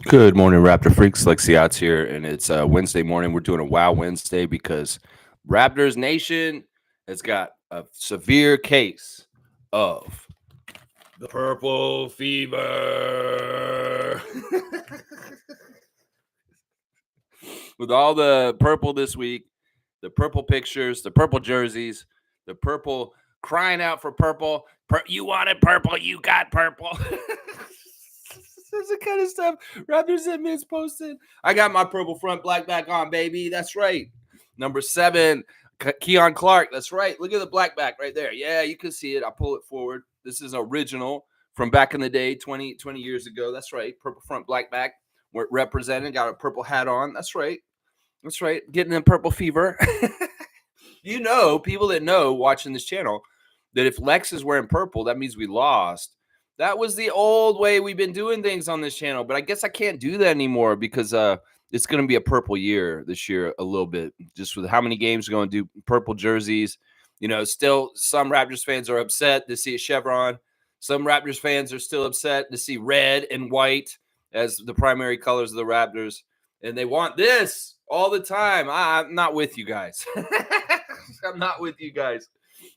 Good morning, Raptor Freaks. Lexi Outs here, and it's Wednesday morning. We're doing a Wow Wednesday because Raptors Nation has got a severe case of the purple fever. With all the purple this week, the purple pictures, the purple jerseys, the purple crying out for purple. You wanted purple, you got purple. That's the kind of stuff Raptors admins posted. I got my purple front black back on, baby. That's right. Number 7, Keon Clark. That's right. Look at the black back right there. Yeah, you can see it. I'll pull it forward. This is original from back in the day, 20 years ago. That's right. Purple front black back. We're represented. Got a purple hat on. That's right. That's right. Getting in purple fever. People that know watching this channel, that if Lex is wearing purple, that means we lost. That was the old way we've been doing things on this channel, but I guess I can't do that anymore because it's going to be a purple year this year a little bit, just with how many games are going to do purple jerseys. Still some Raptors fans are upset to see a chevron. Some Raptors fans are still upset to see red and white as the primary colors of the Raptors, and they want this all the time. I'm not with you guys. I'm not with you guys.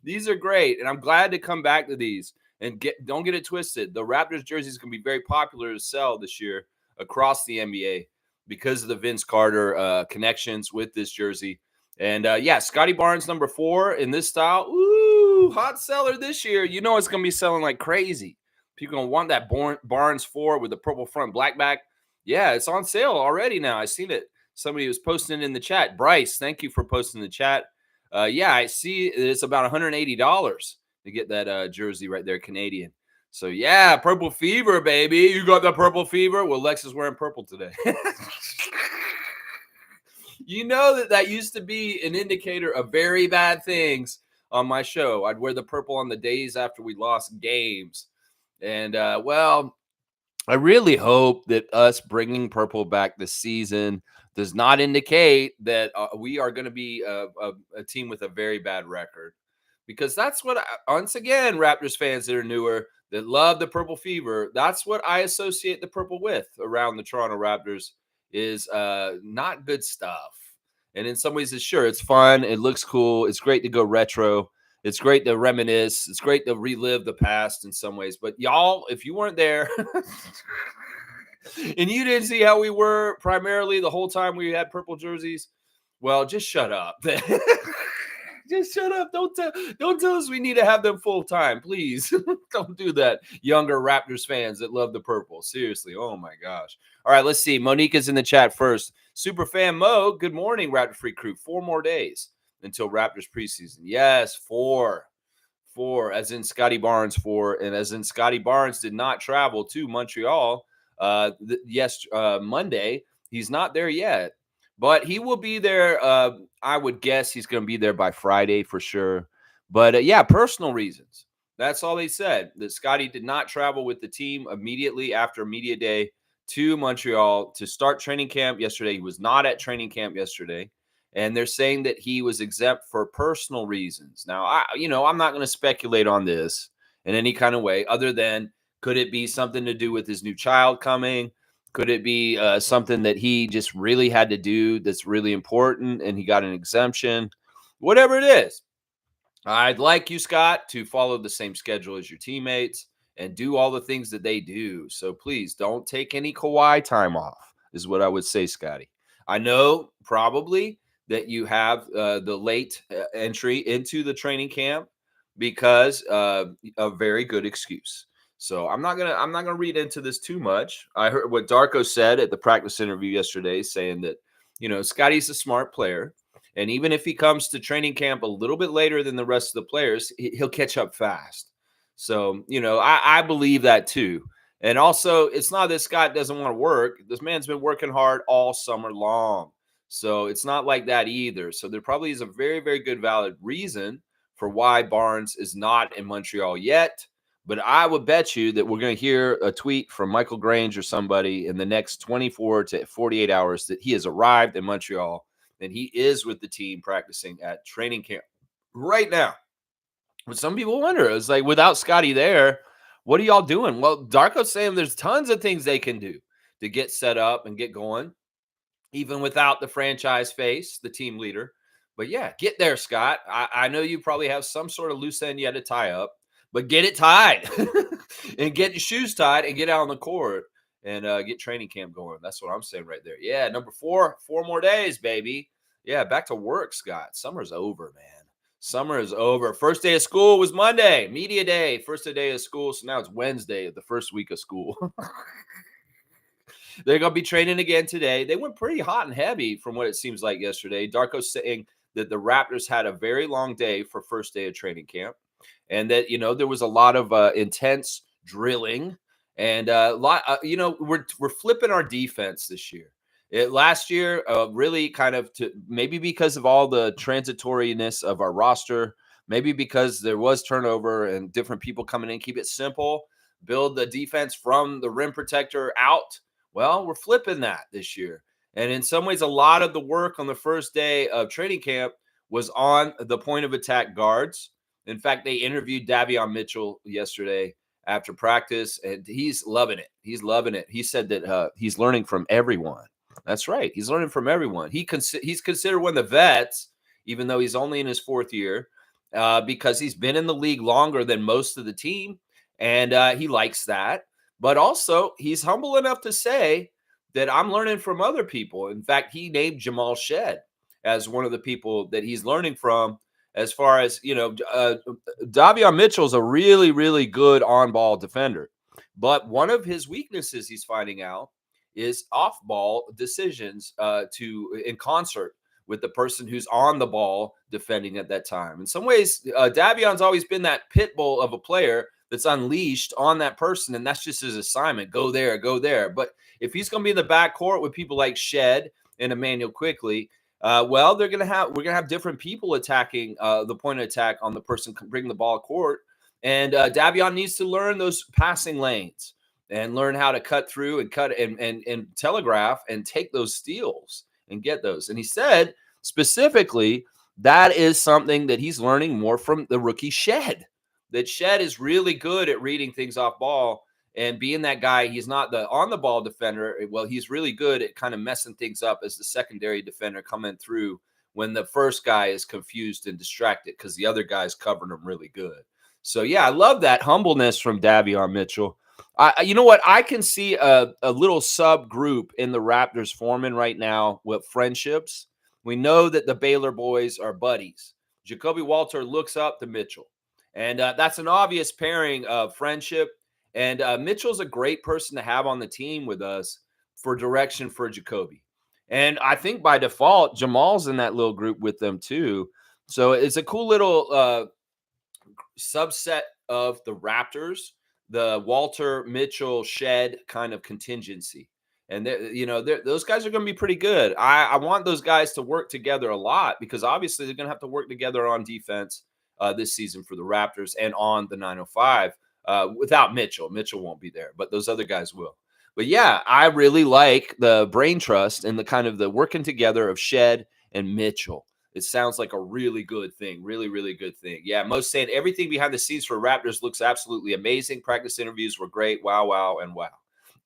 These are great, and I'm glad to come back to these. And don't get it twisted. The Raptors jerseys can be very popular to sell this year across the NBA because of the Vince Carter connections with this jersey. And Scotty Barnes number 4 in this style. Ooh, hot seller this year. You know it's going to be selling like crazy. People going to want that Barnes 4 with the purple front black back. Yeah, it's on sale already now. I seen it. Somebody was posting in the chat. Bryce, thank you for posting in the chat. I see it's about $180 to get that jersey right there, Canadian. So, yeah, purple fever, baby. You got the purple fever? Well, Lex is wearing purple today. You know that used to be an indicator of very bad things on my show. I'd wear the purple on the days after we lost games. And, I really hope that us bringing purple back this season does not indicate that we are going to be a team with a very bad record, because that's what, once again, Raptors fans that are newer that love the purple fever, that's what I associate the purple with around the Toronto Raptors is not good stuff. And in some ways, it's fun. It looks cool. It's great to go retro. It's great to reminisce. It's great to relive the past in some ways. But y'all, if you weren't there and you didn't see how we were primarily the whole time we had purple jerseys, well, just shut up. Just shut up. Don't tell us we need to have them full time, please. Don't do that, younger Raptors fans that love the purple. Seriously. Oh my gosh. All right, let's see. Monica's in the chat first. Superfan Mo, good morning, Raptor Free Crew. 4 more days until Raptors preseason. Yes, 4. 4, as in Scotty Barnes 4, and as in Scotty Barnes did not travel to Montreal Monday. He's not there yet, but he will be there. I would guess he's going to be there by Friday for sure. But personal reasons. That's all they said, that Scotty did not travel with the team immediately after media day to Montreal to start training camp yesterday. He was not at training camp yesterday. And they're saying that he was exempt for personal reasons. Now, I'm not going to speculate on this in any kind of way other than, could it be something to do with his new child coming? Could it be something that he just really had to do that's really important and he got an exemption? Whatever it is, I'd like you, Scott, to follow the same schedule as your teammates and do all the things that they do. So please don't take any Kawhi time off, is what I would say, Scotty. I know probably that you have the late entry into the training camp because a very good excuse. So I'm not gonna read into this too much. I heard what Darko said at the practice interview yesterday, saying that Scotty's a smart player, and even if he comes to training camp a little bit later than the rest of the players, he'll catch up fast. So I believe that too. And also, it's not that Scott doesn't want to work. This man's been working hard all summer long. So it's not like that either. So there probably is a very, very good, valid reason for why Barnes is not in Montreal yet. But I would bet you that we're going to hear a tweet from Michael Grange or somebody in the next 24 to 48 hours that he has arrived in Montreal and he is with the team practicing at training camp right now. But some people wonder, it's like, without Scotty there, what are y'all doing? Well, Darko's saying there's tons of things they can do to get set up and get going, even without the franchise face, the team leader. But yeah, get there, Scott. I know you probably have some sort of loose end you had to tie up, but get it tied and get your shoes tied and get out on the court and get training camp going. That's what I'm saying right there. Yeah, number 4 more days, baby. Yeah, back to work, Scott. Summer's over, man. Summer is over. First day of school was Monday, media day. First day of school, so now it's Wednesday, the first week of school. They're going to be training again today. They went pretty hot and heavy from what it seems like yesterday. Darko's saying that the Raptors had a very long day for first day of training camp, and that there was a lot of intense drilling and we're flipping our defense this year. Last year, really kind of maybe because of all the transitoriness of our roster, maybe because there was turnover and different people coming in. Keep it simple, build the defense from the rim protector out. Well, we're flipping that this year. And in some ways, a lot of the work on the first day of training camp was on the point of attack guards. In fact, they interviewed Davion Mitchell yesterday after practice, and he's loving it. He's loving it. He said that he's learning from everyone. That's right. He's learning from everyone. He's considered one of the vets, even though he's only in his 4th year, because he's been in the league longer than most of the team, and he likes that. But also, he's humble enough to say that I'm learning from other people. In fact, he named Jamal Shed as one of the people that he's learning from. As far as, Davion Mitchell's a really, really good on-ball defender. But one of his weaknesses he's finding out is off-ball decisions in concert with the person who's on the ball defending at that time. In some ways, Davion's always been that pit bull of a player that's unleashed on that person, and that's just his assignment. Go there, go there. But if he's going to be in the backcourt with people like Shed and Emmanuel Quickly, we're gonna have different people attacking the point of attack on the person bringing the ball court, and Davion needs to learn those passing lanes and learn how to cut through and cut and telegraph and take those steals and get those. And he said specifically that is something that he's learning more from the rookie Shed. That Shed is really good at reading things off ball and being that guy. He's not the on the ball defender. Well, he's really good at kind of messing things up as the secondary defender coming through when the first guy is confused and distracted because the other guy's covering him really good. So, yeah, I love that humbleness from Davion Mitchell. You know what? I can see a little subgroup in the Raptors forming right now with friendships. We know that the Baylor boys are buddies. Jacoby Walter looks up to Mitchell. And that's an obvious pairing of friendship. And Mitchell's a great person to have on the team with us for direction for Jacoby. And I think by default, Jamal's in that little group with them too. So it's a cool little subset of the Raptors, the Walter, Mitchell, Shed kind of contingency. And those guys are going to be pretty good. I want those guys to work together a lot because obviously they're going to have to work together on defense this season for the Raptors and on the 905 without Mitchell. Mitchell won't be there, but those other guys will. But yeah, I really like the brain trust and the kind of the working together of Shed and Mitchell. It sounds like a really good thing. Really, really good thing. Yeah, most saying everything behind the scenes for Raptors looks absolutely amazing. Practice interviews were great. Wow, wow, and wow.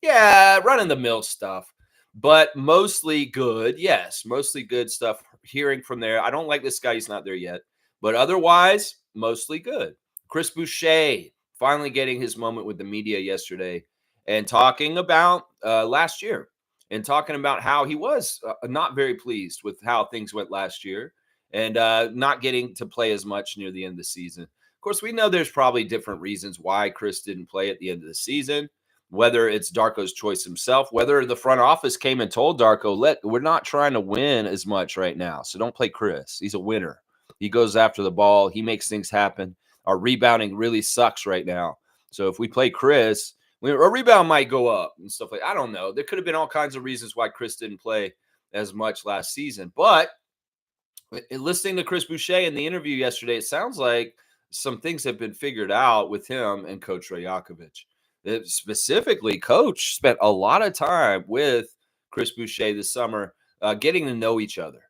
Yeah, run-of-the-mill stuff, but mostly good. Yes, mostly good stuff. Hearing from there. I don't like this guy. He's not there yet. But otherwise, mostly good. Chris Boucher finally getting his moment with the media yesterday and talking about last year and talking about how he was not very pleased with how things went last year and not getting to play as much near the end of the season. Of course, we know there's probably different reasons why Chris didn't play at the end of the season, whether it's Darko's choice himself, whether the front office came and told Darko, we're not trying to win as much right now, so don't play Chris. He's a winner. He goes after the ball. He makes things happen. Our rebounding really sucks right now. So if we play Chris, our rebound might go up and stuff like that. I don't know. There could have been all kinds of reasons why Chris didn't play as much last season. But listening to Chris Boucher in the interview yesterday, it sounds like some things have been figured out with him and Coach Rajakovic. Specifically, Coach spent a lot of time with Chris Boucher this summer getting to know each other.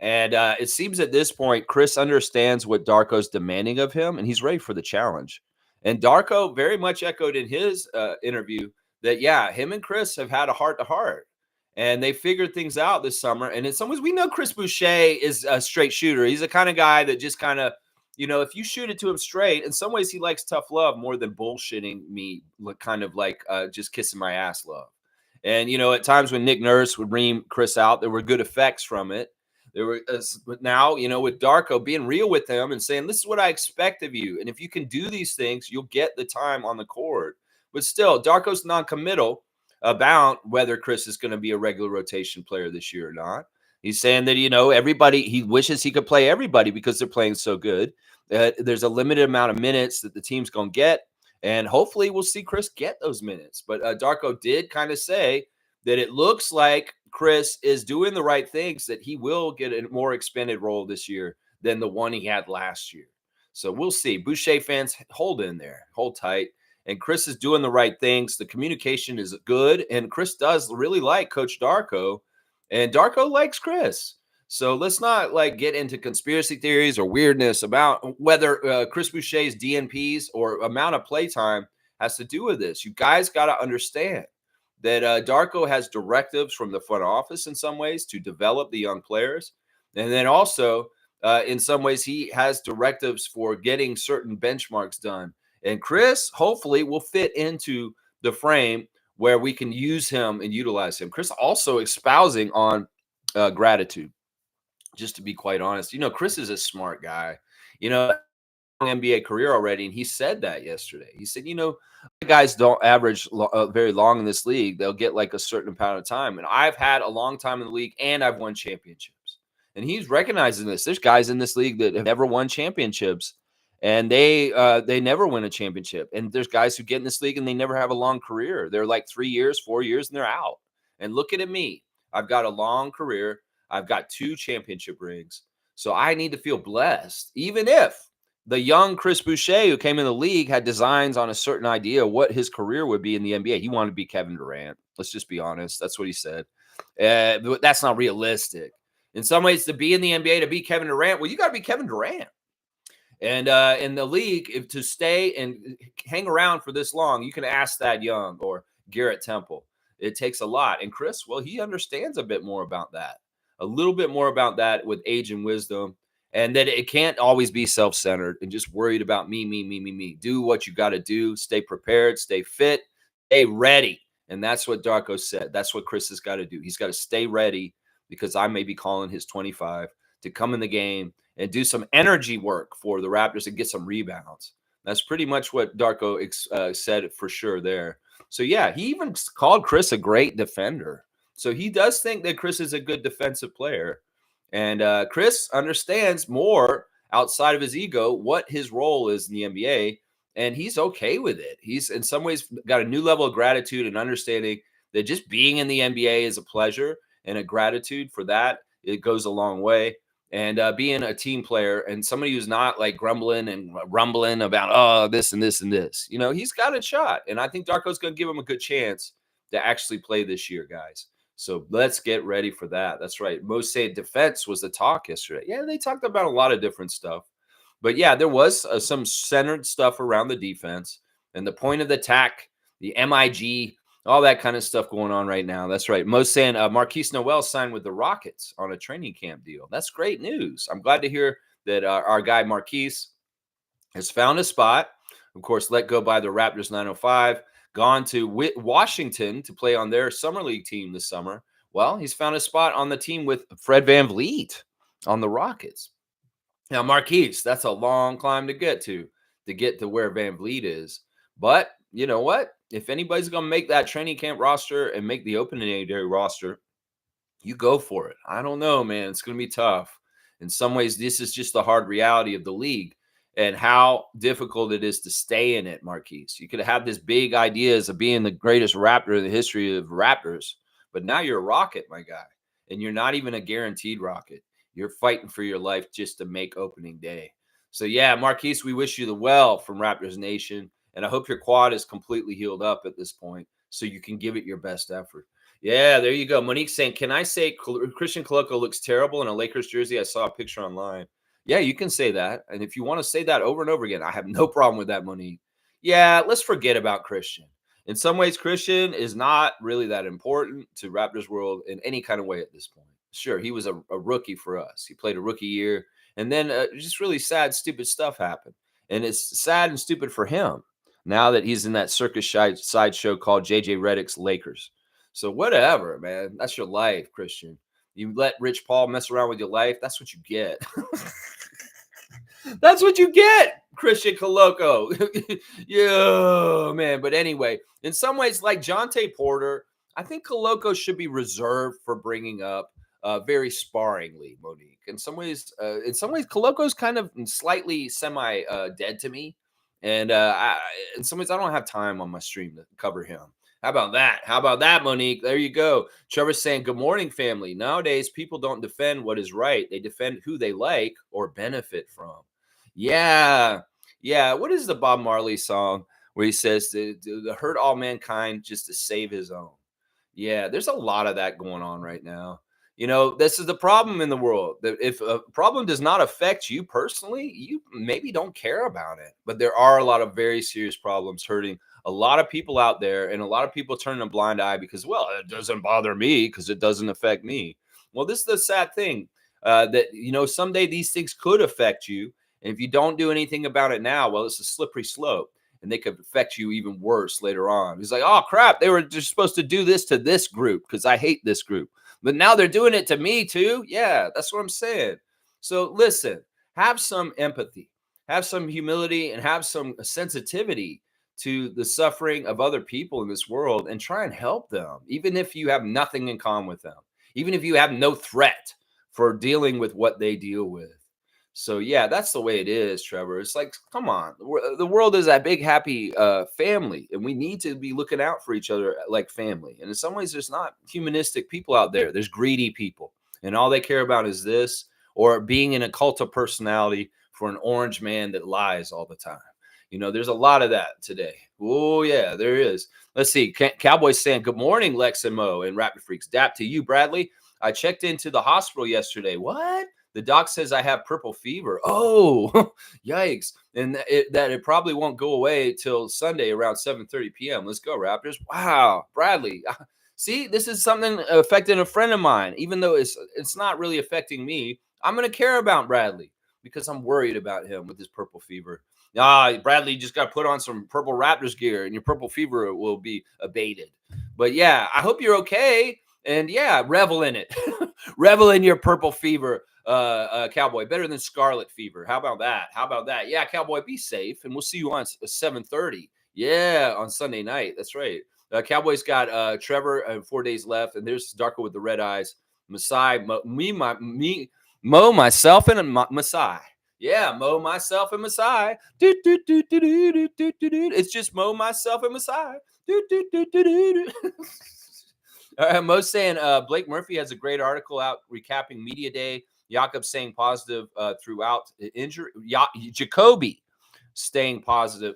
And it seems at this point, Chris understands what Darko's demanding of him, and he's ready for the challenge. And Darko very much echoed in his interview that, yeah, him and Chris have had a heart to heart. And they figured things out this summer. And in some ways, we know Chris Boucher is a straight shooter. He's the kind of guy that just kind of, if you shoot it to him straight, in some ways he likes tough love more than bullshitting me, kind of like just kissing my ass love. And at times when Nick Nurse would ream Chris out, there were good effects from it. There were, but now with Darko being real with him and saying, "This is what I expect of you, and if you can do these things, you'll get the time on the court." But still, Darko's non-committal about whether Chris is going to be a regular rotation player this year or not. He's saying that everybody, he wishes he could play everybody because they're playing so good. There's a limited amount of minutes that the team's going to get, and hopefully we'll see Chris get those minutes. But Darko did kind of say that it looks like Chris is doing the right things, that he will get a more expanded role this year than the one he had last year. So we'll see. Boucher fans, hold in there, hold tight. And Chris is doing the right things. The communication is good. And Chris does really like Coach Darko. And Darko likes Chris. So let's not get into conspiracy theories or weirdness about whether Chris Boucher's DNPs or amount of playtime has to do with this. You guys got to understand that Darko has directives from the front office in some ways to develop the young players. And then also, in some ways, he has directives for getting certain benchmarks done. And Chris, hopefully, will fit into the frame where we can use him and utilize him. Chris also espousing on gratitude, just to be quite honest. Chris is a smart guy. NBA career already, and he said that yesterday. He said, guys don't average very long in this league. They'll get like a certain amount of time, and I've had a long time in the league, and I've won championships. And he's recognizing this. There's guys in this league that have never won championships, and they never win a championship. And there's guys who get in this league and they never have a long career. They're like 3 years, 4 years, and they're out. And look at me. I've got a long career. I've got 2 championship rings. So I need to feel blessed, even if the young Chris Boucher who came in the league had designs on a certain idea of what his career would be in the NBA. He wanted to be Kevin Durant. Let's just be honest. That's what he said. But that's not realistic. In some ways, to be in the NBA, to be Kevin Durant, well, you got to be Kevin Durant. And in the league, if to stay and hang around for this long, you can ask Thad Young or Garrett Temple. It takes a lot. And Chris, well, he understands a bit more about that, a little bit more about that with age and wisdom. And that it can't always be self-centered and just worried about me. Do what you got to do. Stay prepared, stay fit, stay ready. And that's what Darko said. That's what Chris has got to do. He's got to stay ready, because I may be calling his 25 to come in the game and do some energy work for the Raptors and get some rebounds. That's pretty much what Darko said for sure there. So, yeah, he even called Chris a great defender. So he does think that Chris is a good defensive player. And Chris understands more outside of his ego what his role is in the NBA, and he's okay with it. He's in some ways got a new level of gratitude and understanding that just being in the NBA is a pleasure, and a gratitude for that. It goes a long way. And being a team player and somebody who's not like grumbling and rumbling about, this and this and this, he's got a shot. And I think Darko's going to give him a good chance to actually play this year, guys. So let's get ready for that. That's right. Most say defense was the talk yesterday. Yeah, they talked about a lot of different stuff. But yeah, there was some centered stuff around the defense and the point of the attack, the MIG, all that kind of stuff going on right now. That's right. Most saying Marquise Noel signed with the Rockets on a training camp deal. That's great news. I'm glad to hear that our guy Marquise has found a spot. Of course, let go by the Raptors 905. Gone to Washington to play on their summer league team this summer. Well, he's found a spot on the team with Fred VanVleet on the Rockets. Now, Marquise, that's a long climb to get to where VanVleet is. But you know what? If anybody's going to make that training camp roster and make the opening day roster, you go for it. I don't know, man. It's going to be tough. In some ways, this is just the hard reality of the league and how difficult it is to stay in it, Marquise. You could have this big ideas of being the greatest Raptor in the history of Raptors, but now you're a Rocket, my guy, and you're not even a guaranteed Rocket. You're fighting for your life just to make opening day. So, yeah, Marquise, we wish you the well from Raptors Nation, and I hope your quad is completely healed up at this point so you can give it your best effort. Yeah, there you go. Monique saying, can I say Christian Koloko looks terrible in a Lakers jersey? I saw a picture online. Yeah, you can say that. And if you want to say that over and over again, I have no problem with that, Monique. Yeah, let's forget about Christian. In some ways, Christian is not really that important to Raptors world in any kind of way at this point. Sure, he was a rookie for us. He played a rookie year, and then just really sad, stupid stuff happened, and it's sad and stupid for him now that he's in that circus sideshow called JJ Redick's Lakers. So whatever, man. That's your life, Christian. You let Rich Paul mess around with your life. That's what you get. That's what you get, Christian Coloco. Yeah, man. But anyway, in some ways, like Jonte Porter, I think Coloco should be reserved for bringing up very sparingly, Monique. In some ways, Coloco's kind of slightly semi dead to me, and in some ways, I don't have time on my stream to cover him. How about that? How about that, Monique? There you go. Trevor's saying, "Good morning, family." Nowadays, people don't defend what is right; they defend who they like or benefit from. Yeah. Yeah. What is the Bob Marley song where he says to hurt all mankind just to save his own? Yeah, there's a lot of that going on right now. This is the problem in the world. That if a problem does not affect you personally, you maybe don't care about it. But there are a lot of very serious problems hurting a lot of people out there, and a lot of people turn a blind eye because, well, it doesn't bother me because it doesn't affect me. Well, this is the sad thing that someday these things could affect you, and if you don't do anything about it now, well, it's a slippery slope, and they could affect you even worse later on. He's like, oh crap, they were just supposed to do this to this group because I hate this group, but now they're doing it to me too. Yeah, that's what I'm saying. So listen, have some empathy, have some humility, and have some sensitivity to the suffering of other people in this world, and try and help them, even if you have nothing in common with them, even if you have no threat for dealing with what they deal with. So yeah, that's the way it is, Trevor. It's like, come on, the world is that big happy family, and we need to be looking out for each other like family. And in some ways, there's not humanistic people out there. There's greedy people, and all they care about is this, or being in a cult of personality for an orange man that lies all the time. There's a lot of that today. Oh yeah, there is. Let's see. Cowboys saying, "Good morning, Lex and Mo and Rapid Freaks." Dap to you, Bradley. I checked into the hospital yesterday. What? The doc says I have purple fever. Oh, yikes. And that it probably won't go away till Sunday around 7:30 p.m. Let's go, Raptors. Wow, Bradley. See, this is something affecting a friend of mine. Even though it's not really affecting me, I'm going to care about Bradley because I'm worried about him with his purple fever. Bradley, you just got to put on some purple Raptors gear and your purple fever will be abated. But yeah, I hope you're okay. And yeah, revel in it. Revel in your purple fever, Cowboy. Better than scarlet fever. How about that? How about that? Yeah, Cowboy, be safe. And we'll see you on 7:30. Yeah, on Sunday night. That's right. Cowboys got Trevor 4 days left. And there's Darko with the red eyes. Masai, Mo, myself, and Masai. Yeah, Mo, myself, and Masai. It's just Mo, myself, and Masai. Mo's saying Blake Murphy has a great article out recapping Media Day. Jakob saying positive throughout injury. Jacoby saying positive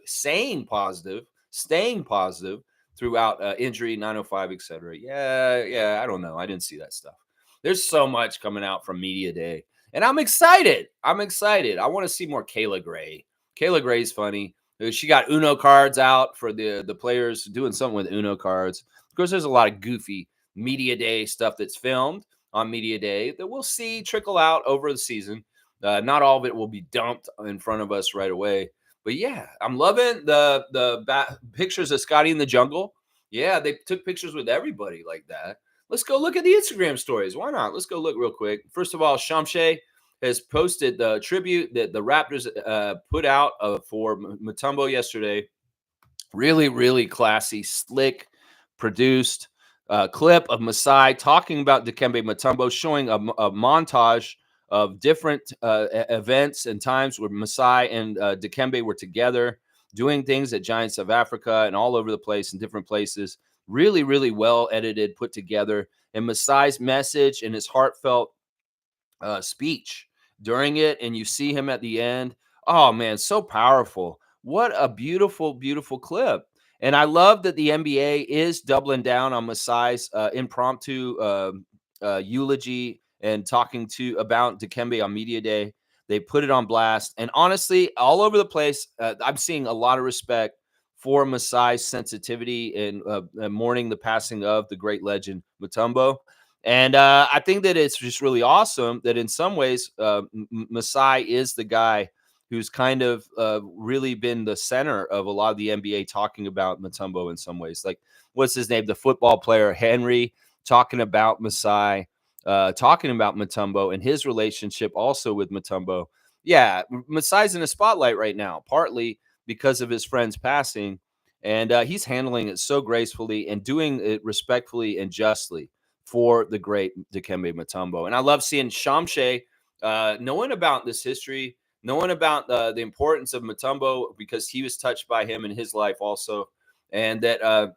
throughout injury, 905, etc. Yeah, I don't know. I didn't see that stuff. There's so much coming out from Media Day, and I'm excited. I want to see more Kayla Gray. Kayla Gray's funny. She got Uno cards out for the players, doing something with Uno cards. Of course, there's a lot of goofy Media Day stuff that's filmed on Media Day that we'll see trickle out over the season. Not all of it will be dumped in front of us right away. But yeah, I'm loving the pictures of Scotty in the jungle. Yeah, they took pictures with everybody like that. Let's go look at the Instagram stories. Why not? Let's go look real quick. First of all, Shamshay has posted the tribute that the Raptors put out for Mutombo yesterday. Really, really classy, slick, produced clip of Masai talking about Dikembe Mutombo, showing a montage of different events and times where Masai and Dikembe were together doing things at Giants of Africa and all over the place in different places. Really, really well edited, put together. And Masai's message and his heartfelt speech during it, and you see him at the end. Oh, man, so powerful. What a beautiful, beautiful clip. And I love that the NBA is doubling down on Masai's impromptu eulogy and talking about Dikembe on Media Day. They put it on blast. And honestly, all over the place, I'm seeing a lot of respect for Masai's sensitivity in mourning the passing of the great legend Mutombo. And I think that it's just really awesome that in some ways, Masai is the guy who's kind of really been the center of a lot of the NBA talking about Mutombo in some ways. Like, what's his name? The football player, Henry, talking about Masai, talking about Mutombo and his relationship also with Mutombo. Yeah, Masai's in the spotlight right now, partly because of his friend's passing. And he's handling it so gracefully and doing it respectfully and justly for the great Dikembe Mutombo. And I love seeing Shamshe knowing about this history, knowing about the importance of Mutombo because he was touched by him in his life also. And that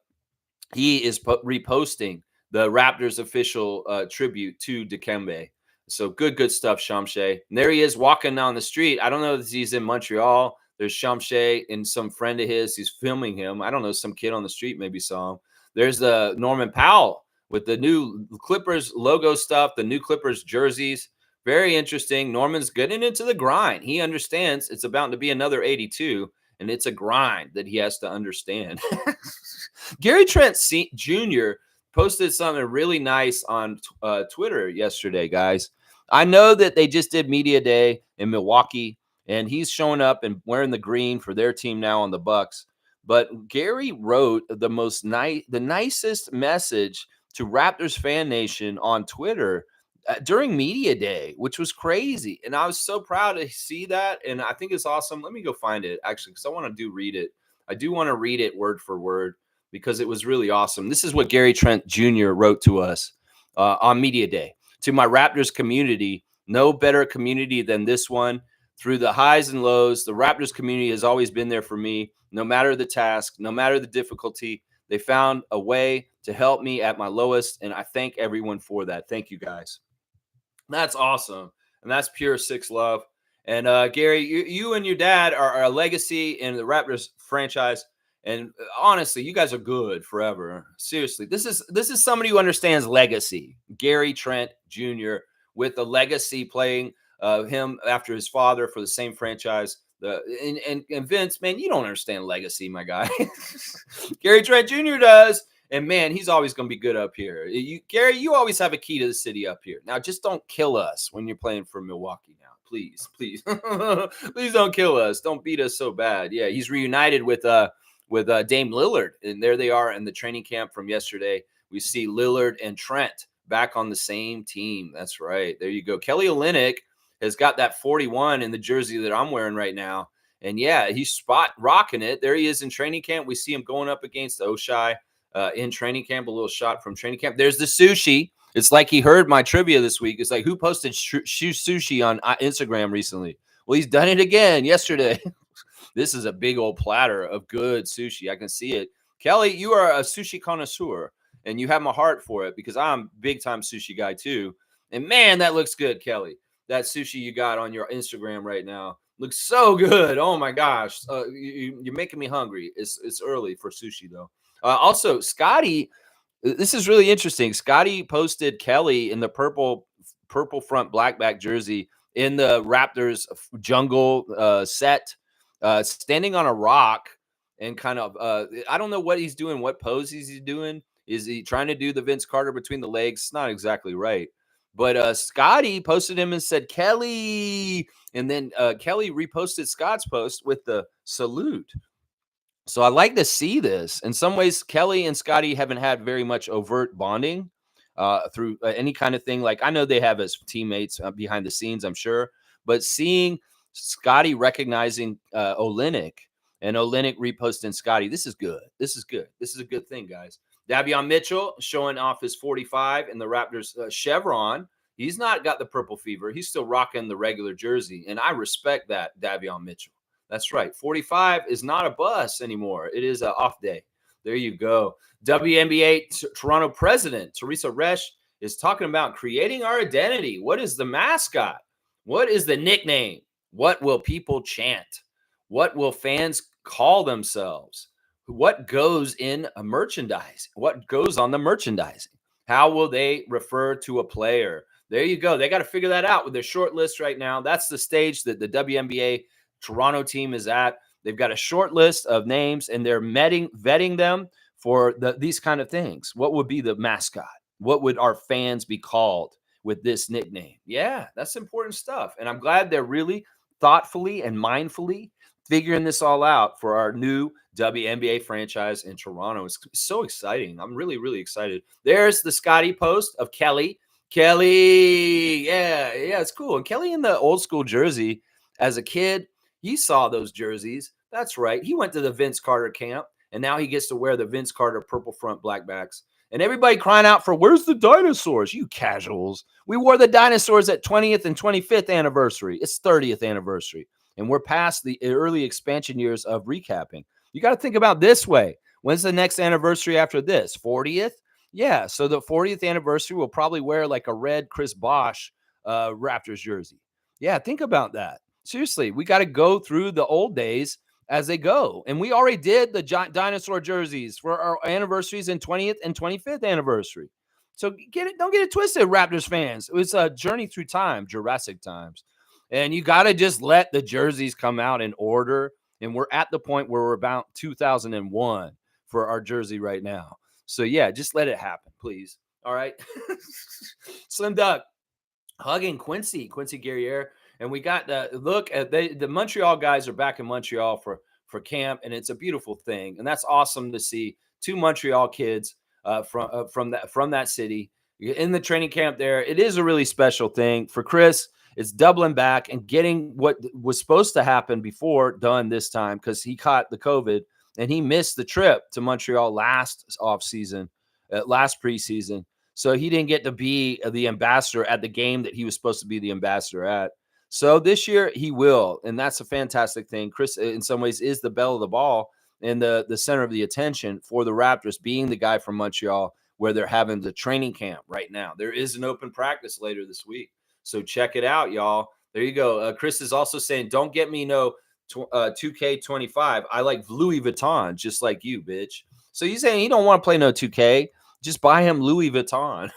he is reposting the Raptors official tribute to Dikembe. So good stuff, Shamshe. And there he is walking down the street. I don't know if he's in Montreal. There's Shamshe and some friend of his. He's filming him. I don't know, some kid on the street maybe saw him. There's the Norman Powell with the new Clippers logo stuff, the new Clippers jerseys. Very interesting. Norman's getting into the grind. He understands it's about to be another 82, and it's a grind that he has to understand. Gary Trent Jr. posted something really nice on Twitter yesterday, guys. I know that they just did media day in Milwaukee, and he's showing up and wearing the green for their team now on the Bucks. But Gary wrote the nicest message to Raptors fan nation on Twitter during media day, which was crazy. And I was so proud to see that. And I think it's awesome. Let me go find it actually, because I want to read it. I do want to read it word for word because it was really awesome. This is what Gary Trent Jr. wrote to us on media day. To my Raptors community, no better community than this one. Through the highs and lows, the Raptors community has always been there for me. No matter the task, no matter the difficulty, they found a way to help me at my lowest. And I thank everyone for that. Thank you, guys. That's awesome. And that's pure Six love. And Gary, you and your dad are a legacy in the Raptors franchise. And honestly, you guys are good forever. Seriously, this is somebody who understands legacy. Gary Trent Jr. with a legacy, playing him after his father for the same franchise. And Vince, man, you don't understand legacy, my guy. Gary Trent Jr. does. And man, he's always going to be good up here. Gary, you always have a key to the city up here. Now, just don't kill us when you're playing for Milwaukee now. Please. Please don't kill us. Don't beat us so bad. Yeah, he's reunited with Dame Lillard. And there they are in the training camp from yesterday. We see Lillard and Trent back on the same team. That's right. There you go. Kelly Olynyk has got that 41 in the jersey that I'm wearing right now. And yeah, he's spot rocking it. There he is in training camp. We see him going up against Oshai. In training camp, a little shot from training camp. There's the sushi. It's like he heard my trivia this week. It's like, who posted sushi on Instagram recently? Well, he's done it again yesterday. This is a big old platter of good sushi. I can see it. Kelly, you are a sushi connoisseur, and you have my heart for it because I'm a big-time sushi guy too. And man, that looks good, Kelly. That sushi you got on your Instagram right now looks so good. Oh my gosh, you're making me hungry. It's early for sushi though. Also, Scotty, this is really interesting. Scotty posted Kelly in the purple front blackback jersey in the Raptors jungle set, standing on a rock and kind of, I don't know what he's doing, what pose he's doing. Is he trying to do the Vince Carter between the legs? It's not exactly right. But Scotty posted him and said, Kelly. And then Kelly reposted Scott's post with the salute. So I like to see this. In some ways, Kelly and Scotty haven't had very much overt bonding through any kind of thing. Like I know they have as teammates behind the scenes, I'm sure. But seeing Scotty recognizing Olynyk and Olynyk reposting Scotty, this is good. This is good. This is a good thing, guys. Davion Mitchell showing off his 45 in the Raptors chevron. He's not got the purple fever. He's still rocking the regular jersey. And I respect that, Davion Mitchell. That's right. 45 is not a bus anymore. It is an off day. There you go. WNBA Toronto president Teresa Resch is talking about creating our identity. What is the mascot? What is the nickname? What will people chant? What will fans call themselves? What goes in a merchandise? What goes on the merchandising? How will they refer to a player? There you go. They got to figure that out with their short list right now. That's the stage that the WNBA Toronto team is at. They've got a short list of names, and they're vetting them for these kind of things. What would be the mascot? What would our fans be called with this nickname? Yeah, that's important stuff. And I'm glad they're really thoughtfully and mindfully figuring this all out for our new WNBA franchise in Toronto. It's so exciting. I'm really, really excited. There's the Scotty post of Kelly. Kelly, yeah, it's cool. And Kelly in the old school jersey as a kid, he saw those jerseys. That's right. He went to the Vince Carter camp, and now he gets to wear the Vince Carter purple front blackbacks. And everybody crying out for, where's the dinosaurs? You casuals. We wore the dinosaurs at 20th and 25th anniversary. It's 30th anniversary. And we're past the early expansion years of recapping. You got to think about this way. When's the next anniversary after this? 40th? Yeah. So the 40th anniversary will probably wear like a red Chris Bosh Raptors jersey. Yeah. Think about that. Seriously, we got to go through the old days as they go. And we already did the dinosaur jerseys for our anniversaries in 20th and 25th anniversary. So don't get it twisted, Raptors fans. It's a journey through time, Jurassic times. And you got to just let the jerseys come out in order. And we're at the point where we're about 2001 for our jersey right now. So yeah, just let it happen, please. All right. Slim Duck hugging Quincy Guerriere. And we got look at the Montreal guys are back in Montreal for camp, and it's a beautiful thing, and that's awesome to see two Montreal kids from that city in the training camp there. It is a really special thing for Chris. It's doubling back and getting what was supposed to happen before done this time, because he caught the COVID and he missed the trip to Montreal last offseason, last preseason. So he didn't get to be the ambassador at the game that he was supposed to be the ambassador at. So this year he will, and that's a fantastic thing. Chris, in some ways, is the belle of the ball and the center of the attention for the Raptors, being the guy from Montreal where they're having the training camp right now. There is an open practice later this week, so check it out, y'all. There you go. Chris is also saying, don't get me no 2K25. I like Louis Vuitton, just like you, bitch. So he's saying he don't want to play no 2K. Just buy him Louis Vuitton.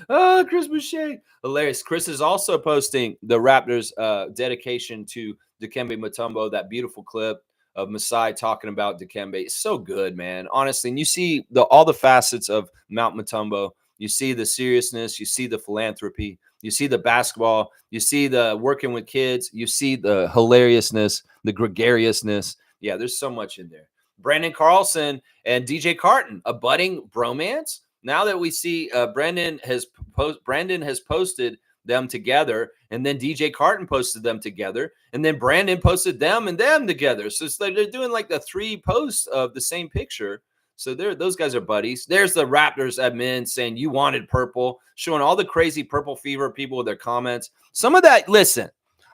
Oh, Chris Boucher. Hilarious. Chris is also posting the Raptors dedication to Dikembe Mutombo, that beautiful clip of Masai talking about Dikembe. It's so good, man. Honestly, and you see all the facets of Mount Mutombo. You see the seriousness. You see the philanthropy. You see the basketball. You see the working with kids. You see the hilariousness, the gregariousness. Yeah, there's so much in there. Brandon Carlson and DJ Carton, a budding bromance. Now that we see Brandon has posted them together, and then DJ Carton posted them together, and then Brandon posted them and them together. So it's like they're doing like the 3 posts of the same picture. So those guys are buddies. There's the Raptors admin saying you wanted purple, showing all the crazy purple fever people with their comments. Some of that, listen,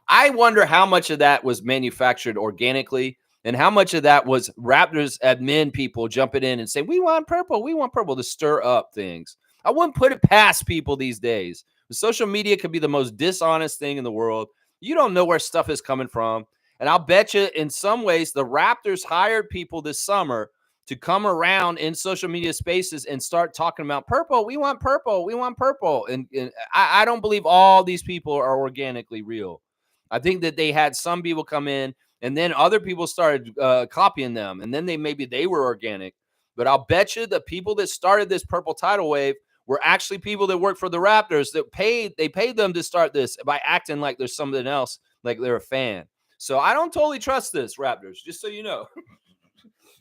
I wonder how much of that was manufactured organically, and how much of that was Raptors admin people jumping in and saying, we want purple to stir up things. I wouldn't put it past people these days. Social media could be the most dishonest thing in the world. You don't know where stuff is coming from. And I'll bet you in some ways the Raptors hired people this summer to come around in social media spaces and start talking about purple. We want purple. We want purple. And I don't believe all these people are organically real. I think that they had some people come in, and then other people started copying them, and then maybe they were organic. But I'll bet you the people that started this purple tidal wave were actually people that worked for the Raptors that paid them to start this by acting like there's something else, like they're a fan. So I don't totally trust this, Raptors, just so you know.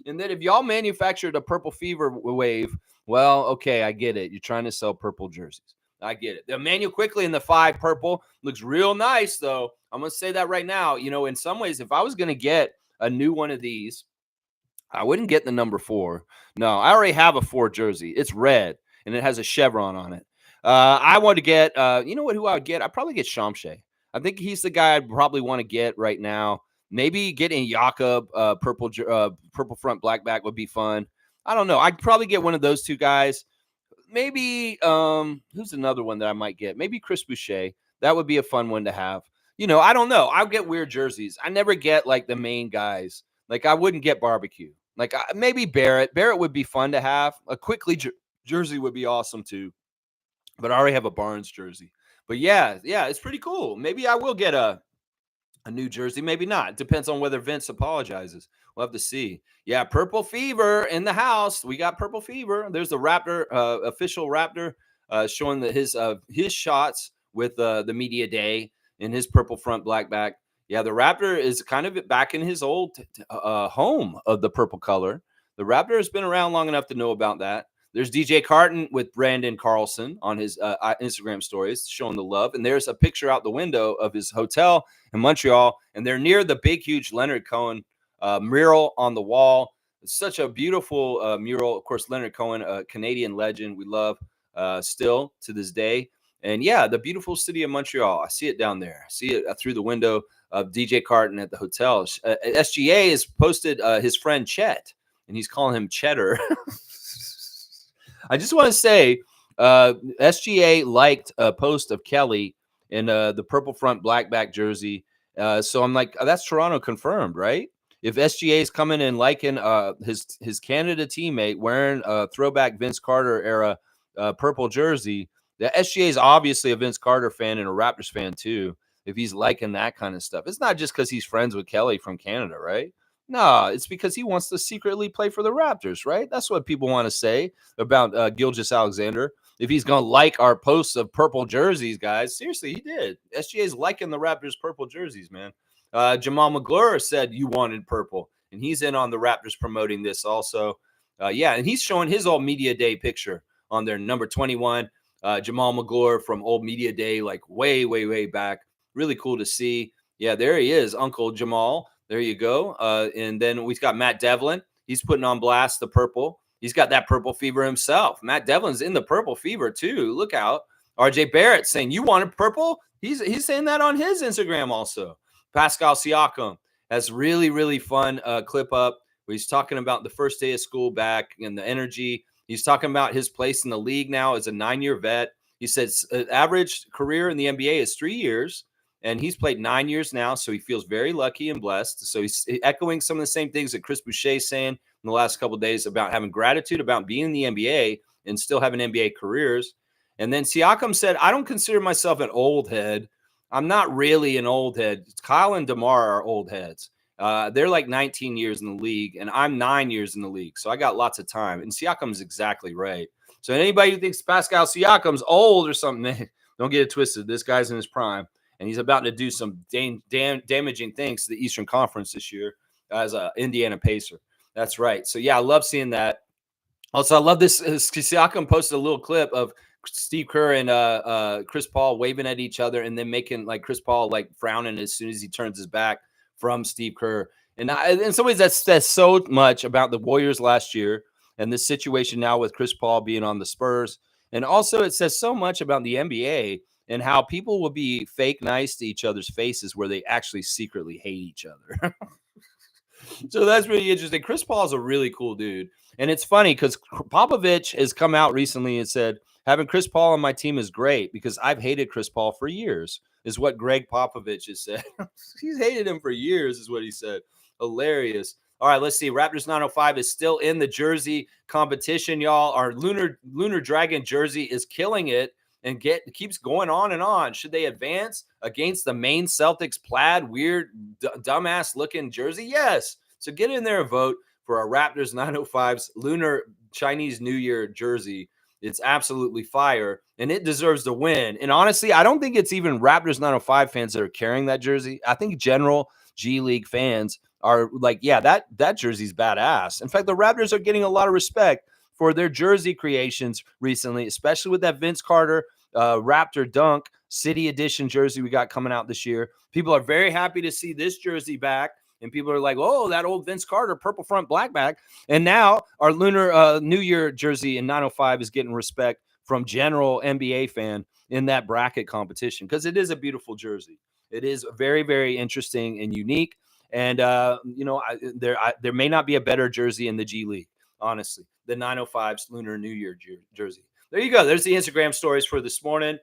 And then if y'all manufactured a purple fever wave, well, okay, I get it. You're trying to sell purple jerseys. I get it. The Emmanuel Quickly in the 5 purple looks real nice, though. I'm going to say that right now. You know, in some ways, if I was going to get a new one of these, I wouldn't get the number 4. No, I already have a 4 jersey. It's red, and it has a chevron on it. I want to get, you know what, who I would get? I'd probably get Shamshe. I think he's the guy I'd probably want to get right now. Maybe getting Jakob purple front blackback would be fun. I don't know. I'd probably get one of those 2 guys. Maybe who's another one that I might get? Maybe Chris Boucher. That would be a fun one to have. You know, I don't know. I'll get weird jerseys. I never get like the main guys. Like I wouldn't get Barbecue. Like maybe Barrett. Barrett would be fun to have. A Quickly jersey would be awesome too. But I already have a Barnes jersey. But yeah, it's pretty cool. Maybe I will get a A new jersey, maybe not. Depends on whether Vince apologizes. We'll have to see. Yeah, Purple Fever in the house. We got Purple Fever. There's the Raptor official Raptor showing his shots with the media day in his purple front black back. Yeah, the Raptor is kind of back in his old home of the purple color. The Raptor has been around long enough to know about that. There's DJ Carton with Brandon Carlson on his Instagram stories showing the love. And there's a picture out the window of his hotel in Montreal. And they're near the big, huge Leonard Cohen mural on the wall. It's such a beautiful mural. Of course, Leonard Cohen, a Canadian legend we love still to this day. And yeah, the beautiful city of Montreal. I see it down there. I see it through the window of DJ Carton at the hotel. SGA has posted his friend Chet, and he's calling him Cheddar. I just want to say SGA liked a post of Kelly in the purple front black back jersey. So I'm like, that's Toronto confirmed, right? If SGA is coming and liking his Canada teammate wearing a throwback Vince Carter era purple jersey, the SGA is obviously a Vince Carter fan and a Raptors fan too. If he's liking that kind of stuff, it's not just because he's friends with Kelly from Canada, right? No, it's because he wants to secretly play for the Raptors, right? That's what people want to say about Gilgeous-Alexander. If he's going to like our posts of purple jerseys, guys, seriously, he did. SGA's liking the Raptors purple jerseys, man. Jamal McGlure said you wanted purple, and he's in on the Raptors promoting this also. Yeah, and he's showing his old media day picture on their number 21. Jamal McGlure from old media day, like way, way, way back. Really cool to see. Yeah, there he is, Uncle Jamal. There you go. And then we've got Matt Devlin. He's putting on blast the purple. He's got that purple fever himself. Matt Devlin's in the purple fever too. Look out. RJ Barrett saying you wanted purple. He's saying that on his Instagram also. Pascal Siakam has really, really fun clip up where he's talking about the first day of school back and the energy. He's talking about his place in the league now as a 9-year vet. He says average career in the NBA is 3 years. And he's played 9 years now, so he feels very lucky and blessed. So he's echoing some of the same things that Chris Boucher is saying in the last couple of days about having gratitude about being in the NBA and still having NBA careers. And then Siakam said, I don't consider myself an old head. I'm not really an old head. Kyle and DeMar are old heads. They're like 19 years in the league, and I'm 9 years in the league. So I got lots of time. And Siakam's exactly right. So anybody who thinks Pascal Siakam's old or something, don't get it twisted. This guy's in his prime. And he's about to do some damaging things to the Eastern Conference this year as an Indiana Pacer. That's right. So, yeah, I love seeing that. Also, I love this. Siakam posted a little clip of Steve Kerr and Chris Paul waving at each other and then making like Chris Paul like frowning as soon as he turns his back from Steve Kerr. And in some ways, that says so much about the Warriors last year and this situation now with Chris Paul being on the Spurs. And also, it says so much about the NBA and how people will be fake nice to each other's faces where they actually secretly hate each other. So that's really interesting. Chris Paul is a really cool dude. And it's funny because Popovich has come out recently and said, having Chris Paul on my team is great because I've hated Chris Paul for years, is what Greg Popovich has said. He's hated him for years, is what he said. Hilarious. All right, let's see. Raptors 905 is still in the jersey competition, y'all. Our Lunar Dragon jersey is killing it. And keeps going on and on. Should they advance against the Maine Celtics plaid, weird, dumbass looking jersey? Yes. So get in there and vote for our Raptors 905's Lunar Chinese New Year jersey. It's absolutely fire, and it deserves to win. And honestly, I don't think it's even Raptors 905 fans that are carrying that jersey. I think general G League fans are like, yeah, that jersey's badass. In fact, the Raptors are getting a lot of respect for their jersey creations recently, especially with that Vince Carter Raptor Dunk City Edition jersey we got coming out this year. People are very happy to see this jersey back. And people are like, oh, that old Vince Carter purple front black back. And now our Lunar New Year jersey in 905 is getting respect from general NBA fan in that bracket competition because it is a beautiful jersey. It is very, very interesting and unique. And, there may not be a better jersey in the G League, honestly, the 905's Lunar New Year jersey. There you go. There's the Instagram stories for this morning.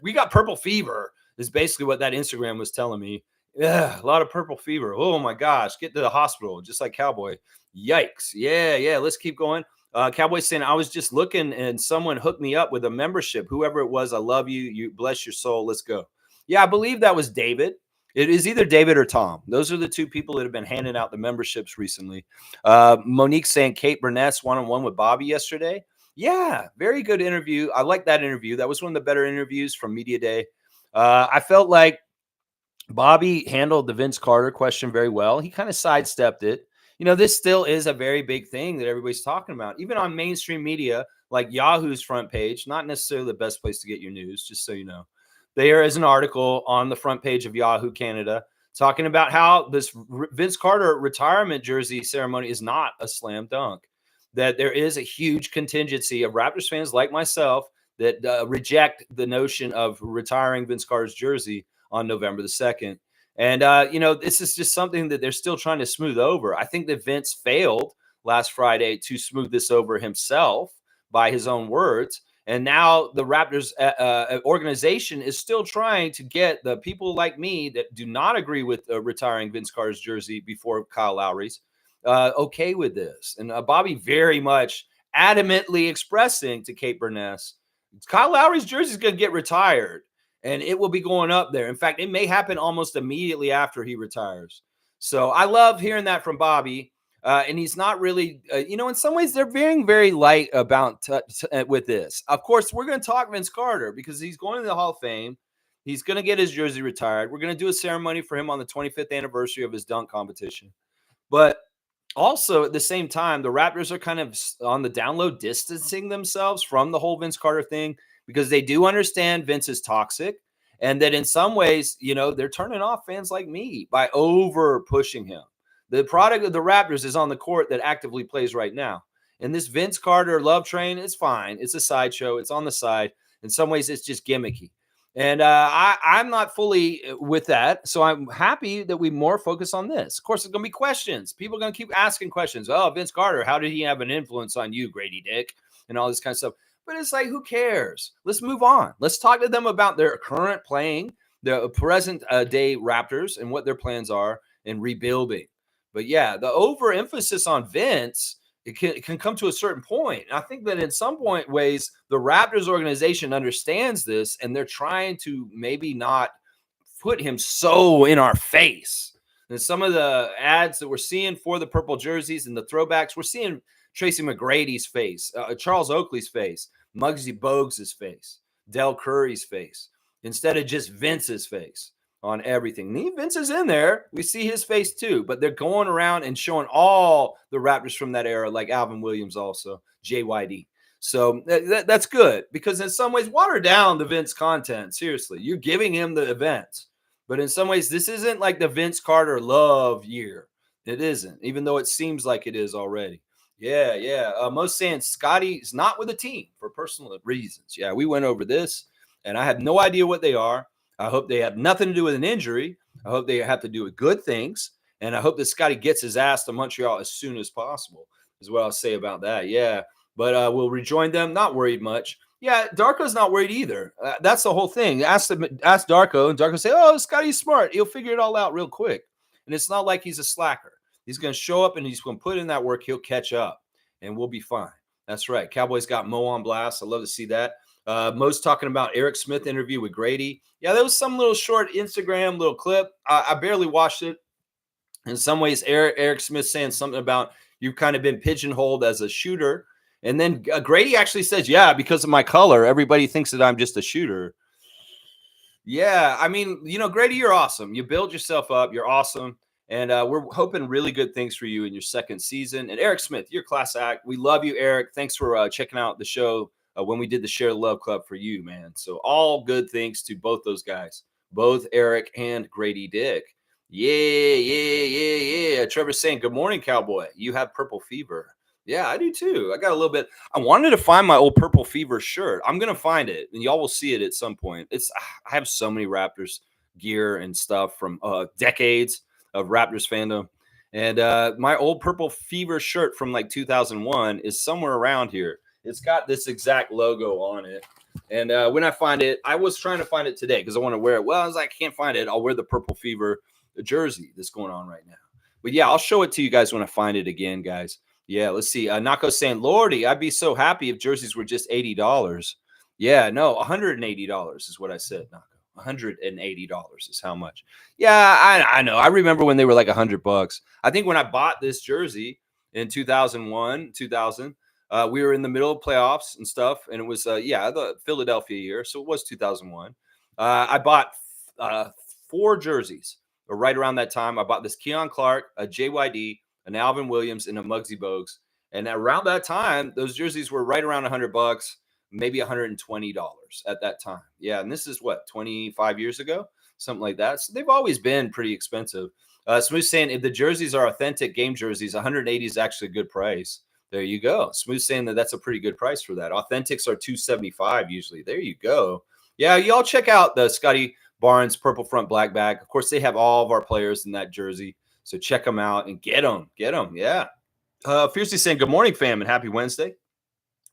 We got purple fever is basically what that Instagram was telling me. Yeah, a lot of purple fever. Oh, my gosh. Get to the hospital, just like Cowboy. Yikes. Yeah. Let's keep going. Cowboy saying, I was just looking and someone hooked me up with a membership. Whoever it was, I love you. You bless your soul. Let's go. Yeah, I believe that was David. It is either David or Tom. Those are the two people that have been handing out the memberships recently. Monique saying Kate Burness one-on-one with Bobby yesterday. Yeah, very good interview. I like that interview. That was one of the better interviews from Media Day. I felt like Bobby handled the Vince Carter question very well. He kind of sidestepped it. This still is a very big thing that everybody's talking about, even on mainstream media like Yahoo's front page. Not necessarily the best place to get your news, just so you know. There is an article on the front page of Yahoo Canada talking about how this Vince Carter retirement jersey ceremony is not a slam dunk, that there is a huge contingency of Raptors fans like myself that reject the notion of retiring Vince Carter's jersey on November the 2nd. And, this is just something that they're still trying to smooth over. I think that Vince failed last Friday to smooth this over himself by his own words. And now the Raptors organization is still trying to get the people like me that do not agree with retiring Vince Carter's jersey before Kyle Lowry's okay with this. And Bobby very much adamantly expressing to Kate Burness, Kyle Lowry's jersey is going to get retired and it will be going up there. In fact, it may happen almost immediately after he retires. So I love hearing that from Bobby. And he's not really, in some ways, they're being very light about with this. Of course, we're going to talk Vince Carter because he's going to the Hall of Fame. He's going to get his jersey retired. We're going to do a ceremony for him on the 25th anniversary of his dunk competition. But also, at the same time, the Raptors are kind of on the down low distancing themselves from the whole Vince Carter thing because they do understand Vince is toxic and that in some ways, they're turning off fans like me by over pushing him. The product of the Raptors is on the court that actively plays right now. And this Vince Carter love train is fine. It's a sideshow. It's on the side. In some ways, it's just gimmicky. And I'm not fully with that. So I'm happy that we more focus on this. Of course, there's going to be questions. People are going to keep asking questions. Oh, Vince Carter, how did he have an influence on you, Grady Dick? And all this kind of stuff. But it's like, who cares? Let's move on. Let's talk to them about their current playing, the present day Raptors and what their plans are in rebuilding. But yeah, the overemphasis on Vince, it can come to a certain point. And I think that in some ways, the Raptors organization understands this, and they're trying to maybe not put him so in our face. And some of the ads that we're seeing for the purple jerseys and the throwbacks, we're seeing Tracy McGrady's face, Charles Oakley's face, Muggsy Bogues' face, Del Curry's face, instead of just Vince's face on everything. Vince is in there. We see his face too, but they're going around and showing all the Raptors from that era, like Alvin Williams, also JYD. So that's good because in some ways, water down the Vince content. Seriously, you're giving him the events, but in some ways, this isn't like the Vince Carter love year. It isn't, even though it seems like it is already. Yeah. Most saying Scotty is not with the team for personal reasons. Yeah, we went over this, and I have no idea what they are. I hope they have nothing to do with an injury. I hope they have to do with good things. And I hope that Scotty gets his ass to Montreal as soon as possible, is what I'll say about that. Yeah. But we'll rejoin them. Not worried much. Yeah, Darko's not worried either. That's the whole thing. Ask Darko, and Darko say, oh, Scotty's smart. He'll figure it all out real quick. And it's not like he's a slacker. He's going to show up and he's going to put in that work. He'll catch up and we'll be fine. That's right. Cowboys got Mo on blast. I love to see that. Mo's talking about Eric Smith interview with Grady. Yeah, there was some little short Instagram little clip. I barely watched it. In some ways, Eric Smith saying something about you've kind of been pigeonholed as a shooter. And then Grady actually says, yeah, because of my color, everybody thinks that I'm just a shooter. Yeah, I mean, Grady, you're awesome. You build yourself up. You're awesome. And we're hoping really good things for you in your second season. And Eric Smith, you're a class act. We love you, Eric. Thanks for checking out the show when we did the Share the Love Club for you, man. So all good things to both those guys, both Eric and Grady Dick. Yeah. Trevor's saying, good morning, Cowboy. You have purple fever. Yeah, I do too. I got a little bit. I wanted to find my old Purple Fever shirt. I'm going to find it, and y'all will see it at some point. I have so many Raptors gear and stuff from decades of Raptors fandom. And my old Purple Fever shirt from like 2001 is somewhere around here. It's got this exact logo on it. And when I find it, I was trying to find it today because I want to wear it. Well, I was like, I can't find it. I'll wear the Purple Fever jersey that's going on right now. But yeah, I'll show it to you guys when I find it again, guys. Yeah, let's see. Nako's saying, Lordy, I'd be so happy if jerseys were just $80. Yeah, no, $180 is what I said, Nako. $180 is how much. Yeah, I know. I remember when they were like $100. I think when I bought this jersey in 2001, 2000, we were in the middle of playoffs and stuff, and it was the Philadelphia year, so it was 2001. I bought uh, 4 jerseys right around that time. I bought this Keon Clark, a JYD, an Alvin Williams, and a Muggsy Bogues. And around that time, those jerseys were right around $100, maybe $120 at that time. Yeah, and this is what, 25 years ago, something like that. So they've always been pretty expensive. Smooth saying if the jerseys are authentic game jerseys, 180 is actually a good price. There you go. Smooth saying that's a pretty good price for that. Authentics are 275 usually. There you go. Yeah, y'all check out the Scotty Barnes purple front black bag. Of course, they have all of our players in that jersey. So check them out and get them. Get them. Yeah. Fiercely saying good morning, fam, and happy Wednesday.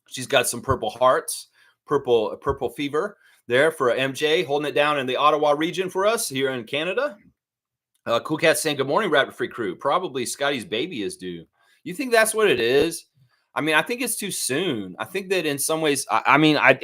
She's got some purple hearts, purple fever there for MJ, holding it down in the Ottawa region for us here in Canada. Cool Cat saying good morning, Rapid Free crew. Probably Scotty's baby is due. You think that's what it is? I mean, I think it's too soon. I think that in some ways,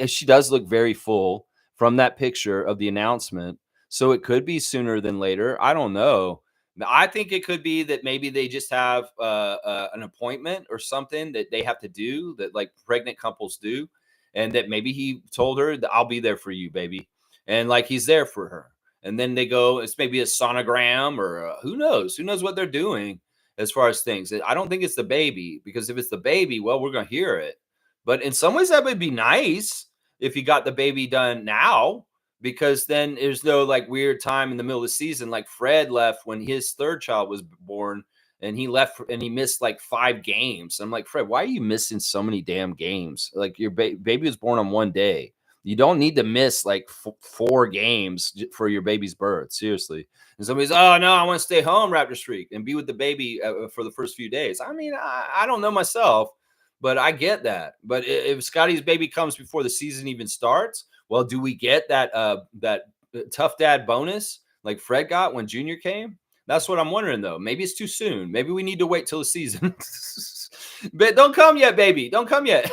she does look very full from that picture of the announcement. So it could be sooner than later. I don't know. I think it could be that maybe they just have an appointment or something that they have to do that like pregnant couples do. And that maybe he told her that I'll be there for you, baby. And like he's there for her. And then they go, it's maybe a sonogram or who knows what they're doing as far as things. I don't think it's the baby, because if it's the baby, well, we're going to hear it. But in some ways that would be nice if you got the baby done now, because then there's no like weird time in the middle of the season. Like Fred left when his third child was born, and he left and he missed like 5 games. I'm like, Fred, why are you missing so many damn games? Like your baby was born on one day. You don't need to miss like 4 games for your baby's birth. Seriously. And somebody's, oh no, I want to stay home, Raptor Streak, and be with the baby for the first few days. I mean, I don't know myself, but I get that. But if Scotty's baby comes before the season even starts, well, do we get that tough dad bonus like Fred got when Junior came? That's what I'm wondering, though. Maybe it's too soon. Maybe we need to wait till the season. But don't come yet, baby. Don't come yet.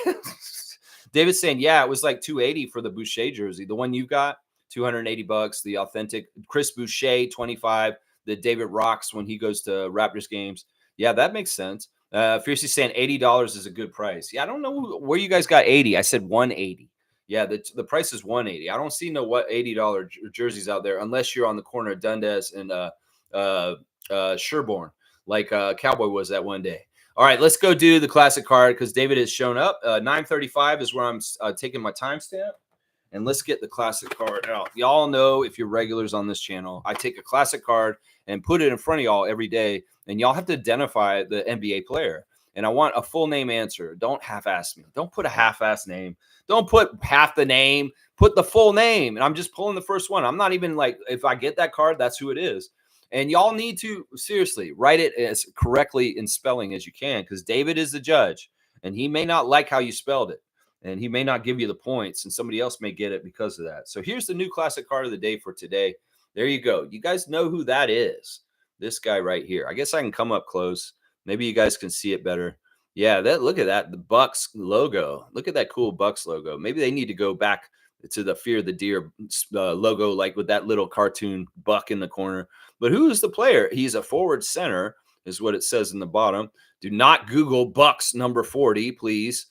David's saying, yeah, it was like $280 for the Boucher jersey. The one you got, $280. The authentic Chris Boucher, $25. The David rocks when he goes to Raptors games. Yeah, that makes sense. Fiercely saying $80 is a good price. Yeah, I don't know where you guys got 80. I said 180. Yeah, the price is 180. I don't see no $80 jerseys out there unless you're on the corner of Dundas and Sherborne, like Cowboy was that one day. All right, let's go do the classic card because David has shown up. 9:35 is where I'm taking my timestamp. And let's get the classic card out. Y'all know, if you're regulars on this channel, I take a classic card and put it in front of y'all every day. And y'all have to identify the NBA player. And I want a full name answer. Don't half-ass me. Don't put a half-ass name. Don't put half the name. Put the full name. And I'm just pulling the first one. I'm not even like, if I get that card, that's who it is. And y'all need to, seriously, write it as correctly in spelling as you can, because David is the judge. And he may not like how you spelled it. And he may not give you the points, and somebody else may get it because of that. So here's the new classic card of the day for today. There you go. You guys know who that is. This guy right here. I guess I can come up close. Maybe you guys can see it better. Yeah, look at that. The Bucks logo. Look at that cool Bucks logo. Maybe they need to go back to the Fear the Deer logo, like with that little cartoon buck in the corner. But who is the player? He's a forward center, is what it says in the bottom. Do not Google Bucks number 40, please.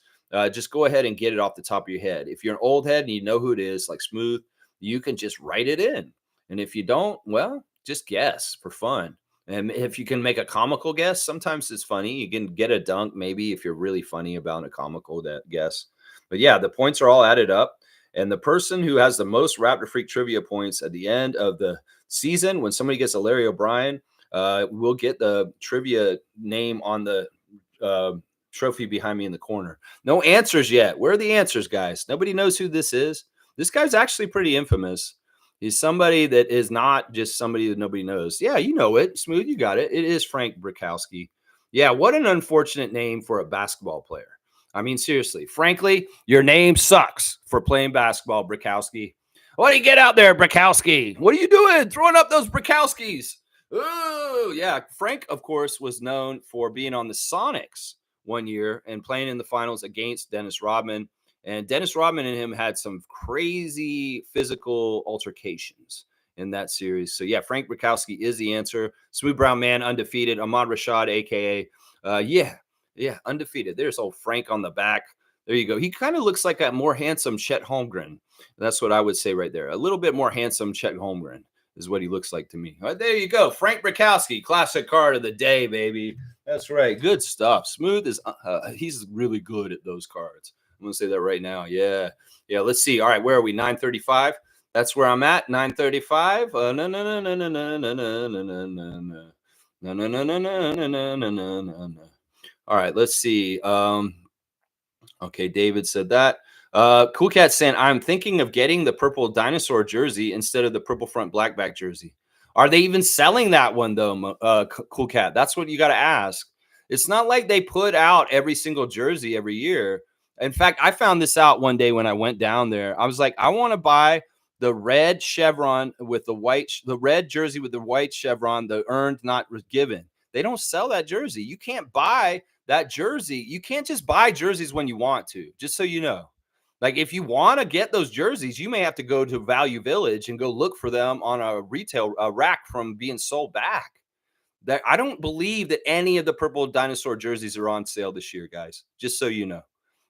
Just go ahead and get it off the top of your head. If you're an old head and you know who it is, like Smooth, you can just write it in. And if you don't, well, just guess for fun. And if you can make a comical guess, sometimes it's funny. You can get a dunk maybe if you're really funny about a comical guess. But yeah, the points are all added up. And the person who has the most Raptor Freak trivia points at the end of the season, when somebody gets a Larry O'Brien, will get the trivia name on the trophy behind me in the corner. No answers yet. Where are the answers, guys? Nobody knows who this is. This guy's actually pretty infamous. He's somebody that is not just somebody that nobody knows. Yeah, you know it. Smooth, you got it. It is Frank Brakowski. Yeah, what an unfortunate name for a basketball player. I mean, seriously. Frankly, your name sucks for playing basketball, Brakowski. What do you get out there, Brakowski? What are you doing? Throwing up those Brakowskis. Oh, yeah. Frank, of course, was known for being on the Sonics one year and playing in the finals against Dennis Rodman And Dennis Rodman and him had some crazy physical altercations in that series. So yeah, Frank Bukowski is the answer. Smooth Brown Man, undefeated. Ahmad Rashad, aka yeah, undefeated. There's old Frank on the back. There you go. He kind of looks like a more handsome Chet Holmgren. That's what I would say right there. A little bit more handsome Chet Holmgren is what he looks like to me. All right, there you go. Frank Bukowski, classic card of the day, baby. That's right. Good stuff. Smooth is he's really good at those cards. I'm gonna say that right now. Yeah. Let's see. All right, where are we? 9:35. That's where I'm at. 9:35. No, no, no, no, no, no, no, no, no, no, no. No, no, no, no, no, no, no, no, no, no. All right, let's see. Okay, David said that. Cool Cat saying, I'm thinking of getting the purple dinosaur jersey instead of the purple front blackback jersey. Are they even selling that one though, Cool Cat? That's what you got to ask. It's not like they put out every single jersey every year. In fact, I found this out one day when I went down there. I was like, I want to buy the red chevron with the red jersey with the white chevron, the earned, not given. They don't sell that jersey. You can't buy that jersey. You can't just buy jerseys when you want to, just so you know. Like if you want to get those jerseys, you may have to go to Value Village and go look for them on a retail rack from being sold back. That I don't believe that any of the purple dinosaur jerseys are on sale this year, guys, just so you know.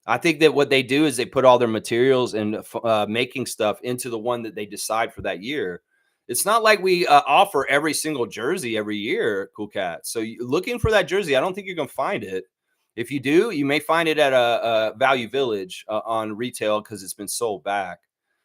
I think that what they do is they put all their materials and making stuff into the one that they decide for that year. It's not like we offer every single jersey every year, Cool Cat. So looking for that jersey, I don't think you're going to find it. If you do, you may find it at a Value Village on retail because it's been sold back.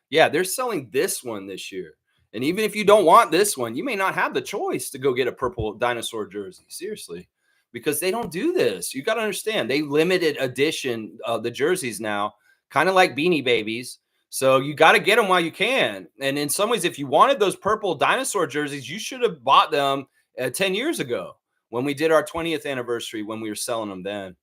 Yeah, they're selling this one this year. And even if you don't want this one, you may not have the choice to go get a purple dinosaur jersey. Seriously, because they don't do this. You got to understand, they limited edition the jerseys now, kind of like Beanie Babies. So you got to get them while you can. And in some ways, if you wanted those purple dinosaur jerseys, you should have bought them 10 years ago when we did our 20th anniversary, when we were selling them then.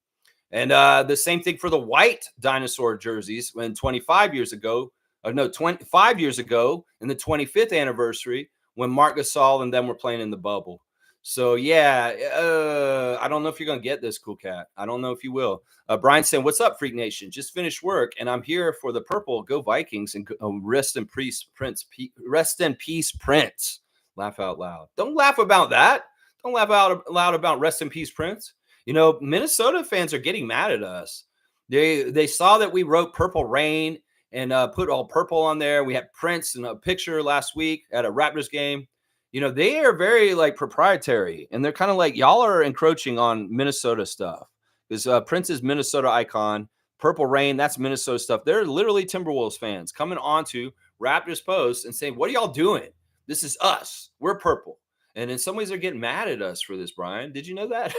And the same thing for the white dinosaur jerseys when 25 years ago, 25 years ago in the 25th anniversary when Marc Gasol and them were playing in the bubble. So, yeah, I don't know if you're going to get this, Cool Cat. I don't know if you will. Brian saying, what's up, Freak Nation? Just finished work, and I'm here for the purple. Go Vikings, and rest in peace, Prince. Rest in peace, Prince. Laugh out loud. Don't laugh about that. Don't laugh out loud about rest in peace, Prince. You know, Minnesota fans are getting mad at us. They saw that we wrote Purple Rain and put all purple on there. We had Prince in a picture last week at a Raptors game. You know, they are very like proprietary, and they're kind of like, y'all are encroaching on Minnesota stuff. Because Prince's Minnesota icon, Purple Rain, that's Minnesota stuff. They're literally Timberwolves fans coming onto Raptors posts and saying, what are y'all doing? This is us. We're purple. And in some ways, they're getting mad at us for this, Brian. Did you know that?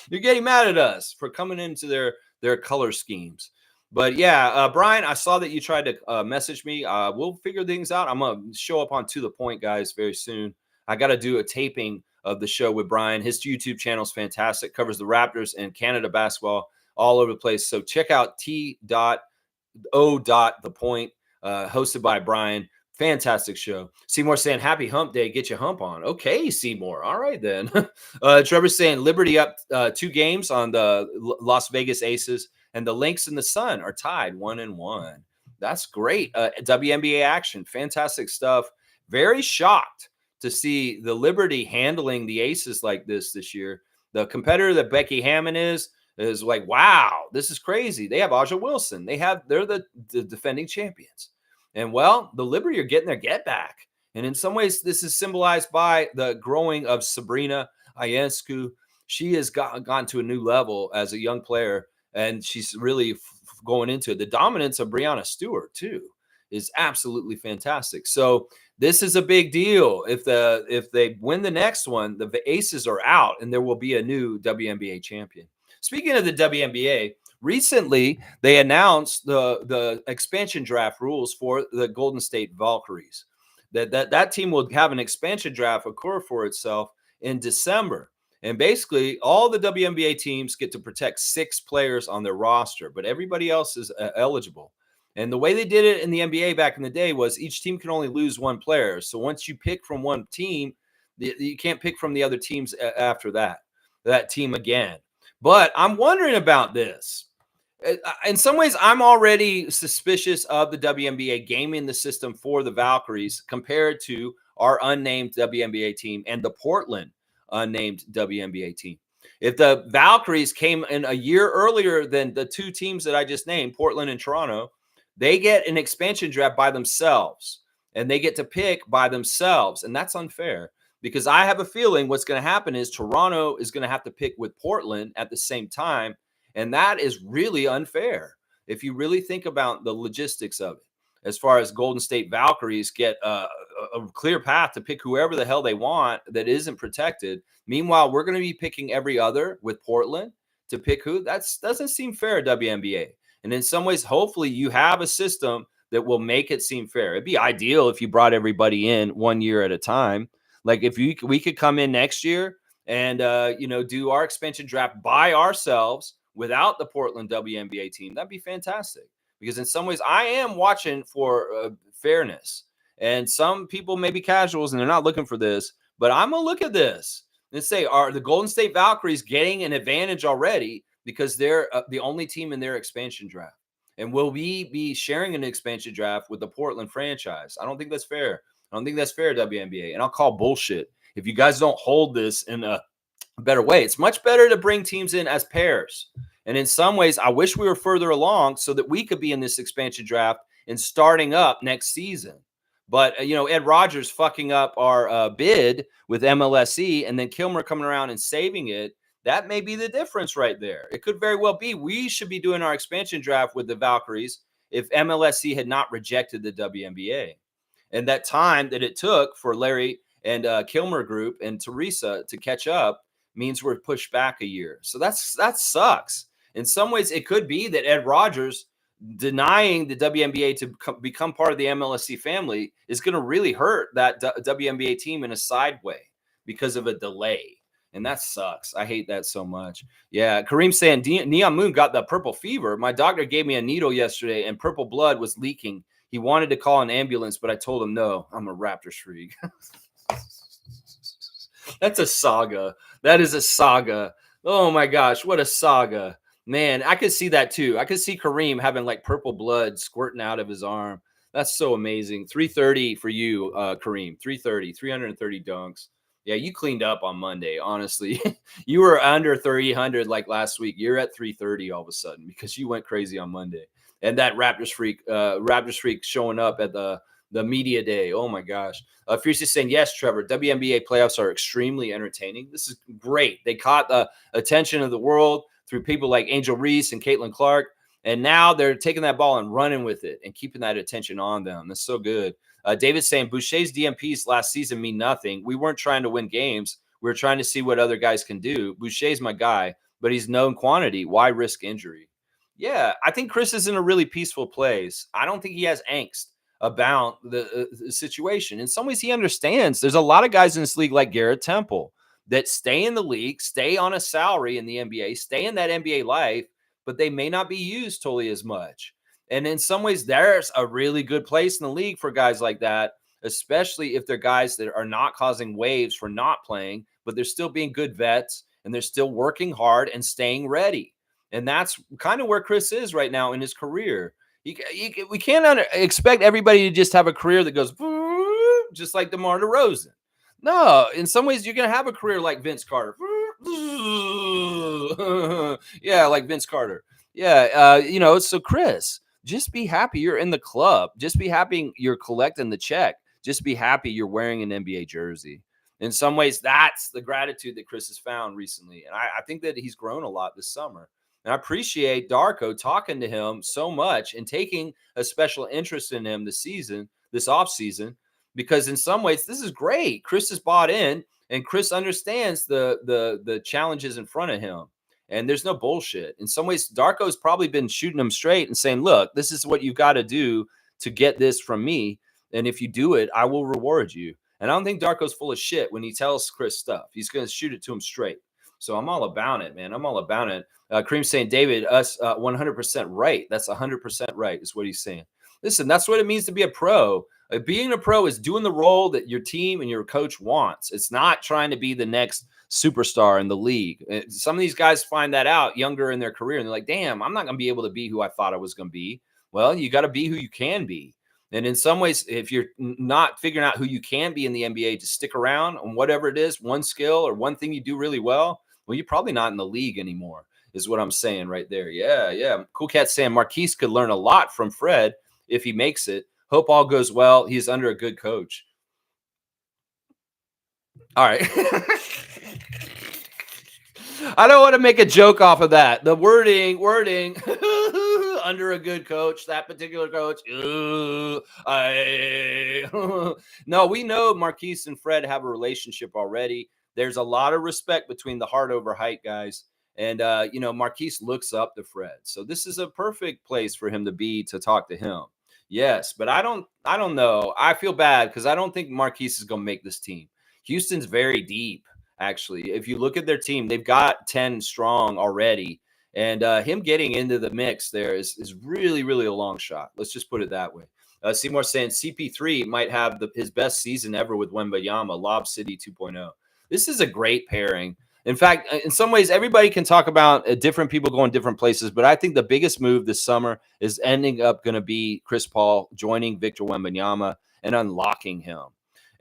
You're getting mad at us for coming into their color schemes. But yeah, Brian, I saw that you tried to message me. We'll figure things out. I'm going to show up on To The Point, guys, very soon. I got to do a taping of the show with Brian. His YouTube channel is fantastic. Covers the Raptors and Canada basketball all over the place. So check out T.O. The Point, hosted by Brian. Fantastic show. Seymour saying, happy hump day. Get your hump on. Okay, Seymour. All right, then. Trevor saying, Liberty up 2 games on the Las Vegas Aces, and the Lynx and the Sun are tied 1-1. That's great. WNBA action. Fantastic stuff. Very shocked to see the Liberty handling the Aces like this year. The competitor that Becky Hammon is like, wow, this is crazy. They have Aja Wilson. They're the defending champions. And, well, the Liberty are getting their get back. And in some ways, this is symbolized by the growing of Sabrina Ionescu. She has gone to a new level as a young player, and she's really going into it. The dominance of Breanna Stewart, too, is absolutely fantastic. So this is a big deal. If they win the next one, the Aces are out, and there will be a new WNBA champion. Speaking of the WNBA, recently, they announced the expansion draft rules for the Golden State Valkyries. That team will have an expansion draft occur for itself in December. And basically, all the WNBA teams get to protect 6 players on their roster, but everybody else is eligible. And the way they did it in the NBA back in the day was each team can only lose 1 player. So once you pick from one team, you can't pick from the other teams after that team again. But I'm wondering about this. In some ways, I'm already suspicious of the WNBA gaming the system for the Valkyries compared to our unnamed WNBA team and the Portland unnamed WNBA team. If the Valkyries came in a year earlier than the two teams that I just named, Portland and Toronto, they get an expansion draft by themselves and they get to pick by themselves. And that's unfair because I have a feeling what's going to happen is Toronto is going to have to pick with Portland at the same time. And that is really unfair if you really think about the logistics of it. As far as Golden State Valkyries get a clear path to pick whoever the hell they want that isn't protected. Meanwhile, we're going to be picking every other with Portland to pick who. That doesn't seem fair, WNBA. And in some ways, hopefully you have a system that will make it seem fair. It'd be ideal if you brought everybody in 1 year at a time. Like if we could come in next year and do our expansion draft by ourselves without the Portland WNBA team, that'd be fantastic. Because in some ways, I am watching for fairness. And some people may be casuals and they're not looking for this, but I'm going to look at this and say, are the Golden State Valkyries getting an advantage already because they're the only team in their expansion draft? And will we be sharing an expansion draft with the Portland franchise? I don't think that's fair. I don't think that's fair, WNBA. And I'll call bullshit if you guys don't hold this in a better way. It's much better to bring teams in as pairs. And in some ways, I wish we were further along so that we could be in this expansion draft and starting up next season. But, Ed Rogers fucking up our bid with MLSE and then Kilmer coming around and saving it. That may be the difference right there. It could very well be we should be doing our expansion draft with the Valkyries if MLSE had not rejected the WNBA. And that time that it took for Larry and Kilmer Group and Teresa to catch up means we're pushed back a year. So that sucks. In some ways, it could be that Ed Rogers denying the WNBA to become part of the MLSE family is going to really hurt that WNBA team in a side way because of a delay. And that sucks. I hate that so much. Yeah, Kareem saying Neon Moon got the purple fever. My doctor gave me a needle yesterday and purple blood was leaking. He wanted to call an ambulance, but I told him no. I'm a Raptors freak. That's a saga. That is a saga. Oh my gosh, what a saga. Man, I could see that too. I could see Kareem having like purple blood squirting out of his arm. That's so amazing. 330 for you, Kareem. 330 dunks. Yeah, you cleaned up on Monday, honestly. You were under 300 like last week. You're at 330 all of a sudden because you went crazy on Monday. And that Raptors freak showing up at the media day. Oh my gosh. Fierce is saying, yes, Trevor, WNBA playoffs are extremely entertaining. This is great. They caught the attention of the world through people like Angel Reese and Caitlin Clark. And now they're taking that ball and running with it and keeping that attention on them. That's so good. David's saying Boucher's DMPs last season mean nothing. We weren't trying to win games. We were trying to see what other guys can do. Boucher's my guy, but he's known quantity. Why risk injury? Yeah, I think Chris is in a really peaceful place. I don't think he has angst about the situation. In some ways, he understands. There's a lot of guys in this league like Garrett Temple that stay in the league, stay on a salary in the NBA, stay in that NBA life, but they may not be used totally as much. And in some ways, there's a really good place in the league for guys like that, especially if they're guys that are not causing waves for not playing, but they're still being good vets and they're still working hard and staying ready. And that's kind of where Chris is right now in his career. We can't expect everybody to just have a career that goes just like DeMar DeRozan. No, in some ways, you're going to have a career like Vince Carter. Yeah, like Vince Carter. Yeah, so Chris, just be happy you're in the club. Just be happy you're collecting the check. Just be happy you're wearing an NBA jersey. In some ways, that's the gratitude that Chris has found recently. And I think that he's grown a lot this summer. And I appreciate Darko talking to him so much and taking a special interest in him this offseason, because in some ways, this is great. Chris has bought in and Chris understands the challenges in front of him. And there's no bullshit. In some ways, Darko's probably been shooting him straight and saying, look, this is what you've got to do to get this from me. And if you do it, I will reward you. And I don't think Darko's full of shit when he tells Chris stuff. He's going to shoot it to him straight. So I'm all about it, man. I'm all about it. Kareem saying, David, us 100% right. That's 100% right is what he's saying. Listen, that's what it means to be a pro. Being a pro is doing the role that your team and your coach wants. It's not trying to be the next superstar in the league. Some of these guys find that out younger in their career, and they're like, damn, I'm not going to be able to be who I thought I was going to be. Well, you got to be who you can be. And in some ways, if you're not figuring out who you can be in the NBA to stick around on whatever it is, one skill or one thing you do really well, well, you're probably not in the league anymore, is what I'm saying right there. Yeah, yeah. Cool Cat saying Marquise could learn a lot from Fred if he makes it. Hope all goes well. He's under a good coach. All right. I don't want to make a joke off of that. The wording, under a good coach, that particular coach. No, we know Marquise and Fred have a relationship already. There's a lot of respect between the heart over height guys. And, Marquise looks up to Fred. So this is a perfect place for him to be to talk to him. Yes, but I don't know. I feel bad because I don't think Marquise is going to make this team. Houston's very deep. Actually, if you look at their team, they've got 10 strong already. And him getting into the mix there is really, really a long shot. Let's just put it that way. Seymour saying CP3 might have his best season ever with Wembayama, Lob City 2.0. This is a great pairing. In fact, in some ways, everybody can talk about different people going different places, but I think the biggest move this summer is ending up going to be Chris Paul joining Victor Wembanyama and unlocking him.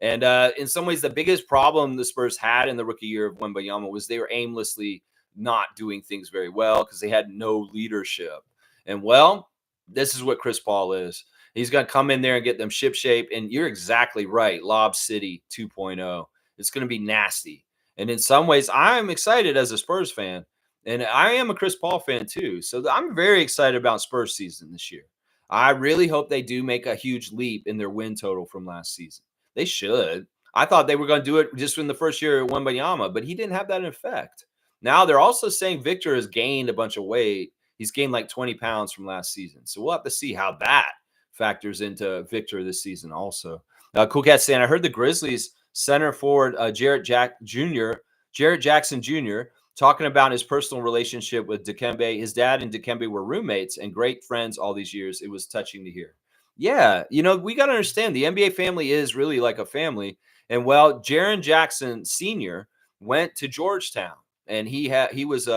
And in some ways, the biggest problem the Spurs had in the rookie year of Wembanyama was they were aimlessly not doing things very well because they had no leadership. And well, this is what Chris Paul is. He's going to come in there and get them ship shape. And you're exactly right. Lob City 2.0. It's going to be nasty. And in some ways, I'm excited as a Spurs fan. And I am a Chris Paul fan too. So I'm very excited about Spurs season this year. I really hope they do make a huge leap in their win total from last season. They should. I thought they were going to do it just in the first year of Wembanyama, but he didn't have that effect. Now they're also saying Victor has gained a bunch of weight. He's gained like 20 pounds from last season. So we'll have to see how that factors into Victor this season also. Cool Cat saying, I heard the Grizzlies center forward Jarrett Jackson Jr. talking about his personal relationship with Dikembe. His dad and Dikembe were roommates and great friends all these years. It was touching to hear. Yeah, we got to understand the NBA family is really like a family. And well, Jaren Jackson Sr. went to Georgetown, and he was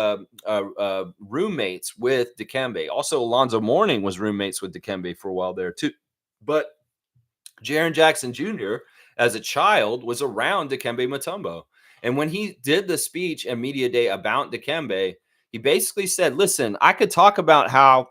roommates with Dikembe. Also, Alonzo Mourning was roommates with Dikembe for a while there too. But Jaren Jackson Jr. as a child was around Dikembe Mutombo. And when he did the speech and media day about Dikembe, he basically said, listen, I could talk about how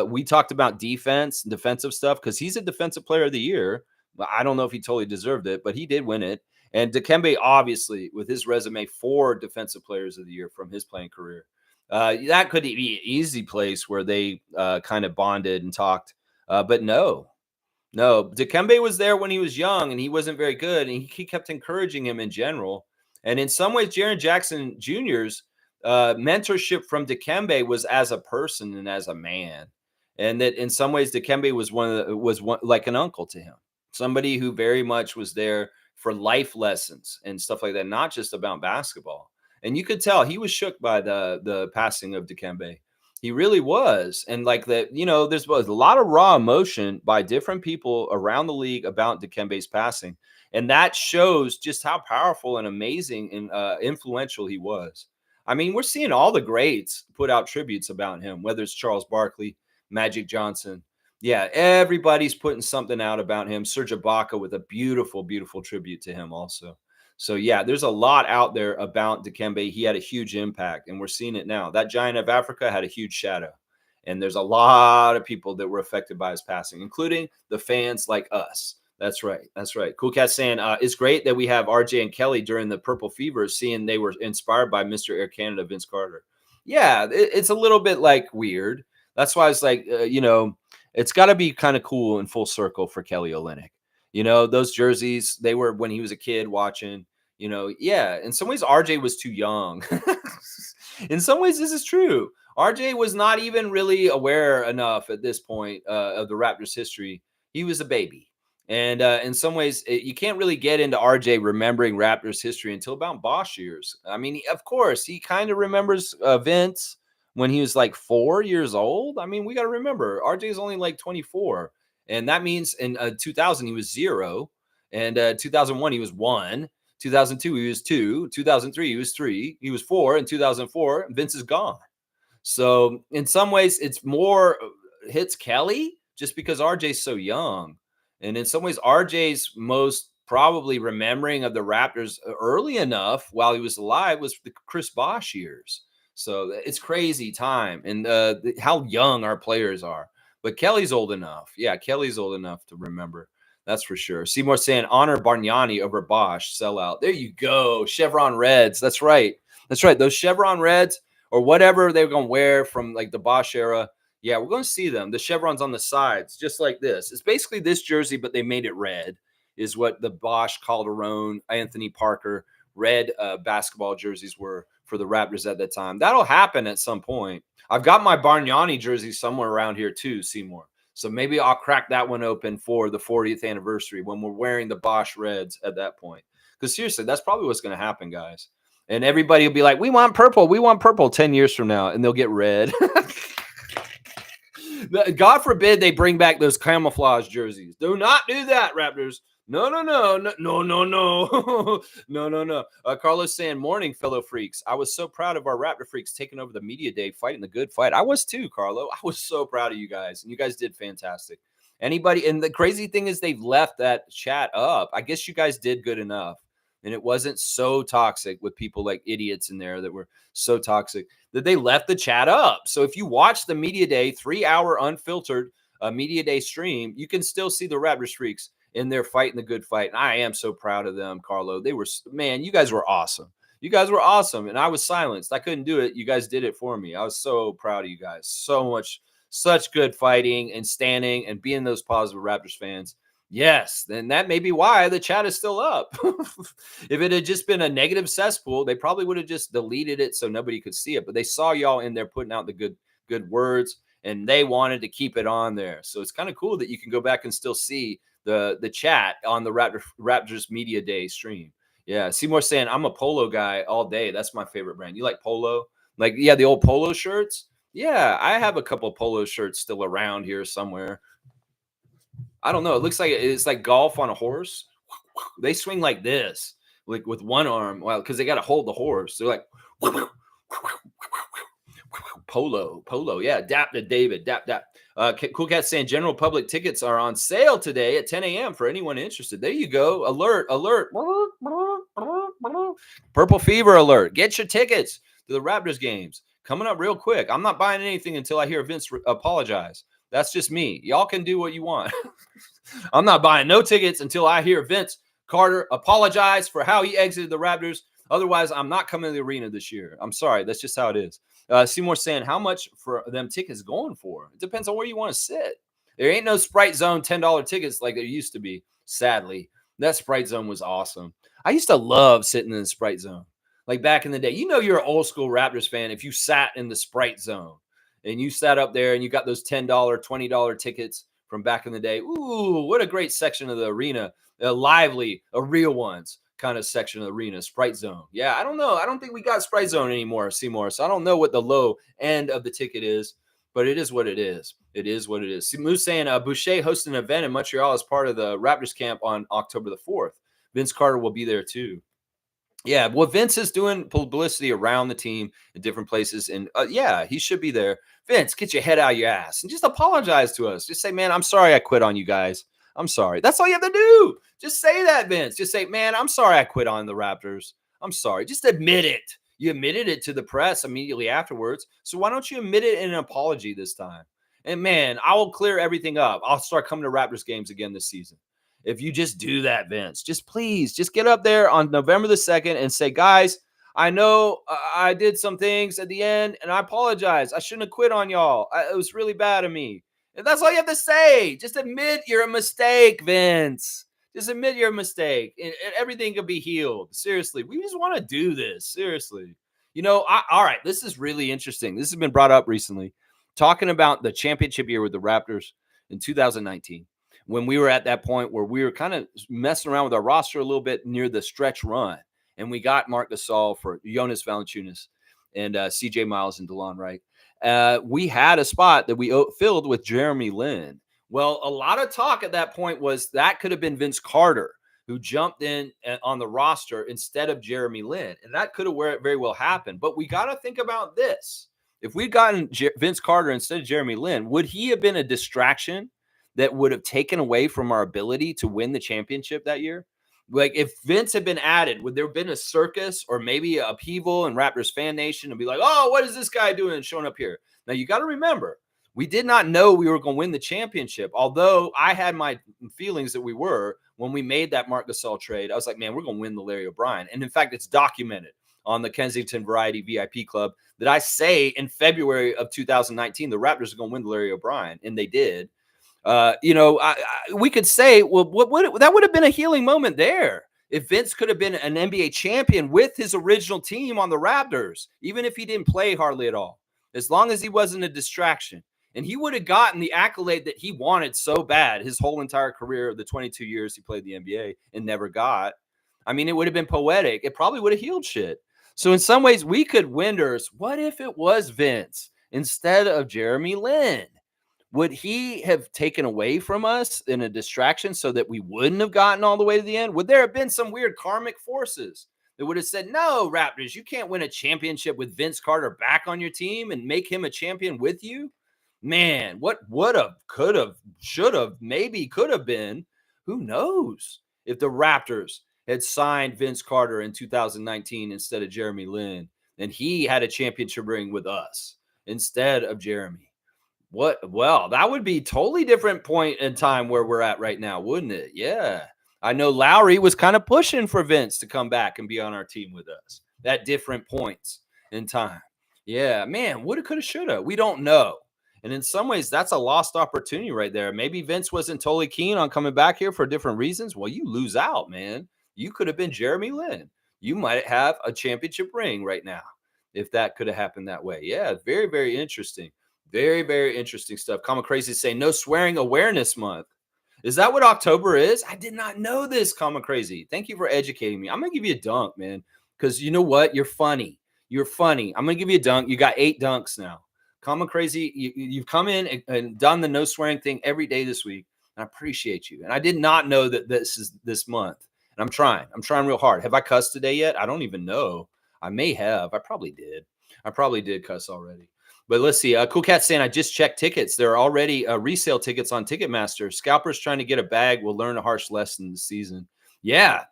we talked about defensive stuff, because he's a defensive player of the year. I don't know if he totally deserved it, but he did win it. And Dikembe, obviously, with his resume, 4 defensive players of the year from his playing career. That could be an easy place where they kind of bonded and talked. But no, Dikembe was there when he was young, and he wasn't very good. And he kept encouraging him in general. And in some ways, Jaren Jackson Jr.'s mentorship from Dikembe was as a person and as a man. And that in some ways, Dikembe was one like an uncle to him, somebody who very much was there for life lessons and stuff like that, not just about basketball. And you could tell he was shook by the passing of Dikembe. He really was. And like that, there's a lot of raw emotion by different people around the league about Dikembe's passing. And that shows just how powerful and amazing and influential he was. I mean, we're seeing all the greats put out tributes about him, whether it's Charles Barkley, Magic Johnson. Yeah, everybody's putting something out about him. Serge Ibaka with a beautiful, beautiful tribute to him also. So, yeah, there's a lot out there about Dikembe. He had a huge impact, and we're seeing it now. That giant of Africa had a huge shadow. And there's a lot of people that were affected by his passing, including the fans like us. That's right. That's right. Cool Cat saying, it's great that we have RJ and Kelly during the Purple Fever, seeing they were inspired by Mr. Air Canada, Vince Carter. Yeah, it's a little bit like weird. That's why it's like, it's got to be kind of cool in full circle for Kelly Olynyk. Those jerseys, they were when he was a kid watching, yeah, in some ways, RJ was too young. In some ways, this is true. RJ was not even really aware enough at this point of the Raptors' history. He was a baby. And in some ways, you can't really get into RJ remembering Raptors history until about Bosh years. I mean, of course, he kind of remembers Vince when he was like 4 years old. I mean, we got to remember, RJ is only like 24. And that means in 2000, he was 0. And 2001, he was 1. 2002, he was 2. 2003, he was 3. He was 4. In 2004, Vince is gone. So in some ways, it's more hits Kelly just because RJ's so young. And in some ways, RJ's most probably remembering of the Raptors early enough while he was alive was the Chris Bosh years. So it's crazy time and how young our players are. But Kelly's old enough. Yeah, Kelly's old enough to remember. That's for sure. Seymour saying honor Bargnani over Bosh sellout. There you go. Chevron Reds. That's right. That's right. Those Chevron Reds or whatever they were going to wear from like the Bosh era. Yeah, we're going to see them. The chevrons on the sides, just like this. It's basically this jersey, but they made it red, is what the Bosh, Calderon, Anthony Parker red basketball jerseys were for the Raptors at that time. That'll happen at some point. I've got my Bargnani jersey somewhere around here too, Seymour. So maybe I'll crack that one open for the 40th anniversary when we're wearing the Bosh Reds at that point. Because seriously, that's probably what's going to happen, guys. And everybody will be like, we want purple 10 years from now. And they'll get red. God forbid they bring back those camouflage jerseys. Do not do that, Raptors. No. No. Carlos saying, morning, fellow freaks. I was so proud of our Raptor freaks taking over the media day, fighting the good fight. I was too, Carlo. I was so proud of you guys. And you guys did fantastic. Anybody, and the crazy thing is they've left that chat up. I guess you guys did good enough. And it wasn't so toxic with people like idiots in there that were so toxic that they left the chat up. So if you watch the Media Day 3-hour unfiltered Media Day stream, you can still see the Raptors freaks in there fighting the good fight. And I am so proud of them, Carlo. They were, man, you guys were awesome. You guys were awesome. And I was silenced. I couldn't do it. You guys did it for me. I was so proud of you guys. So much, such good fighting and standing and being those positive Raptors fans. Yes, then that may be why the chat is still up. If it had just been a negative cesspool, they probably would have just deleted it so nobody could see it. But they saw y'all in there putting out the good words, and they wanted to keep it on there. So it's kind of cool that you can go back and still see the chat on the Raptors Media Day stream. Yeah, Seymour saying, I'm a polo guy all day. That's my favorite brand. You like polo? Like, yeah, the old polo shirts? Yeah, I have a couple of polo shirts still around here somewhere. I don't know. It looks like it's like golf on a horse. They swing like this, like with one arm. Well, because they got to hold the horse. They're like polo. Yeah, dap to David. Dap. Cool Cat saying general public tickets are on sale today at 10 a.m. for anyone interested. There you go. Alert. Purple Fever alert. Get your tickets to the Raptors games. Coming up real quick. I'm not buying anything until I hear Vince apologize. That's just me. Y'all can do what you want. I'm not buying no tickets until I hear Vince Carter apologize for how he exited the Raptors. Otherwise, I'm not coming to the arena this year. I'm sorry. That's just how it is. Seymour saying, how much for them tickets going for? It depends on where you want to sit. There ain't no Sprite Zone $10 tickets like there used to be, sadly. That Sprite Zone was awesome. I used to love sitting in the Sprite Zone. Like back in the day. You know you're an old school Raptors fan if you sat in the Sprite Zone. And you sat up there and you got those $10, $20 tickets from back in the day. Ooh, what a great section of the arena. A lively, a real ones kind of section of the arena, Sprite Zone. Yeah, I don't know. I don't think we got Sprite Zone anymore, Seymour. So I don't know what the low end of the ticket is, but it is what it is. It is what it is. Moose saying Boucher hosted an event in Montreal as part of the Raptors camp on October the 4th. Vince Carter will be there too. Yeah, well, Vince is doing publicity around the team in different places. And yeah, he should be there. Vince, get your head out of your ass and just apologize to us. Just say, man, I'm sorry I quit on you guys. I'm sorry. That's all you have to do. Just say that, Vince. Just say, man, I'm sorry I quit on the Raptors. I'm sorry. Just admit it. You admitted it to the press immediately afterwards. So why don't you admit it in an apology this time? And man, I will clear everything up. I'll start coming to Raptors games again this season. If you just do that, Vince, just please just get up there on November the 2nd and say, guys, I know I did some things at the end and I apologize. I shouldn't have quit on y'all. It was really bad of me. And that's all you have to say. Just admit you're a mistake, Vince. Just admit you're a mistake and everything can be healed. Seriously, we just want to do this. Seriously. You know, all right, this is really interesting. This has been brought up recently. Talking about the championship year with the Raptors in 2019. When we were at that point where we were kind of messing around with our roster a little bit near the stretch run. And we got Marc Gasol for Jonas Valanciunas and CJ Miles and DeLon Wright. We had a spot that we filled with Jeremy Lin. Well, a lot of talk at that point was that could have been Vince Carter who jumped in on the roster instead of Jeremy Lin. And that could have very well happened. But we got to think about this. If we'd gotten Vince Carter instead of Jeremy Lin, would he have been a distraction that would have taken away from our ability to win the championship that year? Like if Vince had been added, would there have been a circus or maybe a upheaval in Raptors fan nation and be like, oh, what is this guy doing showing up here? Now you got to remember, we did not know we were going to win the championship. Although I had my feelings that we were when we made that Marc Gasol trade. I was like, man, we're going to win the Larry O'Brien. And in fact, it's documented on the Kensington Variety VIP Club that I say in February of 2019, the Raptors are going to win the Larry O'Brien. And they did. We could say, well, that would have been a healing moment there. If Vince could have been an NBA champion with his original team on the Raptors, even if he didn't play hardly at all, as long as he wasn't a distraction. And he would have gotten the accolade that he wanted so bad his whole entire career of the 22 years he played the NBA and never got. I mean, it would have been poetic. It probably would have healed shit. So in some ways, we could wonders, what if it was Vince instead of Jeremy Lin? Would he have taken away from us in a distraction so that we wouldn't have gotten all the way to the end? Would there have been some weird karmic forces that would have said, no, Raptors, you can't win a championship with Vince Carter back on your team and make him a champion with you? Man, what would have, could have, should have, maybe could have been? Who knows if the Raptors had signed Vince Carter in 2019 instead of Jeremy Lin and he had a championship ring with us instead of Jeremy? What? Well, that would be totally different point in time where we're at right now, wouldn't it? Yeah. I know Lowry was kind of pushing for Vince to come back and be on our team with us at different points in time. Yeah, man, woulda, coulda, shoulda. We don't know. And in some ways, that's a lost opportunity right there. Maybe Vince wasn't totally keen on coming back here for different reasons. Well, you lose out, man. You could have been Jeremy Lin. You might have a championship ring right now if that could have happened that way. Yeah, very, very interesting. Very, very interesting stuff. Common Crazy saying no swearing awareness month. Is that what October is? I did not know this, Common Crazy. Thank you for educating me. I'm going to give you a dunk, man, because you know what? You're funny. You're funny. I'm going to give you a dunk. You got 8 dunks now. Common Crazy, you've come in and done the no swearing thing every day this week. And I appreciate you. And I did not know that this is this month. And I'm trying. I'm trying real hard. Have I cussed today yet? I don't even know. I may have. I probably did. I probably did cuss already. But let's see. Cool Cat saying, I just checked tickets. There are already resale tickets on Ticketmaster. Scalpers trying to get a bag will learn a harsh lesson this season. Yeah.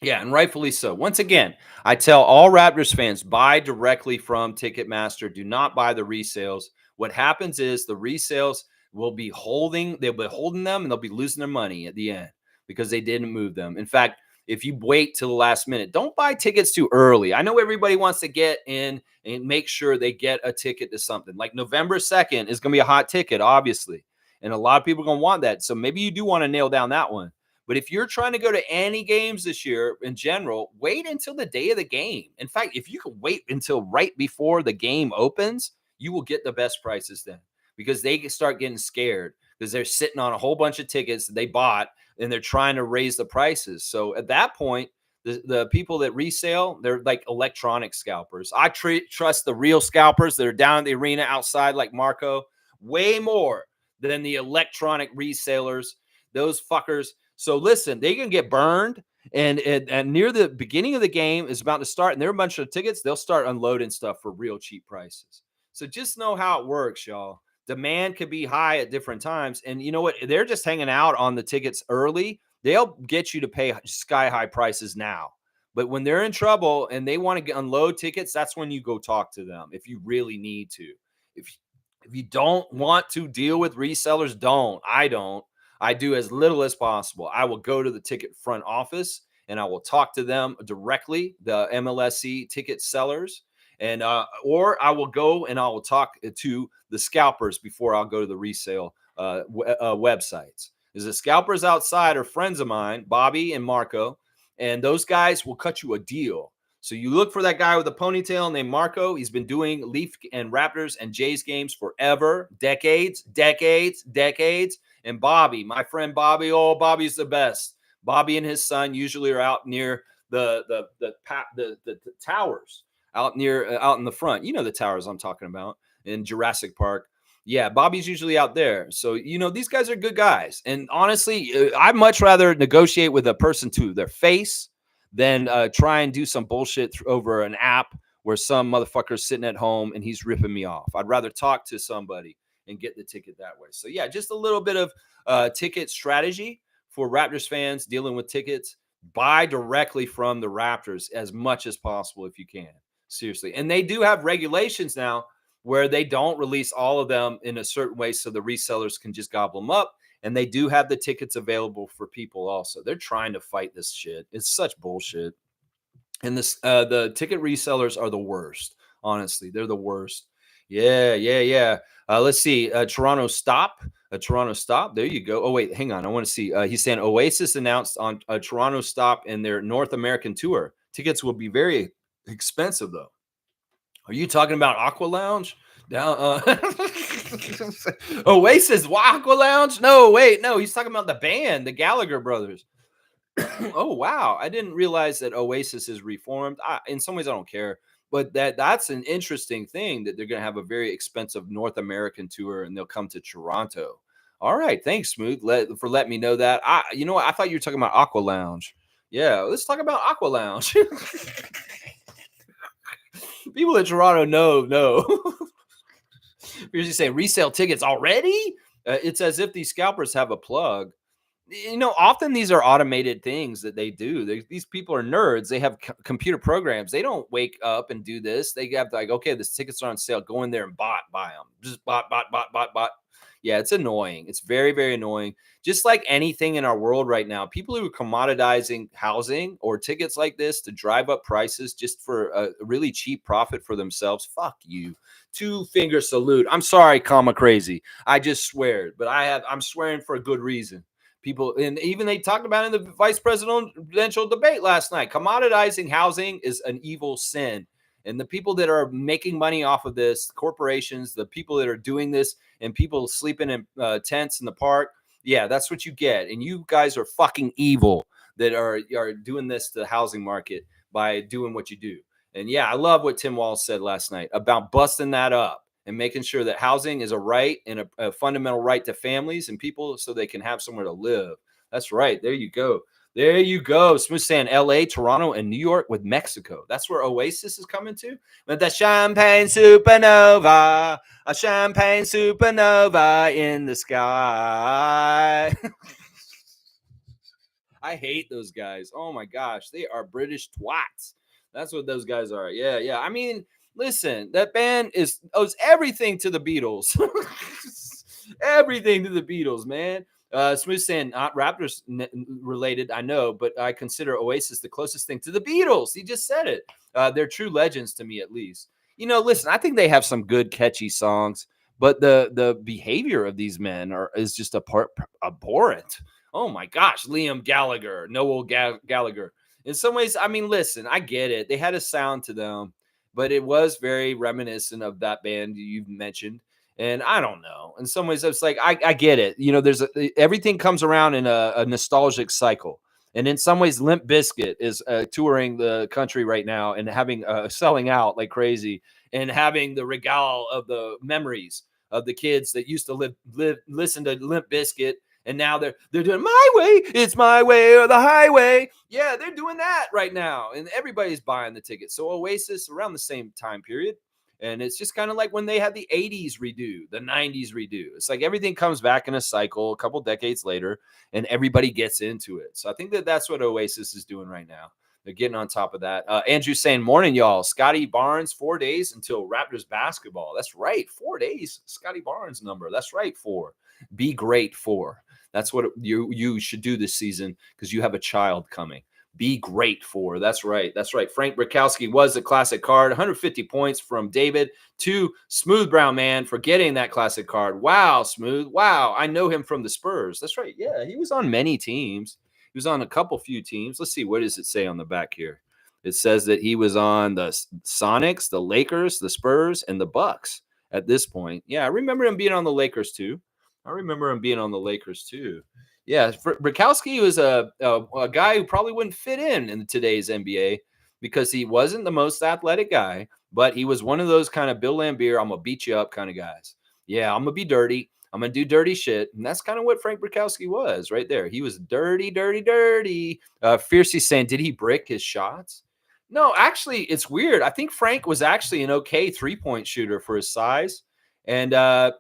Yeah, and rightfully so. Once again, I tell all Raptors fans, buy directly from Ticketmaster. Do not buy the resales. What happens is the resales will be they'll be holding them and they'll be losing their money at the end because they didn't move them. In fact, if you wait till the last minute, don't buy tickets too early. I know everybody wants to get in and make sure they get a ticket to something. Like November 2nd is going to be a hot ticket, obviously. And a lot of people are going to want that. So maybe you do want to nail down that one. But if you're trying to go to any games this year in general, wait until the day of the game. In fact, if you can wait until right before the game opens, you will get the best prices then because they start getting scared because they're sitting on a whole bunch of tickets that they bought and they're trying to raise the prices. So at that point, the people that resale, they're like electronic scalpers. I trust the real scalpers that are down in the arena outside like Marco way more than the electronic resellers. Those fuckers. So listen, they can get burned, and near the beginning of the game is about to start, and there are a bunch of tickets. They'll start unloading stuff for real cheap prices. So just know how it works, y'all. Demand could be high at different times, and you know what? They're just hanging out on the tickets early. They'll get you to pay sky high prices now. But when they're in trouble and they want to unload tickets, that's when you go talk to them if you really need to. If you don't want to deal with resellers, don't. I don't. I do as little as possible. I will go to the ticket front office and I will talk to them directly, the MLSE ticket sellers, and or I will go and I will talk to the scalpers before I'll go to the resale websites. Is the scalpers outside are friends of mine, Bobby and Marco, and those guys will cut you a deal. So you look for that guy with a ponytail named Marco. He's been doing Leaf and Raptors and Jays games forever, decades. And Bobby, my friend Bobby, Bobby's the best. Bobby and his son usually are out near the towers, out in the front. You know the towers I'm talking about in Jurassic Park. Yeah, Bobby's usually out there. So, these guys are good guys. And honestly, I'd much rather negotiate with a person to their face than try and do some bullshit over an app where some motherfucker's sitting at home and he's ripping me off. I'd rather talk to somebody and get the ticket that way. So, yeah, just a little bit of ticket strategy for Raptors fans dealing with tickets. Buy directly from the Raptors as much as possible if you can. Seriously. And they do have regulations now where they don't release all of them in a certain way so the resellers can just gobble them up. And they do have the tickets available for people also. They're trying to fight this shit. It's such bullshit. And the ticket resellers are the worst. Honestly, they're the worst. Yeah, yeah, yeah. Let's see. Toronto stop. Toronto stop. There you go. Oh wait, hang on. I want to see. He's saying Oasis announced on a Toronto stop in their North American tour. Tickets will be very expensive though. Are you talking about Aqua Lounge? Down Oasis Aqua Lounge? No, wait, no, he's talking about the band, the Gallagher brothers. Oh wow, I didn't realize that Oasis is reformed. In some ways, I don't care, but that's an interesting thing that they're going to have a very expensive North American tour, and they'll come to Toronto. All right, thanks, Smooth, for letting me know that. You know what? I thought you were talking about Aqua Lounge. Yeah, let's talk about Aqua Lounge. People in Toronto know. You're just saying resale tickets already? It's as if these scalpers have a plug. Often these are automated things that they do. These people are nerds. They have computer programs. They don't wake up and do this. They have like, okay, the tickets are on sale. Go in there and buy them. Just bot. Yeah, it's annoying. It's very, very annoying. Just like anything in our world right now, people who are commoditizing housing or tickets like this to drive up prices just for a really cheap profit for themselves. Fuck you. Two finger salute. I'm sorry, comma crazy. I just swear, but I'm swearing for a good reason. People, and even they talked about in the vice presidential debate last night, commoditizing housing is an evil sin. And the people that are making money off of this, corporations, the people that are doing this, and people sleeping in tents in the park, yeah, that's what you get. And you guys are fucking evil that are doing this to the housing market by doing what you do. And yeah, I love what Tim Walz said last night about busting that up and making sure that housing is a right and a fundamental right to families and people so they can have somewhere to live. That's right. There you go. There you go. Smooth saying LA, Toronto, and New York with Mexico. That's where Oasis is coming to. With the champagne supernova, a champagne supernova in the sky. I hate those guys. Oh my gosh. They are British twats. That's what those guys are. Yeah, yeah. I mean, listen, that band owes everything to the Beatles. Everything to the Beatles, man. Smooth saying not Raptors related, I know, but I consider Oasis the closest thing to the Beatles. He just said it. They're true legends to me, at least. Listen, I think they have some good, catchy songs, but the behavior of these men is just abhorrent. Oh my gosh, Liam Gallagher, Noel Gallagher. In some ways, I mean, listen, I get it. They had a sound to them, but it was very reminiscent of that band you've mentioned. And I don't know. In some ways, it's like I get it. There's everything comes around in a nostalgic cycle. And in some ways, Limp Bizkit is touring the country right now and having selling out like crazy and having the regale of the memories of the kids that used to listen to Limp Bizkit. And now they're doing my way. It's my way or the highway. Yeah, they're doing that right now. And everybody's buying the tickets. So Oasis around the same time period. And it's just kind of like when they had the 80s redo, the 90s redo. It's like everything comes back in a cycle a couple decades later and everybody gets into it. So I think that's what Oasis is doing right now. They're getting on top of that. Andrew saying, morning, y'all. Scotty Barnes, 4 days until Raptors basketball. That's right. 4 days. Scotty Barnes number. That's right. 4. Be great 4. That's what you should do this season because you have a child coming. Be great 4. That's right. That's right. Frank Brakowski was a classic card. 150 points from David to Smooth Brown Man for getting that classic card. Wow, Smooth. Wow. I know him from the Spurs. That's right. Yeah, he was on many teams. He was on a few teams. Let's see. What does it say on the back here? It says that he was on the Sonics, the Lakers, the Spurs, and the Bucks at this point. Yeah, I remember him being on the Lakers too. Yeah, Brakowski was a guy who probably wouldn't fit in today's NBA because he wasn't the most athletic guy, but he was one of those kind of Bill Laimbeer, I'm going to beat you up kind of guys. Yeah, I'm gonna be dirty. I'm gonna do dirty shit. And that's kind of what Frank Brakowski was right there. He was dirty, dirty, dirty. Fiercely saying, did he brick his shots? No, actually, it's weird. I think Frank was actually an okay 3-point shooter for his size. And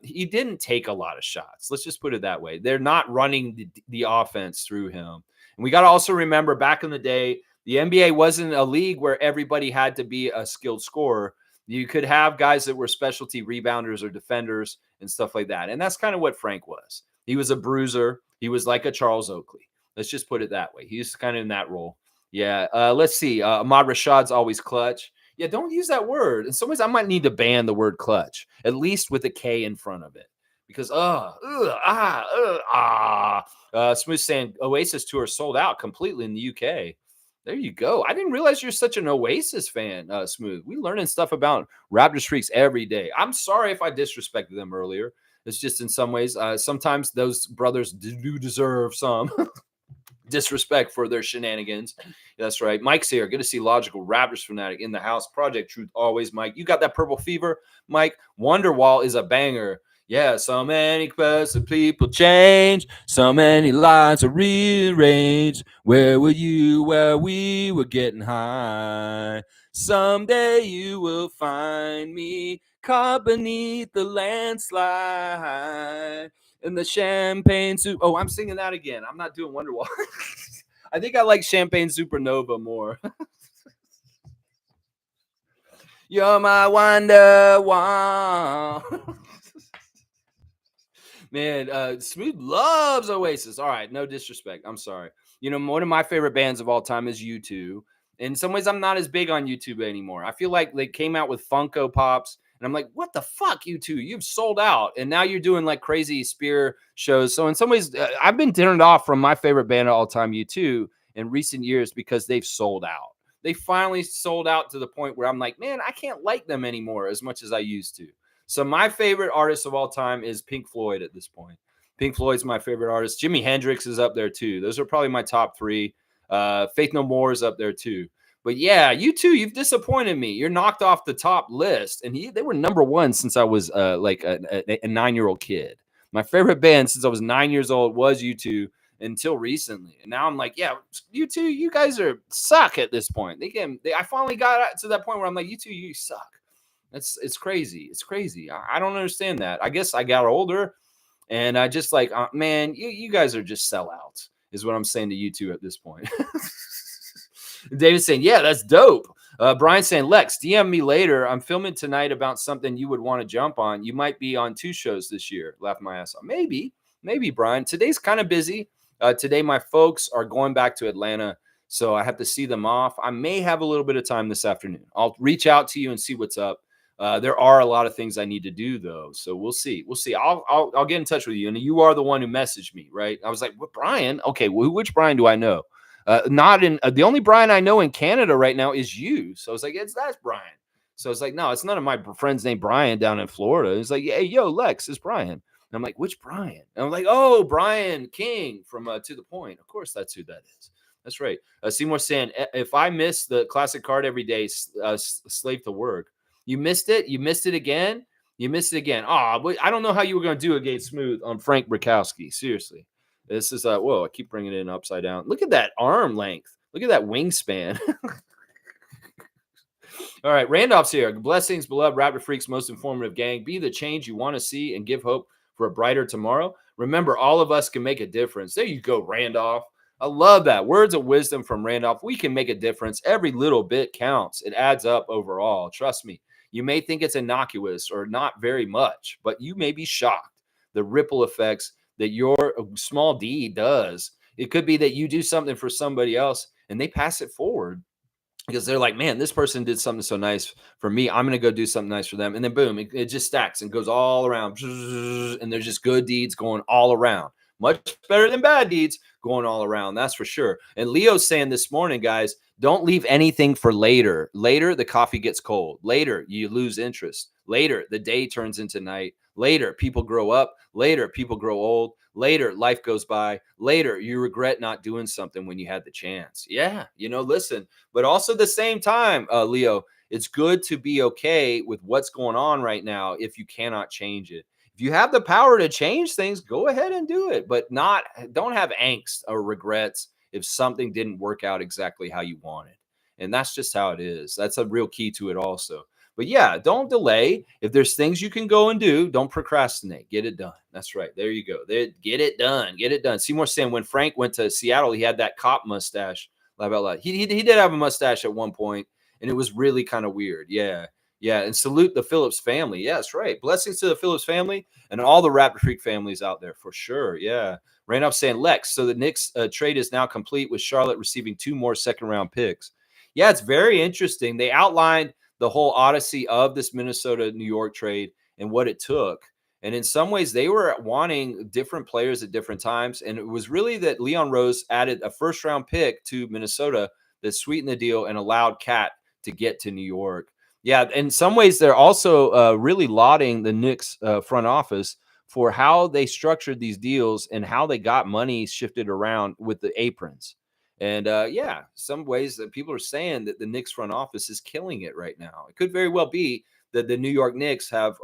he didn't take a lot of shots. Let's just put it that way. They're not running the offense through him. And we got to also remember back in the day, the NBA wasn't a league where everybody had to be a skilled scorer. You could have guys that were specialty rebounders or defenders and stuff like that. And that's kind of what Frank was. He was a bruiser. He was like a Charles Oakley. Let's just put it that way. He's kind of in that role. Yeah. Let's see. Ahmad Rashad's always clutch. Yeah, don't use that word. In some ways, I might need to ban the word clutch, at least with a K in front of it. Because, Smooth saying Oasis tour sold out completely in the UK. There you go. I didn't realize you're such an Oasis fan, Smooth. We learning stuff about Raptors freaks every day. I'm sorry if I disrespected them earlier. It's just in some ways, sometimes those brothers do deserve some disrespect for their shenanigans. That's right. Mike's here. Good to see Logical Raptors fanatic in the house. Project Truth always, Mike. You got that purple fever, Mike. Wonderwall is a banger. Yeah, so many people change. So many lives are rearranged. Where were you where we were getting high? Someday you will find me caught beneath the landslide. And the champagne soup. Oh, I'm singing that again. I'm not doing Wonderwall. I think I like Champagne Supernova more. You're my Wonderwall. Man, Smooth loves Oasis. All right, no disrespect. I'm sorry. You know, one of my favorite bands of all time is U2. In some ways, I'm not as big on YouTube anymore. I feel like they came out with Funko Pops, and I'm like, what the fuck, U2? You've sold out, and now you're doing like crazy Spear shows. So in some ways, I've been turned off from my favorite band of all time, U2, in recent years because they've sold out. They finally sold out to the point where I'm like, man, I can't like them anymore as much as I used to. So my favorite artist of all time is Pink Floyd at this point. Pink Floyd's my favorite artist. Jimi Hendrix is up there too. Those are probably my top three. Faith No More is up there too. But yeah, U2, you've disappointed me. You're knocked off the top list. And they were number one since I was like a 9-year-old kid. My favorite band since I was 9 years old was U2 until recently. And now I'm like, yeah, U2, you guys suck at this point. I finally got to that point where I'm like, U2, you suck. It's crazy. It's crazy. I don't understand that. I guess I got older and I just like, man, you guys are just sellouts, is what I'm saying to you two at this point. David's saying, yeah, that's dope. Brian's saying, Lex, DM me later. I'm filming tonight about something you would want to jump on. You might be on 2 shows this year. Laugh my ass off. Maybe, Brian. Today's kind of busy. Today, my folks are going back to Atlanta, so I have to see them off. I may have a little bit of time this afternoon. I'll reach out to you and see what's up. There are a lot of things I need to do though, so we'll see. I'll get in touch with you, and you are the one who messaged me, right? I was like, "What, Brian? Okay, which Brian do I know? Not in the only Brian I know in Canada right now is you." So I was like, that's Brian." So it's like, no, it's none of my friends named Brian down in Florida. It's like, hey, yo, Lex, it's Brian. And I'm like, which Brian? And I'm like, oh, Brian King from To the Point. Of course, that's who that is. That's right. Seymour saying, if I miss the classic card every day, slave to work. You missed it. You missed it again. You missed it again. Oh, I don't know how you were going to do against Smooth on Frank Brakowski. Seriously. This is, whoa, I keep bringing it in upside down. Look at that arm length. Look at that wingspan. All right. Randolph's here. Blessings, beloved Raptor Freaks, most informative gang. Be the change you want to see and give hope for a brighter tomorrow. Remember, all of us can make a difference. There you go, Randolph. I love that. Words of wisdom from Randolph. We can make a difference. Every little bit counts. It adds up overall. Trust me. You may think it's innocuous or not very much, but you may be shocked the ripple effects that your small deed does. It could be that you do something for somebody else and they pass it forward because they're like, man, this person did something so nice for me. I'm going to go do something nice for them. And then boom, it just stacks and goes all around. And there's just good deeds going all around. Much better than bad deeds going all around. That's for sure. And Leo's saying this morning, guys, don't leave anything for later. Later, the coffee gets cold. Later, you lose interest. Later, the day turns into night. Later, people grow up. Later, people grow old. Later, life goes by. Later, you regret not doing something when you had the chance. Yeah, listen. But also at the same time, Leo, it's good to be okay with what's going on right now if you cannot change it. if you have the power to change things, go ahead and do it, but don't have angst or regrets if something didn't work out exactly how you wanted. And that's just how it is. That's a real key to it also. But yeah, don't delay. If there's things you can go and do, don't procrastinate. Get it done. That's right. There you go. Get it done. Get it done. Seymour saying when Frank went to Seattle, he had that cop mustache. He did have a mustache at one point, and it was really kind of weird. Yeah. Yeah. And salute the Phillips family. Yeah, that's right. Blessings to the Phillips family and all the Raptor Freak families out there for sure. Yeah. Randolph saying Lex. So the Knicks trade is now complete with Charlotte receiving 2 more second-round picks. Yeah, it's very interesting. They outlined the whole odyssey of this Minnesota New York trade and what it took. And in some ways, they were wanting different players at different times. And it was really that Leon Rose added a first-round pick to Minnesota that sweetened the deal and allowed Cat to get to New York. Yeah, in some ways, they're also really lauding the Knicks front office for how they structured these deals and how they got money shifted around with the aprons. And yeah, some ways that people are saying that the Knicks front office is killing it right now. It could very well be that the New York Knicks have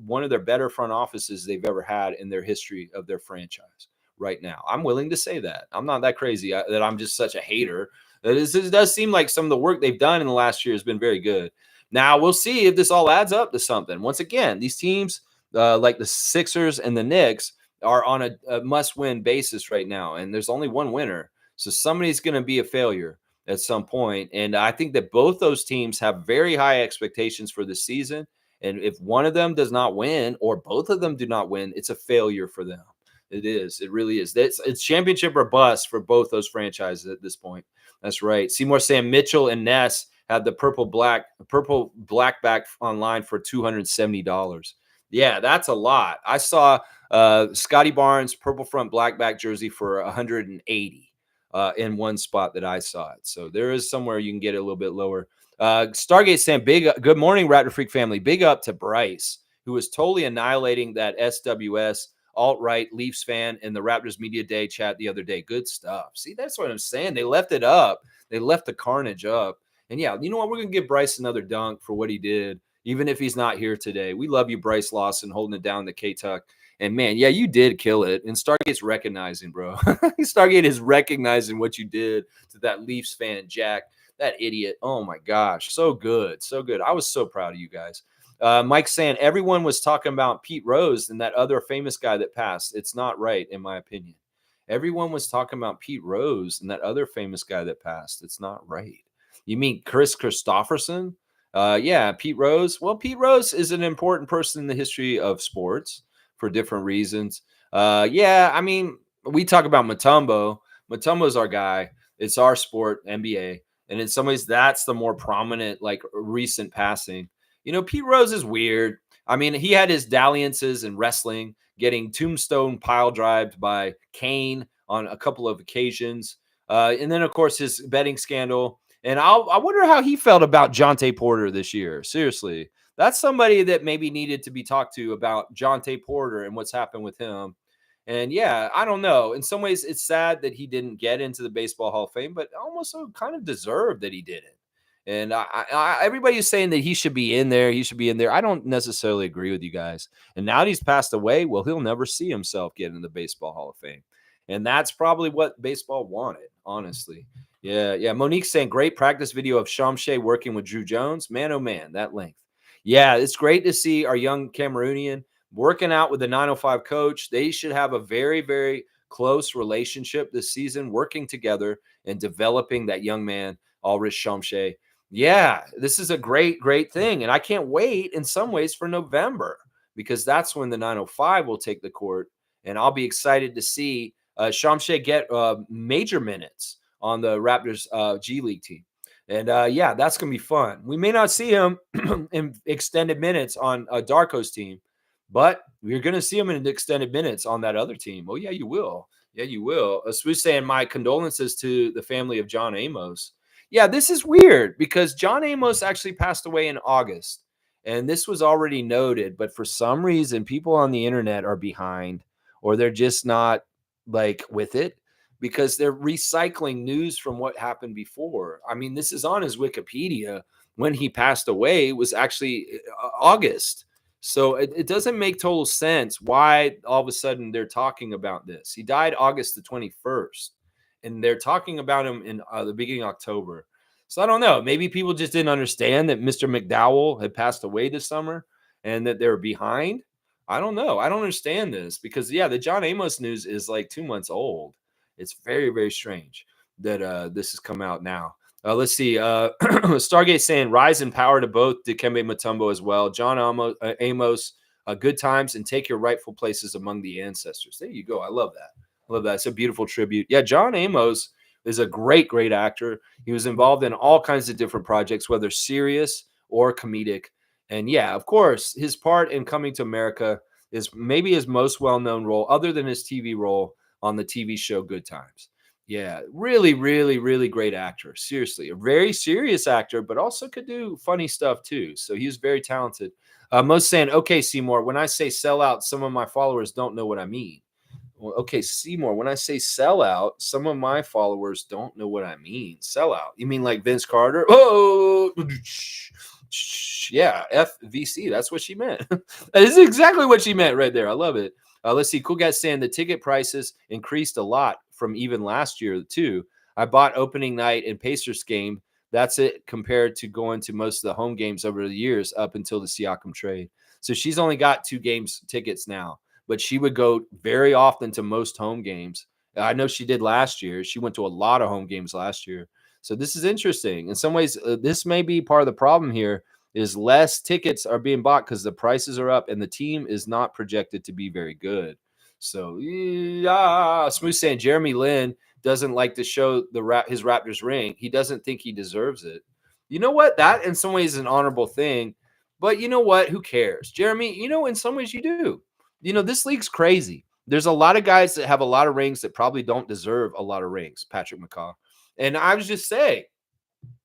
one of their better front offices they've ever had in their history of their franchise right now. I'm willing to say that. I'm not that crazy that I'm just such a hater. It does seem like some of the work they've done in the last year has been very good. Now, we'll see if this all adds up to something. Once again, these teams like the Sixers and the Knicks are on a must-win basis right now, and there's only one winner. So somebody's going to be a failure at some point. And I think that both those teams have very high expectations for the season. And if one of them does not win or both of them do not win, it's a failure for them. It is. It really is. It's championship or bust for both those franchises at this point. That's right. Seymour saying Mitchell and Ness had the purple blackback online for $270. Yeah, that's a lot. I saw Scotty Barnes purple front blackback jersey for 180 in one spot that I saw it. So there is somewhere you can get it a little bit lower. Stargate saying good morning, Raptor Freak family. Big up to Bryce, who was totally annihilating that SWS alt-right Leafs fan in the Raptors Media Day chat the other day. Good stuff. See, that's what I'm saying. They left it up. They left the carnage up. And yeah, you know what? We're going to give Bryce another dunk for what he did, even if he's not here today. We love you, Bryce Lawson, holding it down the K-Tuck. And man, yeah, you did kill it. And Stargate's recognizing, bro. Stargate is recognizing what you did to that Leafs fan, Jack. That idiot. Oh my gosh. So good. So good. I was so proud of you guys. Mike saying everyone was talking about Pete Rose and that other famous guy that passed. It's not right, in my opinion. Everyone was talking about Pete Rose and that other famous guy that passed. It's not right. You mean Chris Christopherson? Yeah, Pete Rose. Well, Pete Rose is an important person in the history of sports for different reasons. Yeah, I mean, we talk about Mutombo. Mutombo's our guy. It's our sport, NBA. And in some ways, that's the more prominent, like recent passing. You know, Pete Rose is weird. I mean, he had his dalliances in wrestling, getting tombstone pile drived by Kane on a couple of occasions. And then, of course, his betting scandal. And I wonder how he felt about Jonte Porter this year. Seriously, that's somebody that maybe needed to be talked to about Jonte Porter and what's happened with him. And yeah, I don't know. In some ways, it's sad that he didn't get into the Baseball Hall of Fame, but almost kind of deserved that he didn't. And everybody is saying that he should be in there. He should be in there. I don't necessarily agree with you guys. And now that he's passed away, well, he'll never see himself get in the Baseball Hall of Fame. And that's probably what baseball wanted, honestly. Yeah. Monique's saying great practice video of Shamshay working with Drew Jones. Man, oh man, that length. Yeah, it's great to see our young Cameroonian working out with the 905 coach. They should have a very, very close relationship this season, working together and developing that young man, Ulrich Shamshay. Yeah, this is a great, great thing. And I can't wait in some ways for November because that's when the 905 will take the court. And I'll be excited to see Shamshay get major minutes on the Raptors G League team. And yeah, that's going to be fun. We may not see him in extended minutes on Darko's team, but we're going to see him in extended minutes on that other team. Oh, yeah, you will. Yeah, you will. Swoosh saying my condolences to the family of John Amos. Yeah, this is weird because John Amos actually passed away in August. And this was already noted, but for some reason, people on the internet are behind or they're just not like with it because they're recycling news from what happened before. I mean, this is on his Wikipedia. When he passed away was actually August. So it doesn't make total sense why all of a sudden they're talking about this. He died August the 21st, and they're talking about him in the beginning of October. So I don't know. Maybe people just didn't understand that Mr. McDowell had passed away this summer and that they were behind. I don't know. I don't understand this because, yeah, the John Amos news is like 2 months old. It's very, very strange that this has come out now. Let's see. Stargate saying rise in power to both Dikembe Mutombo as well. John Amos, good times and take your rightful places among the ancestors. There you go. I love that. I love that. It's a beautiful tribute. Yeah, John Amos is a great, great actor. He was involved in all kinds of different projects, whether serious or comedic. And yeah, of course, his part in Coming to America is maybe his most well-known role, other than his TV role on the TV show Good Times. Yeah, really, really, really great actor. Seriously, a very serious actor, but also could do funny stuff too. So he was very talented. Most saying, okay, Seymour, when I say sell out, some of my followers don't know what I mean. Well, okay, Seymour, when I say sell out, some of my followers don't know what I mean. Sell out. You mean like Vince Carter? Oh, yeah, FVC. That's what she meant. That is exactly what she meant right there. I love it. Let's see. Cool Guy saying the ticket prices increased a lot from even last year, too. I bought opening night and Pacers game. That's it compared to going to most of the home games over the years up until the Siakam trade. So she's only got 2 games tickets now, but she would go very often to most home games. I know she did last year. She went to a lot of home games last year. So this is interesting. In some ways, this may be part of the problem here is less tickets are being bought because the prices are up and the team is not projected to be very good. So, yeah, Smooth saying Jeremy Lin doesn't like to show his Raptors ring. He doesn't think he deserves it. You know what? That in some ways is an honorable thing. But you know what? Who cares? Jeremy, in some ways you do. This league's crazy. There's a lot of guys that have a lot of rings that probably don't deserve a lot of rings, Patrick McCaw. And I was just saying,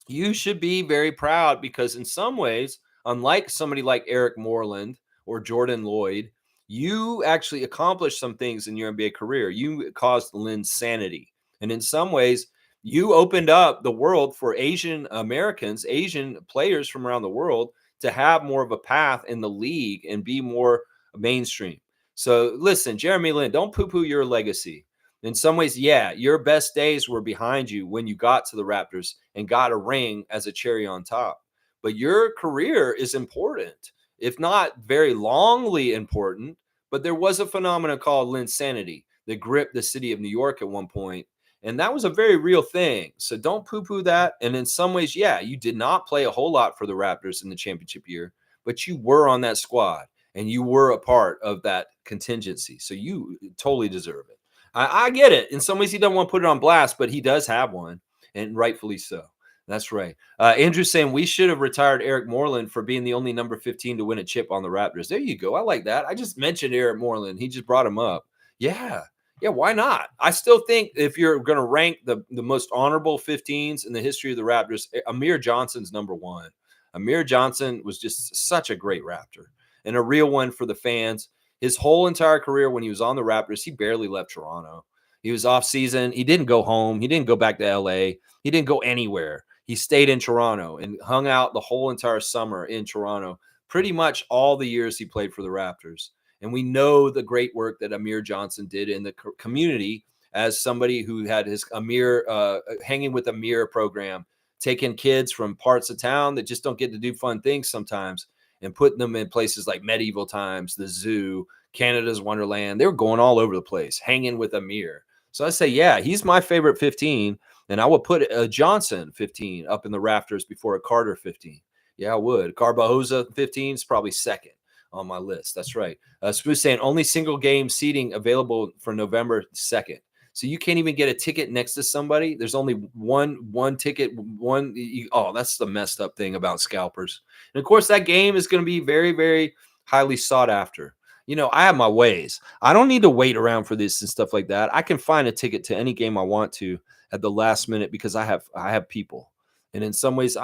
you should be very proud because in some ways, unlike somebody like Eric Moreland or Jordan Lloyd, you actually accomplished some things in your NBA career. You caused Lynn's sanity. And in some ways, you opened up the world for Asian Americans, Asian players from around the world to have more of a path in the league and be more mainstream. So listen, Jeremy Lin, don't poo-poo your legacy. In some ways, yeah, your best days were behind you when you got to the Raptors and got a ring as a cherry on top. But your career is important, if not very longly important. But there was a phenomenon called Linsanity that gripped the city of New York at one point, and that was a very real thing. So don't poo-poo that. And in some ways, yeah, you did not play a whole lot for the Raptors in the championship year, but you were on that squad and you were a part of that contingency. So you totally deserve it. I get it. In some ways, he doesn't want to put it on blast, but he does have one, and rightfully so. That's right. Andrew's saying we should have retired Eric Moreland for being the only number 15 to win a chip on the Raptors. There you go. I like that. I just mentioned Eric Moreland. He just brought him up. Yeah. Yeah, why not? I still think if you're going to rank the most honorable 15s in the history of the Raptors, Amir Johnson's number one. Amir Johnson was just such a great Raptor and a real one for the fans. His whole entire career when he was on the Raptors, he barely left Toronto. He was off season. He didn't go home. He didn't go back to LA. He didn't go anywhere. He stayed in Toronto and hung out the whole entire summer in Toronto, pretty much all the years he played for the Raptors. And we know the great work that Amir Johnson did in the community as somebody who had his Hanging with Amir program, taking kids from parts of town that just don't get to do fun things sometimes and putting them in places like Medieval Times, the zoo, Canada's Wonderland. They were going all over the place, hanging with Amir. So I say, yeah, he's my favorite 15, and I would put a Johnson 15 up in the rafters before a Carter 15. Yeah, I would. Carbajosa 15 is probably second on my list. That's right. Spruce saying only single game seating available for November 2nd. So you can't even get a ticket next to somebody. There's only one ticket. That's the messed up thing about scalpers. And of course, that game is going to be very, very highly sought after. I have my ways. I don't need to wait around for this and stuff like that. I can find a ticket to any game I want to at the last minute because I have people. And in some ways, if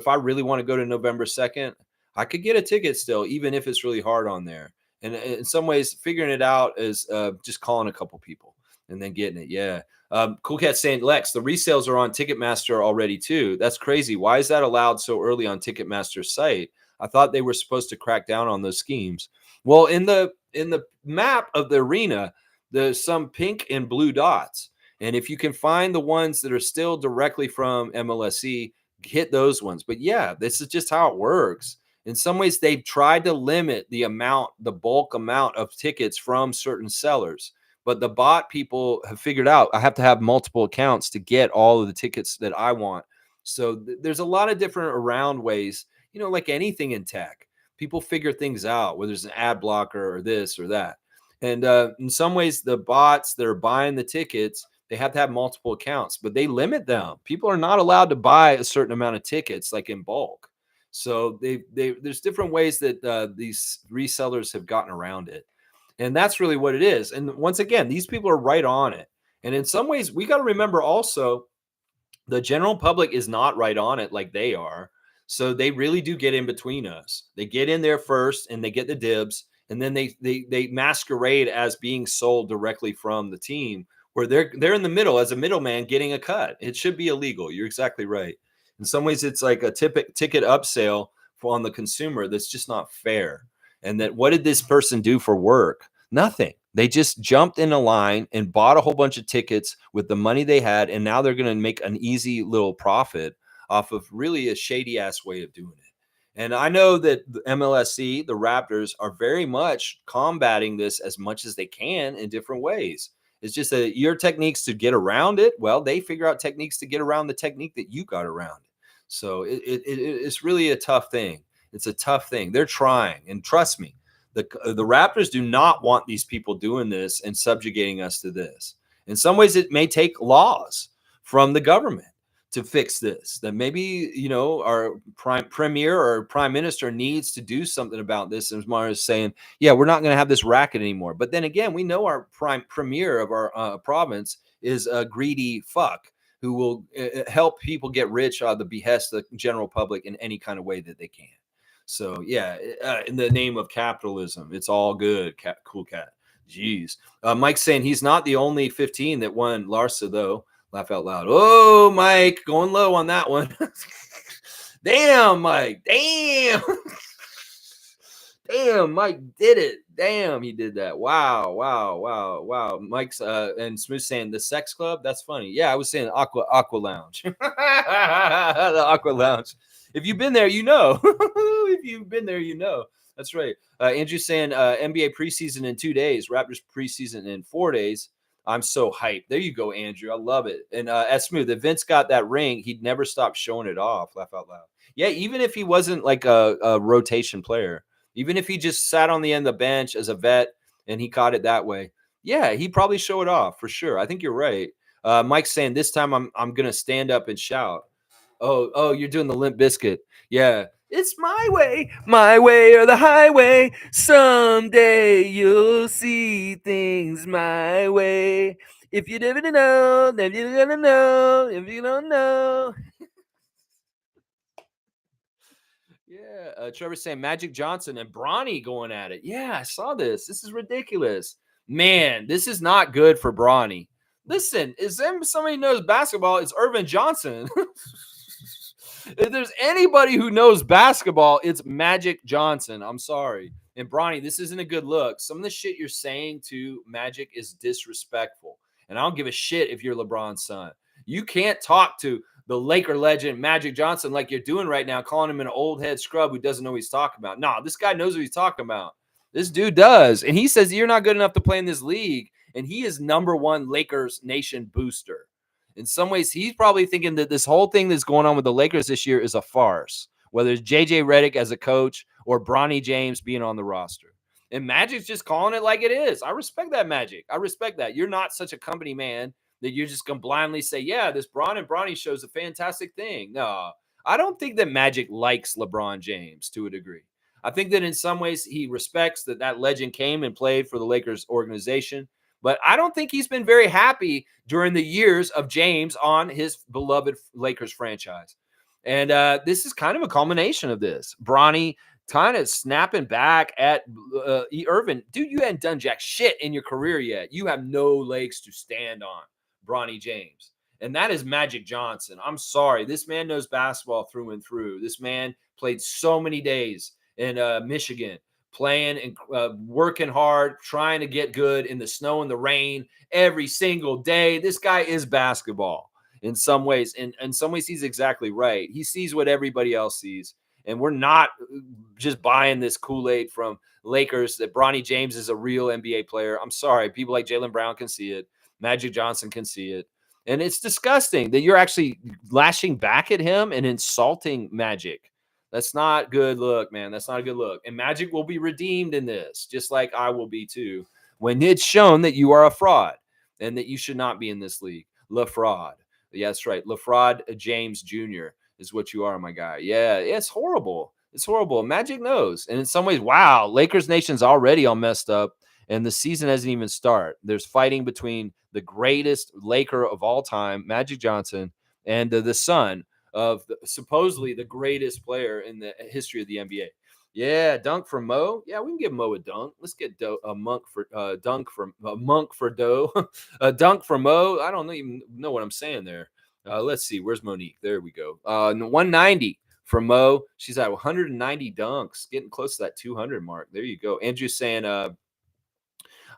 I really want to go to November 2nd, I could get a ticket still, even if it's really hard on there. And in some ways, figuring it out is just calling a couple people and then getting it. Yeah. Cool Cat saying, Lex, the resales are on Ticketmaster already too. That's crazy. Why is that allowed so early on Ticketmaster's site? I thought they were supposed to crack down on those schemes. Well, in the map of the arena, there's some pink and blue dots. And if you can find the ones that are still directly from MLSE, hit those ones. But yeah, this is just how it works. In some ways, they've tried to limit the bulk amount of tickets from certain sellers. But the bot people have figured out I have to have multiple accounts to get all of the tickets that I want. So there's a lot of different around ways, like anything in tech. People figure things out, whether it's an ad blocker or this or that. And in some ways, the bots that are buying the tickets, they have to have multiple accounts, but they limit them. People are not allowed to buy a certain amount of tickets, like in bulk. So there's different ways that these resellers have gotten around it, and that's really what it is. And once again, these people are right on it. And in some ways, we got to remember also the general public is not right on it like they are. So they really do get in between us. They get in there first and they get the dibs, and then they masquerade as being sold directly from the team, where they're in the middle as a middleman getting a cut. It should be illegal. You're exactly right. In some ways, it's like a ticket upsale on the consumer that's just not fair. And that what did this person do for work? Nothing. They just jumped in a line and bought a whole bunch of tickets with the money they had, and now they're going to make an easy little profit off of really a shady ass way of doing it. And I know that the MLSE, the Raptors, are very much combating this as much as they can in different ways. It's just that your techniques to get around it, well, they figure out techniques to get around the technique that you got around it. So it's really a tough thing. It's a tough thing. They're trying, and trust me, the Raptors do not want these people doing this and subjugating us to this. In some ways, it may take laws from the government to fix this. That maybe our premier or prime minister needs to do something about this. As Mara is saying, yeah, we're not going to have this racket anymore. But then again, we know our premier of our province is a greedy fuck who will help people get rich out of the behest of the general public in any kind of way that they can. So yeah, in the name of capitalism, it's all good. Cool cat. Jeez. Mike's saying he's not the only 15 that won Larsa though. Laugh out loud. Oh, Mike, going low on that one. Damn, Mike. Damn. Damn, Mike did it. Damn, he did that. Wow, wow, wow, wow. Mike's and Smooth saying the sex club. That's funny. Yeah, I was saying Aqua Lounge. The Aqua Lounge. If you've been there, you know. If you've been there, you know. That's right. Andrew saying NBA preseason in 2 days, Raptors preseason in 4 days. I'm so hyped. There you go, Andrew. I love it. And as Smooth, if Vince got that ring, he'd never stop showing it off. Laugh out loud. Yeah, even if he wasn't like a rotation player, even if he just sat on the end of the bench as a vet and he caught it that way, yeah, he'd probably show it off for sure. I think you're right. Mike's saying this time I'm gonna stand up and shout. Oh, you're doing the Limp Biscuit. Yeah. It's my way or the highway. Someday you'll see things my way. If you never know, then you're gonna know. If you don't know. Yeah, Trevor's saying Magic Johnson and Bronny going at it. Yeah, I saw this. This is ridiculous. Man, this is not good for Bronny. Listen, somebody knows basketball, it's Irvin Johnson. If there's anybody who knows basketball, it's Magic Johnson. I'm sorry. And Bronny, this isn't a good look. Some of the shit you're saying to Magic is disrespectful. And I don't give a shit if you're LeBron's son. You can't talk to the Laker legend Magic Johnson like you're doing right now, calling him an old head scrub who doesn't know what he's talking about. No, this guy knows what he's talking about. This dude does. And he says you're not good enough to play in this league. And he is #1 Lakers nation booster. In some ways, he's probably thinking that this whole thing that's going on with the Lakers this year is a farce, whether it's JJ Redick as a coach or Bronny James being on the roster. And Magic's just calling it like it is. I respect that, Magic. I respect that. You're not such a company man that you're just going to blindly say, yeah, this Bron and Bronny show is a fantastic thing. No, I don't think that Magic likes LeBron James to a degree. I think that in some ways he respects that legend came and played for the Lakers organization. But I don't think he's been very happy during the years of James on his beloved Lakers franchise. And this is kind of a culmination of this. Bronny kind of snapping back at Irvin. Dude, you hadn't done jack shit in your career yet. You have no legs to stand on, Bronny James. And that is Magic Johnson. I'm sorry. This man knows basketball through and through. This man played so many days in Michigan, playing and working hard, trying to get good in the snow and the rain every single day. This guy is basketball in some ways. And in some ways, he's exactly right. He sees what everybody else sees. And we're not just buying this Kool-Aid from Lakers that Bronny James is a real NBA player. I'm sorry. People like Jaylen Brown can see it. Magic Johnson can see it. And it's disgusting that you're actually lashing back at him and insulting Magic. That's not good look, man. That's not a good look. And Magic will be redeemed in this, just like I will be too, when it's shown that you are a fraud and that you should not be in this league. La fraud. Yeah, that's right. LaFraud James Jr. is what you are, my guy. Yeah, it's horrible. It's horrible. Magic knows. And in some ways, wow, Lakers Nation's already all messed up, and the season hasn't even started. There's fighting between the greatest Laker of all time, Magic Johnson, and the son of supposedly the greatest player in the history of the NBA. Yeah, dunk for Mo. Yeah, we can give Mo a dunk. Let's get a monk for dunk for a monk for dough. A dunk for Mo. I don't even know what I'm saying there. Let's see. Where's Monique? There we go. 190 for Mo. She's at 190 dunks, getting close to that 200 mark. There you go. Andrew's saying,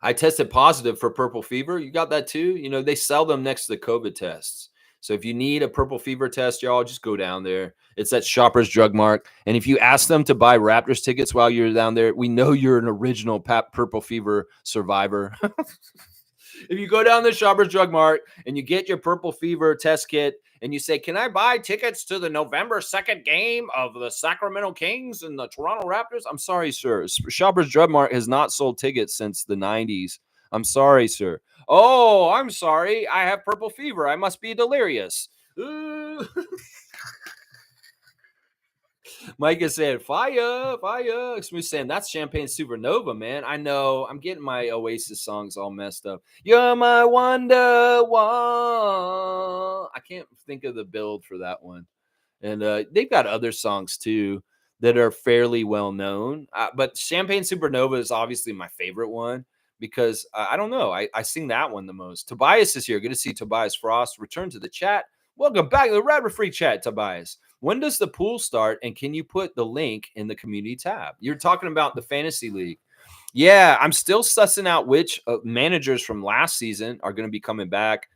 I tested positive for purple fever. You got that too? You know, they sell them next to the COVID tests. So if you need a purple fever test, y'all just go down there. It's at Shoppers Drug Mart. And if you ask them to buy Raptors tickets while you're down there, we know you're an original purple fever survivor. If you go down the Shoppers Drug Mart and you get your purple fever test kit and you say, can I buy tickets to the November 2nd game of the Sacramento Kings and the Toronto Raptors? I'm sorry, sir. Shoppers Drug Mart has not sold tickets since the 90s. I'm sorry, sir. Oh, I'm sorry. I have purple fever. I must be delirious. Mike is saying, fire, fire. Smooth saying, that's Champagne Supernova, man. I know. I'm getting my Oasis songs all messed up. You're my wonder wall. I can't think of the build for that one. And they've got other songs, too, that are fairly well known. But Champagne Supernova is obviously my favorite one because, I don't know, I sing that one the most. Tobias is here. Good to see Tobias Frost return to the chat. Welcome back to the Rapper Free Chat, Tobias. When does the pool start, and can you put the link in the community tab? You're talking about the fantasy league. Yeah, I'm still sussing out which managers from last season are going to be coming back.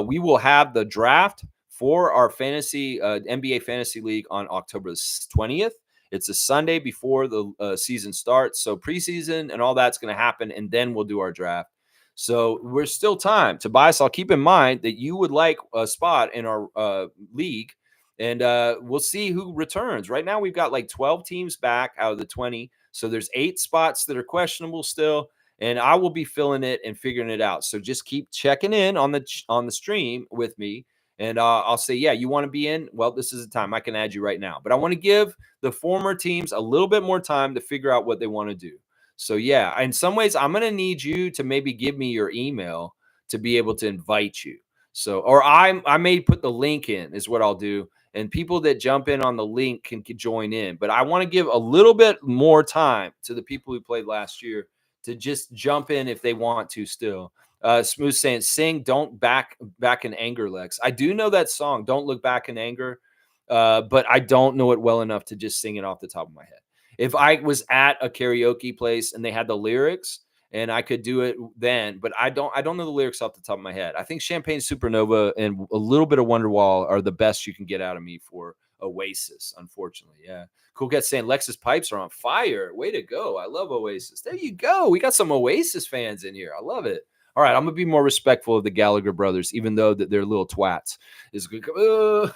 We will have the draft for our fantasy NBA fantasy league on October 20th. It's a Sunday before the season starts. So preseason and all that's going to happen, and then we'll do our draft. So we're still time. Tobias, I'll keep in mind that you would like a spot in our league, and we'll see who returns. Right now, we've got like 12 teams back out of the 20. So there's 8 spots that are questionable still, and I will be filling it and figuring it out. So just keep checking in on the stream with me, and I'll say, yeah, you want to be in? Well, this is the time. I can add you right now. But I want to give the former teams a little bit more time to figure out what they want to do. So, yeah, in some ways, I'm going to need you to maybe give me your email to be able to invite you. So, or I may put the link in is what I'll do. And people that jump in on the link can join in. But I want to give a little bit more time to the people who played last year to just jump in if they want to still. Smooth saying, sing Don't Back in Anger, Lex. I do know that song, Don't Look Back in Anger, but I don't know it well enough to just sing it off the top of my head. If I was at a karaoke place and they had the lyrics and I could do it then, but I don't know the lyrics off the top of my head. I think Champagne Supernova and a little bit of Wonderwall are the best you can get out of me for Oasis, unfortunately. Yeah. Cool Cat saying Lex's pipes are on fire. Way to go. I love Oasis. There you go. We got some Oasis fans in here. I love it. All right, I'm going to be more respectful of the Gallagher brothers, even though that they're little twats. Is good.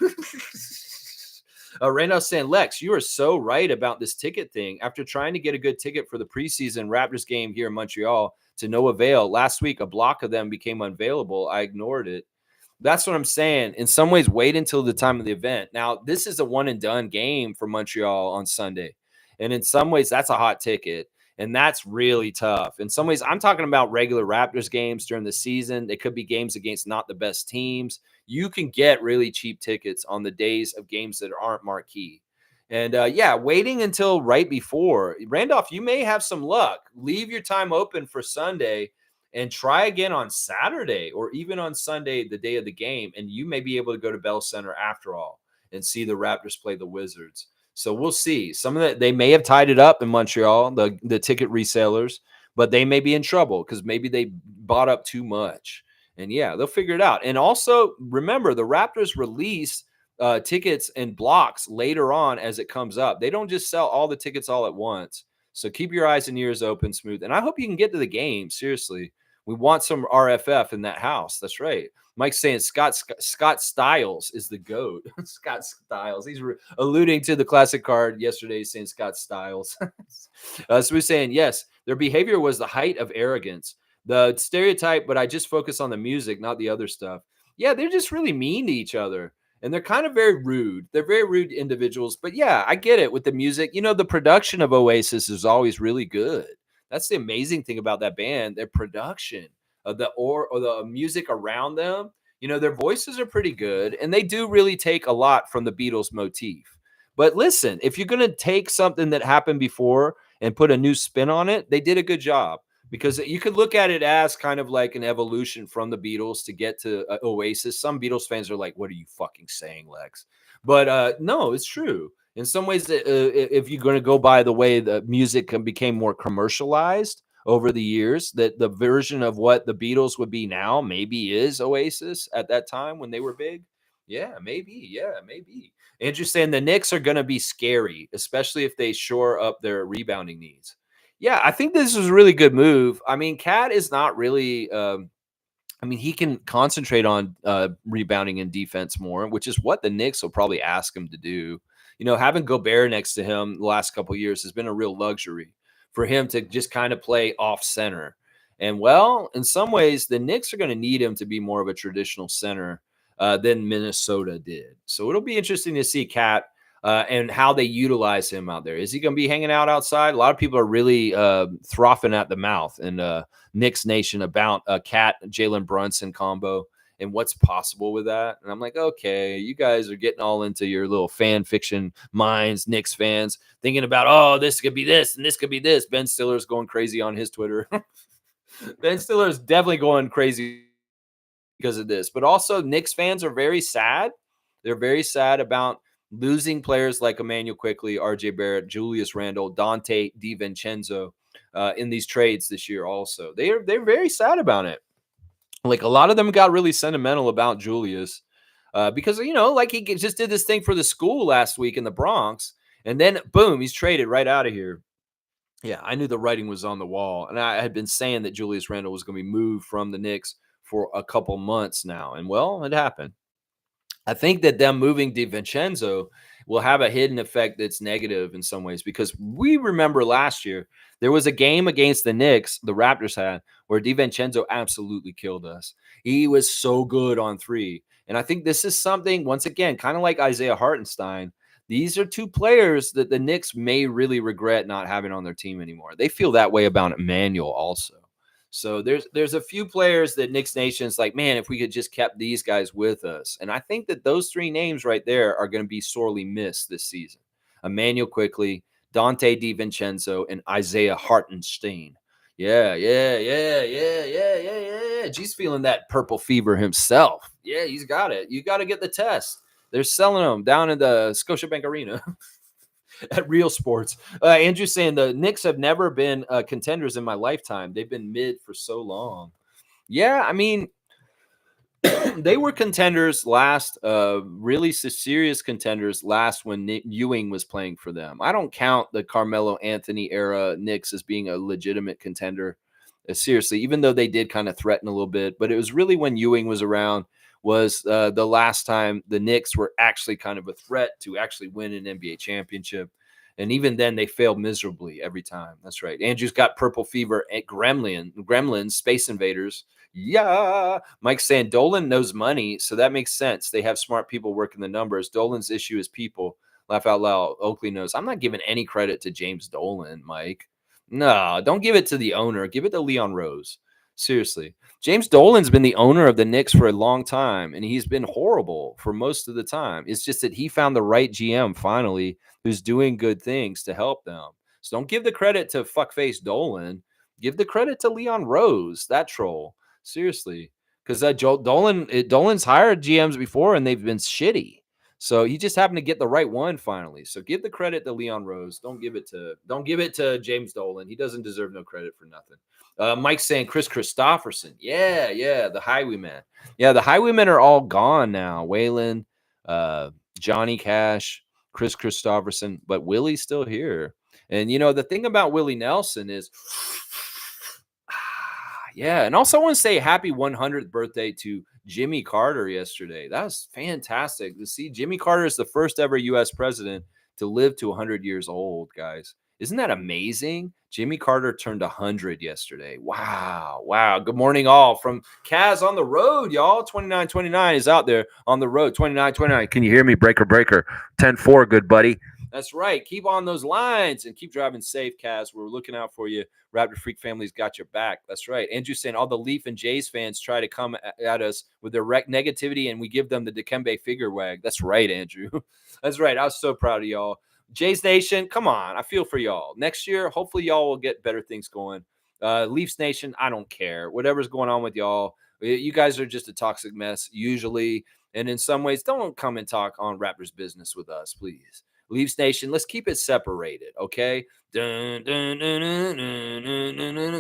Randolph saying, Lex, you are so right about this ticket thing. After trying to get a good ticket for the preseason Raptors game here in Montreal to no avail, last week a block of them became unavailable. I ignored it. That's what I'm saying. In some ways, wait until the time of the event. Now, this is a one-and-done game for Montreal on Sunday. And in some ways, that's a hot ticket. And that's really tough. In some ways, I'm talking about regular Raptors games during the season. They could be games against not the best teams. You can get really cheap tickets on the days of games that aren't marquee. And yeah, waiting until right before. Randolph, you may have some luck. Leave your time open for Sunday and try again on Saturday or even on Sunday, the day of the game. And you may be able to go to Bell Center after all and see the Raptors play the Wizards. So we'll see. Some of the they may have tied it up in Montreal, the ticket resellers, but they may be in trouble because maybe they bought up too much. And yeah, they'll figure it out. And also remember, the Raptors release tickets in blocks later on as it comes up. They don't just sell all the tickets all at once. So keep your eyes and ears open, Smooth. And I hope you can get to the game. Seriously, we want some RFF in that house. That's right. Mike's saying Scott Styles is the GOAT. Scott Styles. He's alluding to the classic card yesterday, saying Scott Styles. So we're saying, yes, their behavior was the height of arrogance. The stereotype, but I just focus on the music, not the other stuff. Yeah, they're just really mean to each other. And they're kind of very rude. They're very rude individuals. But yeah, I get it with the music. You know, the production of Oasis is always really good. That's the amazing thing about that band, their production of or the music around them. You know, their voices are pretty good, and they do really take a lot from the Beatles motif. But listen, if you're going to take something that happened before and put a new spin on it, they did a good job, because you could look at it as kind of like an evolution from the Beatles to get to Oasis. Some Beatles fans are like, "What are you fucking saying, Lex?" But no, it's true. In some ways, if you're going to go by the way the music became more commercialized over the years, that the version of what the Beatles would be now maybe is Oasis at that time when they were big. Yeah, maybe. Yeah, maybe. Andrew's saying the Knicks are going to be scary, especially if they shore up their rebounding needs. Yeah, I think this is a really good move. I mean, Cat is not really. I mean, he can concentrate on rebounding and defense more, which is what the Knicks will probably ask him to do. You know, having Gobert next to him the last couple of years has been a real luxury for him to just kind of play off center. And well, in some ways, the Knicks are going to need him to be more of a traditional center than Minnesota did. So it'll be interesting to see Cat and how they utilize him out there. Is he going to be hanging out outside? A lot of people are really frothing at the mouth in Knicks Nation about a Cat Jalen Brunson combo and what's possible with that. And I'm like, okay, you guys are getting all into your little fan fiction minds, Knicks fans, thinking about, oh, this could be this and this could be this. Ben Stiller's going crazy on his Twitter. Ben Stiller's definitely going crazy because of this. But also, Knicks fans are very sad. They're very sad about losing players like Emmanuel Quickley, RJ Barrett, Julius Randle, Dante DiVincenzo in these trades this year. Also, they're very sad about it. Like, a lot of them got really sentimental about Julius because, you know, like, he just did this thing for the school last week in the Bronx, and then boom, he's traded right out of here. Yeah, I knew the writing was on the wall, and I had been saying that Julius Randle was going to be moved from the Knicks for a couple months now, and well, it happened. I think that them moving DiVincenzo will have a hidden effect that's negative in some ways, because we remember last year there was a game against the Knicks, the Raptors had, where DiVincenzo absolutely killed us. He was so good on three. And I think this is something, once again, kind of like Isaiah Hartenstein. These are two players that the Knicks may really regret not having on their team anymore. They feel that way about Emmanuel also. So there's a few players that Knicks Nation's like, man, if we could just kept these guys with us. And I think that those three names right there are going to be sorely missed this season. Emmanuel Quickley, Dante DiVincenzo, and Isaiah Hartenstein. Yeah. G's feeling that purple fever himself. Yeah, he's got it. You got to get the test. They're selling them down in the Scotiabank Arena. At Real Sports. Andrew's saying the Knicks have never been contenders in my lifetime. They've been mid for so long. Yeah, I mean, they were contenders last, really serious contenders last when Ewing was playing for them. I don't count the Carmelo Anthony era Knicks as being a legitimate contender. Seriously, even though they did kind of threaten a little bit, but it was really when Ewing was around was the last time the Knicks were actually kind of a threat to actually win an NBA championship. And even then, they failed miserably every time. That's right. Andrew's got purple fever at Gremlins, Space Invaders. Yeah. Mike's saying Dolan knows money, so that makes sense. They have smart people working the numbers. Dolan's issue is people. Laugh out loud. Oakley knows. I'm not giving any credit to James Dolan, Mike. No, don't give it to the owner. Give it to Leon Rose. Seriously. James Dolan's been the owner of the Knicks for a long time, and he's been horrible for most of the time. It's just that he found the right GM finally who's doing good things to help them. So don't give the credit to fuckface Dolan. Give the credit to Leon Rose, that troll. Seriously. Because Dolan's hired GMs before, and they've been shitty. So he just happened to get the right one finally. So give the credit to Leon Rose. Don't give it to James Dolan. He doesn't deserve no credit for nothing. Mike's saying Chris Christopherson. Yeah, the Highwaymen. Yeah, the Highwaymen are all gone now. Waylon, uh, Johnny Cash, Chris Christopherson, but Willie's still here. And the thing about Willie Nelson is, yeah. And also, I want to say happy 100th birthday to Jimmy Carter yesterday. That was fantastic to see. Jimmy Carter is the first ever U.S. president to live to 100 years old, guys. Isn't that amazing? Jimmy Carter turned 100 yesterday. Wow. Good morning, all. From Kaz on the road, y'all. 2929 is out there on the road. 2929. Can you hear me? Breaker. 10-4, good buddy. That's right. Keep on those lines and keep driving safe, Kaz. We're looking out for you. Raptor Freak family's got your back. That's right. Andrew saying all the Leaf and Jays fans try to come at us with their negativity, and we give them the Dikembe figure wag. That's right, Andrew. That's right. I was so proud of y'all. Jays Nation, come on. I feel for y'all. Next year, hopefully y'all will get better things going. Leafs Nation, I don't care. Whatever's going on with y'all, you guys are just a toxic mess usually. And in some ways, don't come and talk on Raptors business with us, please. Leafs Nation, let's keep it separated, okay?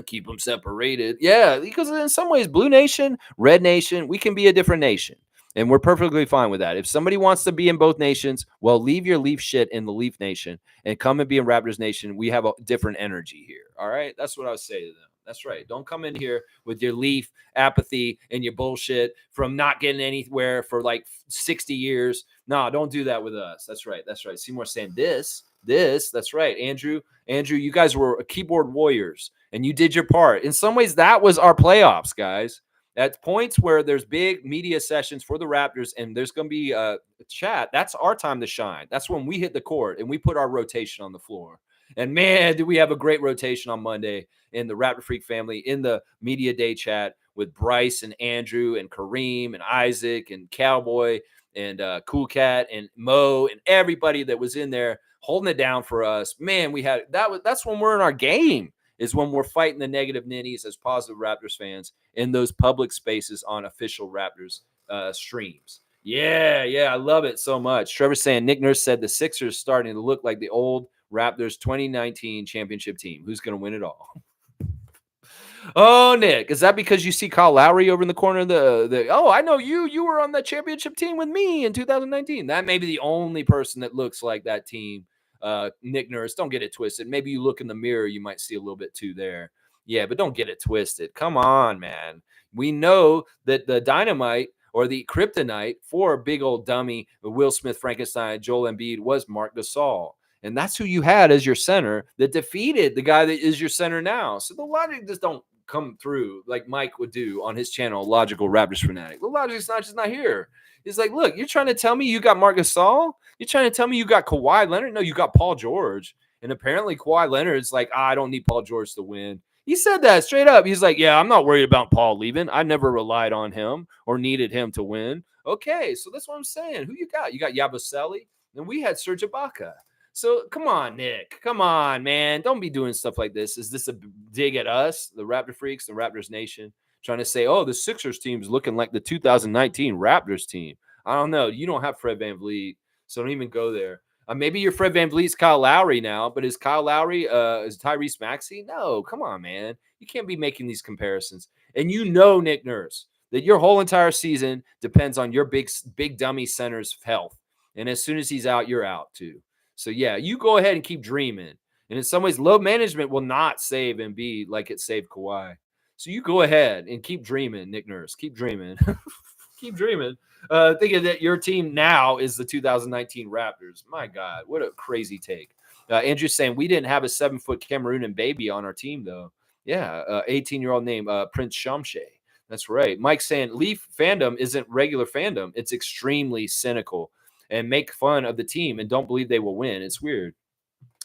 Keep them separated. Yeah, because in some ways, Blue Nation, Red Nation, we can be a different nation. And we're perfectly fine with that. If somebody wants to be in both nations, well, leave your Leaf shit in the Leaf Nation and come and be in Raptors Nation. We have a different energy here. All right? That's what I would say to them. That's right. Don't come in here with your Leaf apathy and your bullshit from not getting anywhere for like 60 years. No, don't do that with us. That's right. Seymour saying this. That's right. Andrew, you guys were keyboard warriors and you did your part. In some ways, that was our playoffs, guys. At points where there's big media sessions for the Raptors and there's going to be a chat, that's our time to shine. That's when we hit the court and we put our rotation on the floor. And man, do we have a great rotation on Monday in the Raptor Freak family in the media day chat with Bryce and Andrew and Kareem and Isaac and Cowboy and Cool Cat and Mo and everybody that was in there holding it down for us. Man, we had that's when we're in our game, is when we're fighting the negative ninnies as positive Raptors fans in those public spaces on official Raptors streams. Yeah, I love it so much. Trevor's saying Nick Nurse said the Sixers starting to look like the old Raptors 2019 championship team. Who's going to win it all? Oh, Nick, is that because you see Kyle Lowry over in the corner of the oh, I know you were on that championship team with me in 2019. That may be the only person that looks like that team. Nick Nurse, don't get it twisted. Maybe you look in the mirror, you might see a little bit too there. Yeah, but don't get it twisted. Come on, man. We know that the dynamite or the kryptonite for a big old dummy, Will Smith, Frankenstein, Joel Embiid was Marc Gasol. And that's who you had as your center that defeated the guy that is your center now. So the logic just don't come through like Mike would do on his channel, Logical Raptors Fanatic. The logic's not here. He's like, look, you're trying to tell me you got Marc Gasol? You're trying to tell me you got Kawhi Leonard? No, you got Paul George. And apparently Kawhi Leonard's like, I don't need Paul George to win. He said that straight up. He's like, yeah, I'm not worried about Paul leaving. I never relied on him or needed him to win. Okay, so that's what I'm saying. Who you got? You got Yabusele, and we had Serge Ibaka. So come on, Nick. Come on, man. Don't be doing stuff like this. Is this a dig at us, the Raptor Freaks, the Raptors Nation, trying to say, oh, the Sixers team is looking like the 2019 Raptors team? I don't know. You don't have Fred VanVleet, so don't even go there. Maybe your Fred VanVleet's Kyle Lowry now, but is Kyle Lowry is Tyrese Maxey? No, come on, man. You can't be making these comparisons. And you know, Nick Nurse, that your whole entire season depends on your big dummy center's health. And as soon as he's out, you're out too. So, yeah, you go ahead and keep dreaming. And in some ways, load management will not save Embiid like it saved Kawhi. So you go ahead and keep dreaming, Nick Nurse. Keep dreaming. Keep dreaming. Thinking that your team now is the 2019 Raptors. My God, what a crazy take. Andrew's saying we didn't have a 7-foot Cameroonian baby on our team, though. Yeah, 18-year-old name, Prince Shamshe. That's right. Mike's saying Leaf fandom isn't regular fandom. It's extremely cynical and make fun of the team and don't believe they will win. It's weird.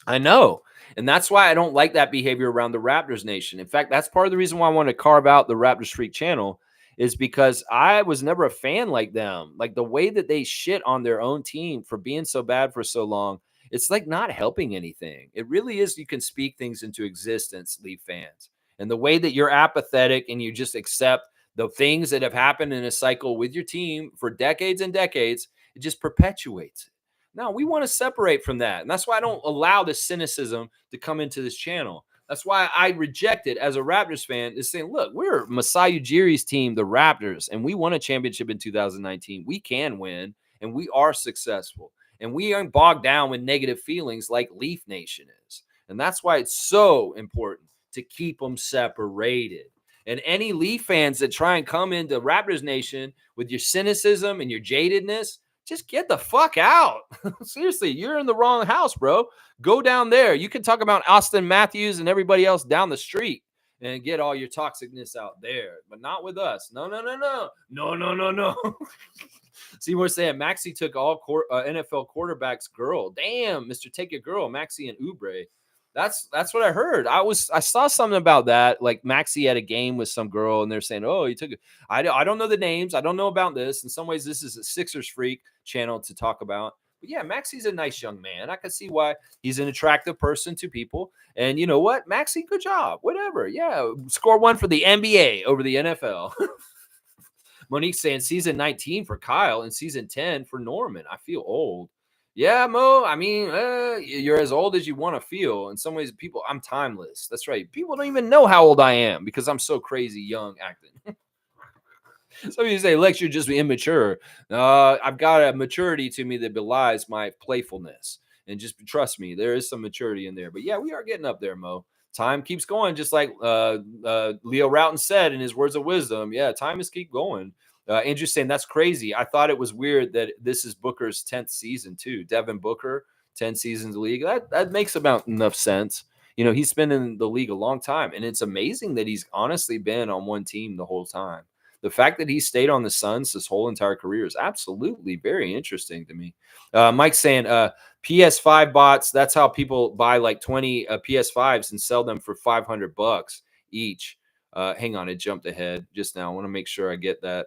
I know. And that's why I don't like that behavior around the Raptors Nation. In fact, that's part of the reason why I want to carve out the Raptors Freak channel is because I was never a fan like them. Like the way that they shit on their own team for being so bad for so long, it's like not helping anything. It really is. You can speak things into existence, Leaf fans. And the way that you're apathetic and you just accept the things that have happened in a cycle with your team for decades and decades, It just perpetuates it. No, we want to separate from that. And that's why I don't allow the cynicism to come into this channel. That's why I reject it as a Raptors fan, is saying, look, we're Masai Ujiri's team, the Raptors, and we won a championship in 2019. We can win, and we are successful. And we aren't bogged down with negative feelings like Leaf Nation is. And that's why it's so important to keep them separated. And any Leaf fans that try and come into Raptors Nation with your cynicism and your jadedness, just get the fuck out. Seriously, you're in the wrong house, bro. Go down there. You can talk about Austin Matthews and everybody else down the street and get all your toxicness out there, but not with us. No, no, no, no. No, no, no, no. See, we're saying Maxey took all NFL quarterbacks girl. Damn, Mr. Take Your Girl, Maxey and Oubre. That's what I heard. I saw something about that. Like Maxey had a game with some girl, and they're saying, "Oh, he took it." I don't know the names. I don't know about this. In some ways, this is a Sixers freak channel to talk about. But yeah, Maxey's a nice young man. I can see why he's an attractive person to people. And you know what, Maxey, good job. Whatever. Yeah, score one for the NBA over the NFL. Monique saying season 19 for Kyle and season 10 for Norman. I feel old. Yeah, Mo. I mean, you're as old as you want to feel. In some ways, people, I'm timeless. That's right. People don't even know how old I am because I'm so crazy young acting. Some of you say, Lex, you're just immature. I've got a maturity to me that belies my playfulness. And just trust me, there is some maturity in there. But yeah, we are getting up there, Mo. Time keeps going, just like Leo Routon said in his words of wisdom. Yeah, time is keep going. Andrew's saying that's crazy. I thought it was weird that this is Booker's 10th season too. Devin Booker, 10 seasons in the league. That makes about enough sense. You know, he's been in the league a long time, and it's amazing that he's honestly been on one team the whole time. The fact that he stayed on the Suns his whole entire career is absolutely very interesting to me. Mike's saying PS5 bots. That's how people buy like 20 PS5s and sell them for $500 each. Hang on, it jumped ahead just now. I want to make sure I get that.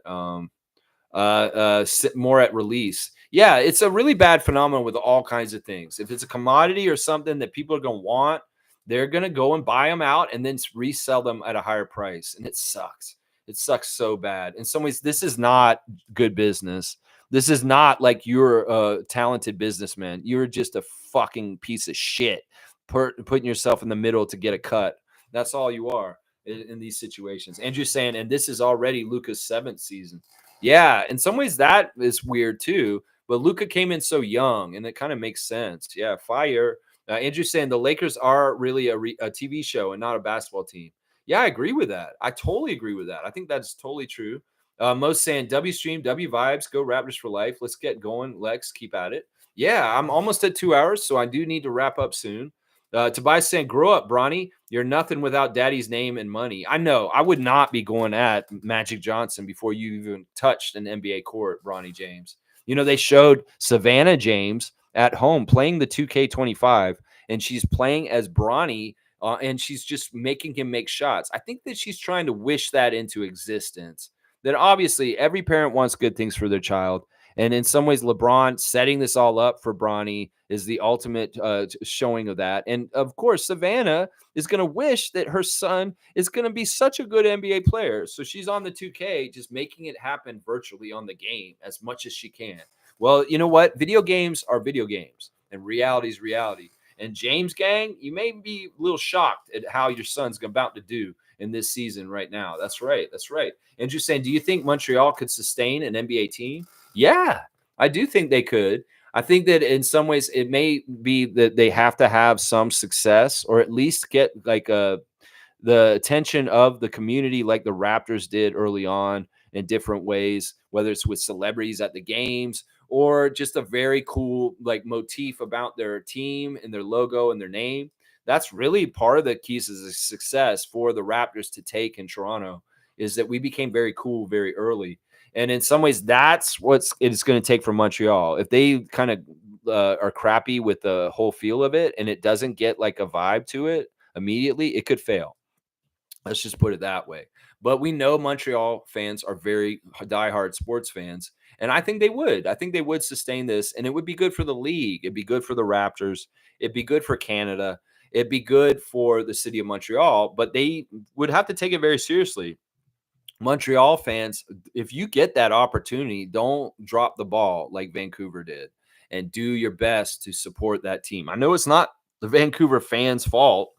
More at release. Yeah, it's a really bad phenomenon with all kinds of things. If it's a commodity or something that people are going to want, they're going to go and buy them out and then resell them at a higher price. And it sucks. It sucks so bad. In some ways, this is not good business. This is not like you're a talented businessman. You're just a fucking piece of shit putting yourself in the middle to get a cut. That's all you are in these situations. Andrew's saying, and this is already Luka's 7th season. Yeah, in some ways that is weird too. But Luka came in so young, and it kind of makes sense. Yeah, fire. Andrew's saying the Lakers are really a TV show and not a basketball team. Yeah, I agree with that. I totally agree with that. I think that's totally true. Most saying W stream, W vibes, go Raptors for life. Let's get going. Lex, keep at it. Yeah, I'm almost at 2 hours, so I do need to wrap up soon. Tobias saying, grow up, Bronny. You're nothing without daddy's name and money. I know. I would not be going at Magic Johnson before you even touched an NBA court, Bronny James. You know, they showed Savannah James at home playing the 2K25, and she's playing as Bronny, and she's just making him make shots. I think that she's trying to wish that into existence. That obviously every parent wants good things for their child. And in some ways, LeBron setting this all up for Bronny is the ultimate showing of that. And of course, Savannah is going to wish that her son is going to be such a good NBA player. So she's on the 2K, just making it happen virtually on the game as much as she can. Well, you know what? Video games are video games, and reality is reality. And James gang, you may be a little shocked at how your son's about to do in this season right now. That's right. That's right. And just saying, do you think Montreal could sustain an NBA team? Yeah, I do think they could. I think that in some ways it may be that they have to have some success or at least get like the attention of the community like the Raptors did early on in different ways, whether it's with celebrities at the games or just a very cool like motif about their team and their logo and their name. That's really part of the keys to success for the Raptors to take in Toronto is that we became very cool very early. And in some ways, that's what it's going to take for Montreal. If they kind of are crappy with the whole feel of it and it doesn't get like a vibe to it immediately, it could fail. Let's just put it that way. But we know Montreal fans are very diehard sports fans. And I think they would. I think they would sustain this. And it would be good for the league. It'd be good for the Raptors. It'd be good for Canada. It'd be good for the city of Montreal. But they would have to take it very seriously. Montreal fans, if you get that opportunity, don't drop the ball like Vancouver did and do your best to support that team. I know it's not the Vancouver fans' fault,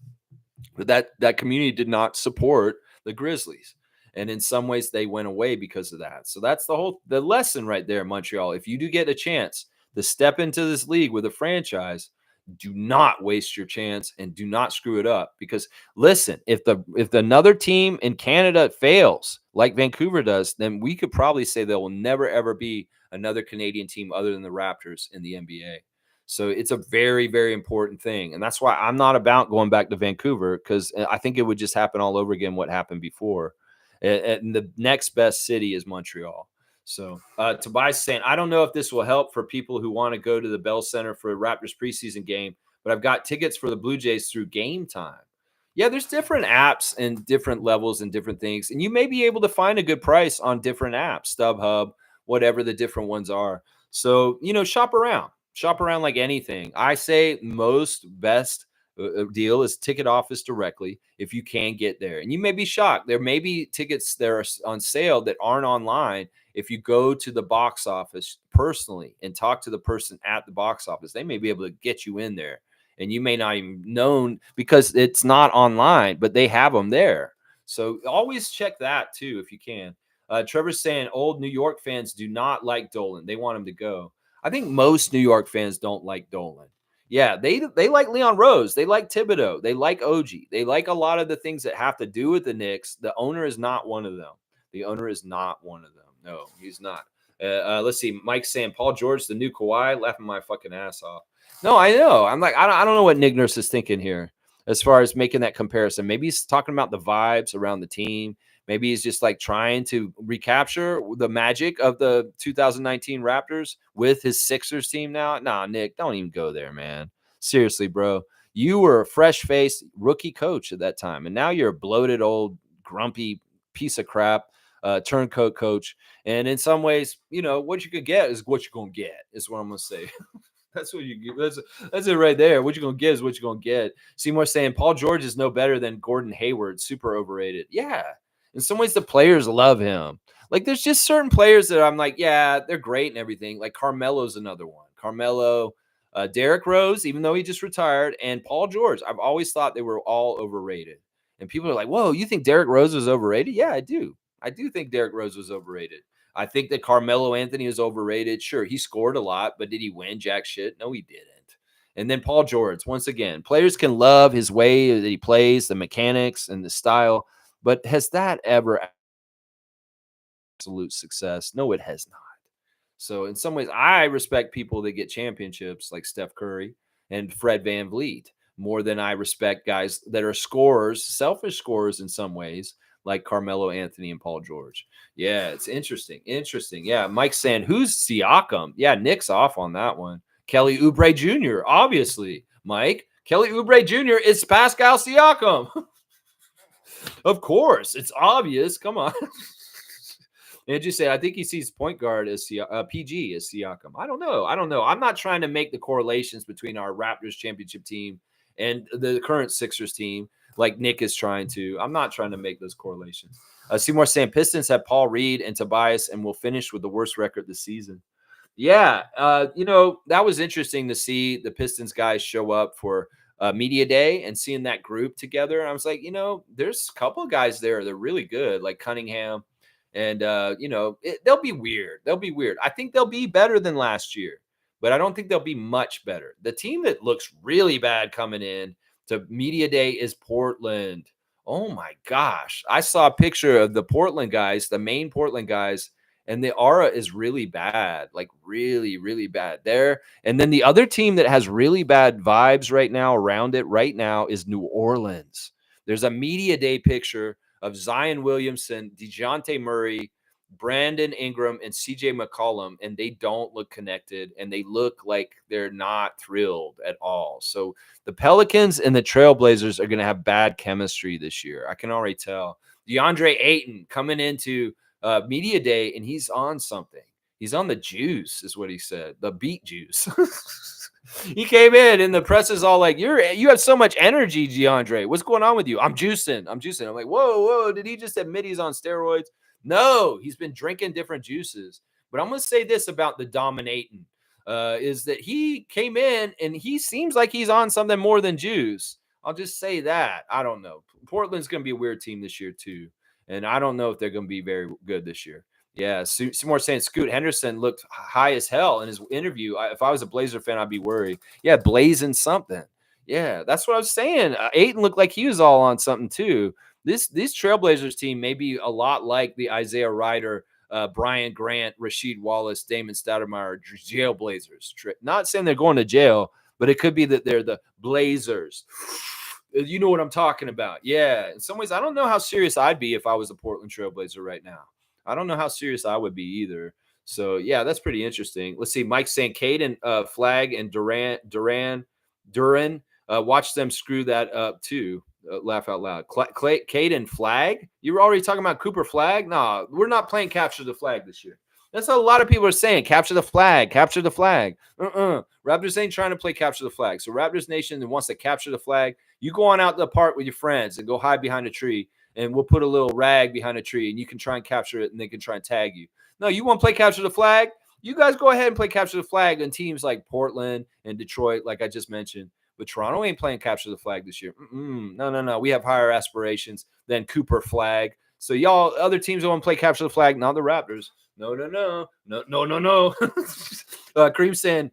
but that community did not support the Grizzlies. And in some ways they went away because of that. So that's the lesson right there, Montreal. If you do get a chance to step into this league with a franchise, do not waste your chance and do not screw it up, because listen, if another team in Canada fails like Vancouver does, then we could probably say there will never ever be another Canadian team other than the Raptors in the NBA. So it's a very, very important thing. And that's why I'm not about going back to Vancouver, because I think it would just happen all over again what happened before. And the next best city is Montreal. So Tobias saying, I don't know if this will help for people who want to go to the Bell Center for a Raptors preseason game, but I've got tickets for the Blue Jays through Game Time. Yeah, there's different apps and different levels and different things. And you may be able to find a good price on different apps, StubHub, whatever the different ones are. So, shop around. Shop around like anything. I say most best deal is ticket office directly if you can get there. And you may be shocked. There may be tickets that are on sale that aren't online. If you go to the box office personally and talk to the person at the box office, they may be able to get you in there. And you may not even know because it's not online, but they have them there. So always check that too if you can. Trevor's saying old New York fans do not like Dolan. They want him to go. I think most New York fans don't like Dolan. Yeah, they like Leon Rose. They like Thibodeau. They like OG. They like a lot of the things that have to do with the Knicks. The owner is not one of them. The owner is not one of them. No, he's not. Let's see. Mike's saying Paul George, the new Kawhi, laughing my fucking ass off. No, I know. I'm like, I don't know what Nick Nurse is thinking here as far as making that comparison. Maybe he's talking about the vibes around the team. Maybe he's just like trying to recapture the magic of the 2019 Raptors with his Sixers team now. Nah, Nick, don't even go there, man. Seriously, bro. You were a fresh-faced rookie coach at that time, and now you're a bloated, old, grumpy piece of crap turncoat coach. And in some ways, what you could get is what you're going to get, is what I'm going to say. That's what you get. That's it right there. What you're going to get is what you're going to get. Seymour saying Paul George is no better than Gordon Hayward. Super overrated. Yeah. In some ways, the players love him. Like, there's just certain players that I'm like, yeah, they're great and everything. Like, Carmelo's another one. Carmelo, Derrick Rose, even though he just retired, and Paul George. I've always thought they were all overrated. And people are like, whoa, you think Derrick Rose was overrated? Yeah, I do. I do think Derrick Rose was overrated. I think that Carmelo Anthony is overrated. Sure, he scored a lot, but did he win jack shit? No, he didn't. And then Paul George, once again, players can love his way that he plays, the mechanics and the style, but has that ever absolute success? No, it has not. So in some ways, I respect people that get championships like Steph Curry and Fred VanVleet more than I respect guys that are scorers, selfish scorers in some ways, like Carmelo Anthony and Paul George. Yeah, it's interesting. Interesting. Yeah, Mike's saying, who's Siakam? Yeah, Nick's off on that one. Kelly Oubre Jr., obviously. Mike, Kelly Oubre Jr. is Pascal Siakam. Of course, it's obvious. Come on. And you say, I think he sees point guard as PG as Siakam. I don't know. I'm not trying to make the correlations between our Raptors championship team and the current Sixers team like Nick is trying to. I'm not trying to make those correlations. Seymour saying Pistons have Paul Reed and Tobias and will finish with the worst record this season. Yeah, that was interesting to see the Pistons guys show up for media day and seeing that group together. And I was like, there's a couple of guys there that are really good, like Cunningham. And, they'll be weird. They'll be weird. I think they'll be better than last year, but I don't think they'll be much better. The team that looks really bad coming in to media day is Portland. Oh, my gosh. I saw a picture of the Portland guys, the main Portland guys, and the aura is really bad, like really, really bad there. And then the other team that has really bad vibes right now around it right now is New Orleans. There's a media day picture of Zion Williamson, DeJounte Murray, Brandon Ingram, and CJ McCollum, and they don't look connected, and they look like they're not thrilled at all. So the Pelicans and the Trailblazers are going to have bad chemistry this year. I can already tell. DeAndre Ayton coming into media day, and he's on something. He's on the juice, is what he said, the beet juice. He came in and the press is all like, you have so much energy, DeAndre. What's going on with you? I'm juicing. I'm like, whoa. Did he just admit he's on steroids? No, he's been drinking different juices. But I'm going to say this about the dominating is that he came in and he seems like he's on something more than juice. I'll just say that. I don't know. Portland's going to be a weird team this year, too. And I don't know if they're going to be very good this year. Yeah, Seymour saying Scoot Henderson looked high as hell in his interview. If I was a Blazer fan, I'd be worried. Yeah, blazing something. Yeah, that's what I was saying. Ayton looked like he was all on something too. This Trailblazers team may be a lot like the Isaiah Ryder, Brian Grant, Rasheed Wallace, Damon Stoudemire Jailblazers. Not saying they're going to jail, but it could be that they're the Blazers. You know what I'm talking about. Yeah. In some ways, I don't know how serious I'd be if I was a Portland Trailblazer right now. I don't know how serious I would be either. So yeah, that's pretty interesting. Let's see. Mike saying Caden, Flag, and Duran. Watch them screw that up too. Laugh out loud. Caden Flag. You were already talking about Cooper Flag. No, we're not playing capture the flag this year. That's what a lot of people are saying. Capture the flag. Capture the flag. Raptors ain't trying to play capture the flag. So Raptors Nation that wants to capture the flag, you go on out to the park with your friends and go hide behind a tree, and we'll put a little rag behind a tree, and you can try and capture it, and they can try and tag you. No, you want to play capture the flag? You guys go ahead and play capture the flag in teams like Portland and Detroit, like I just mentioned. But Toronto ain't playing capture the flag this year. No. We have higher aspirations than Cooper Flag. So y'all, other teams want to play capture the flag, not the Raptors. No. Kareem saying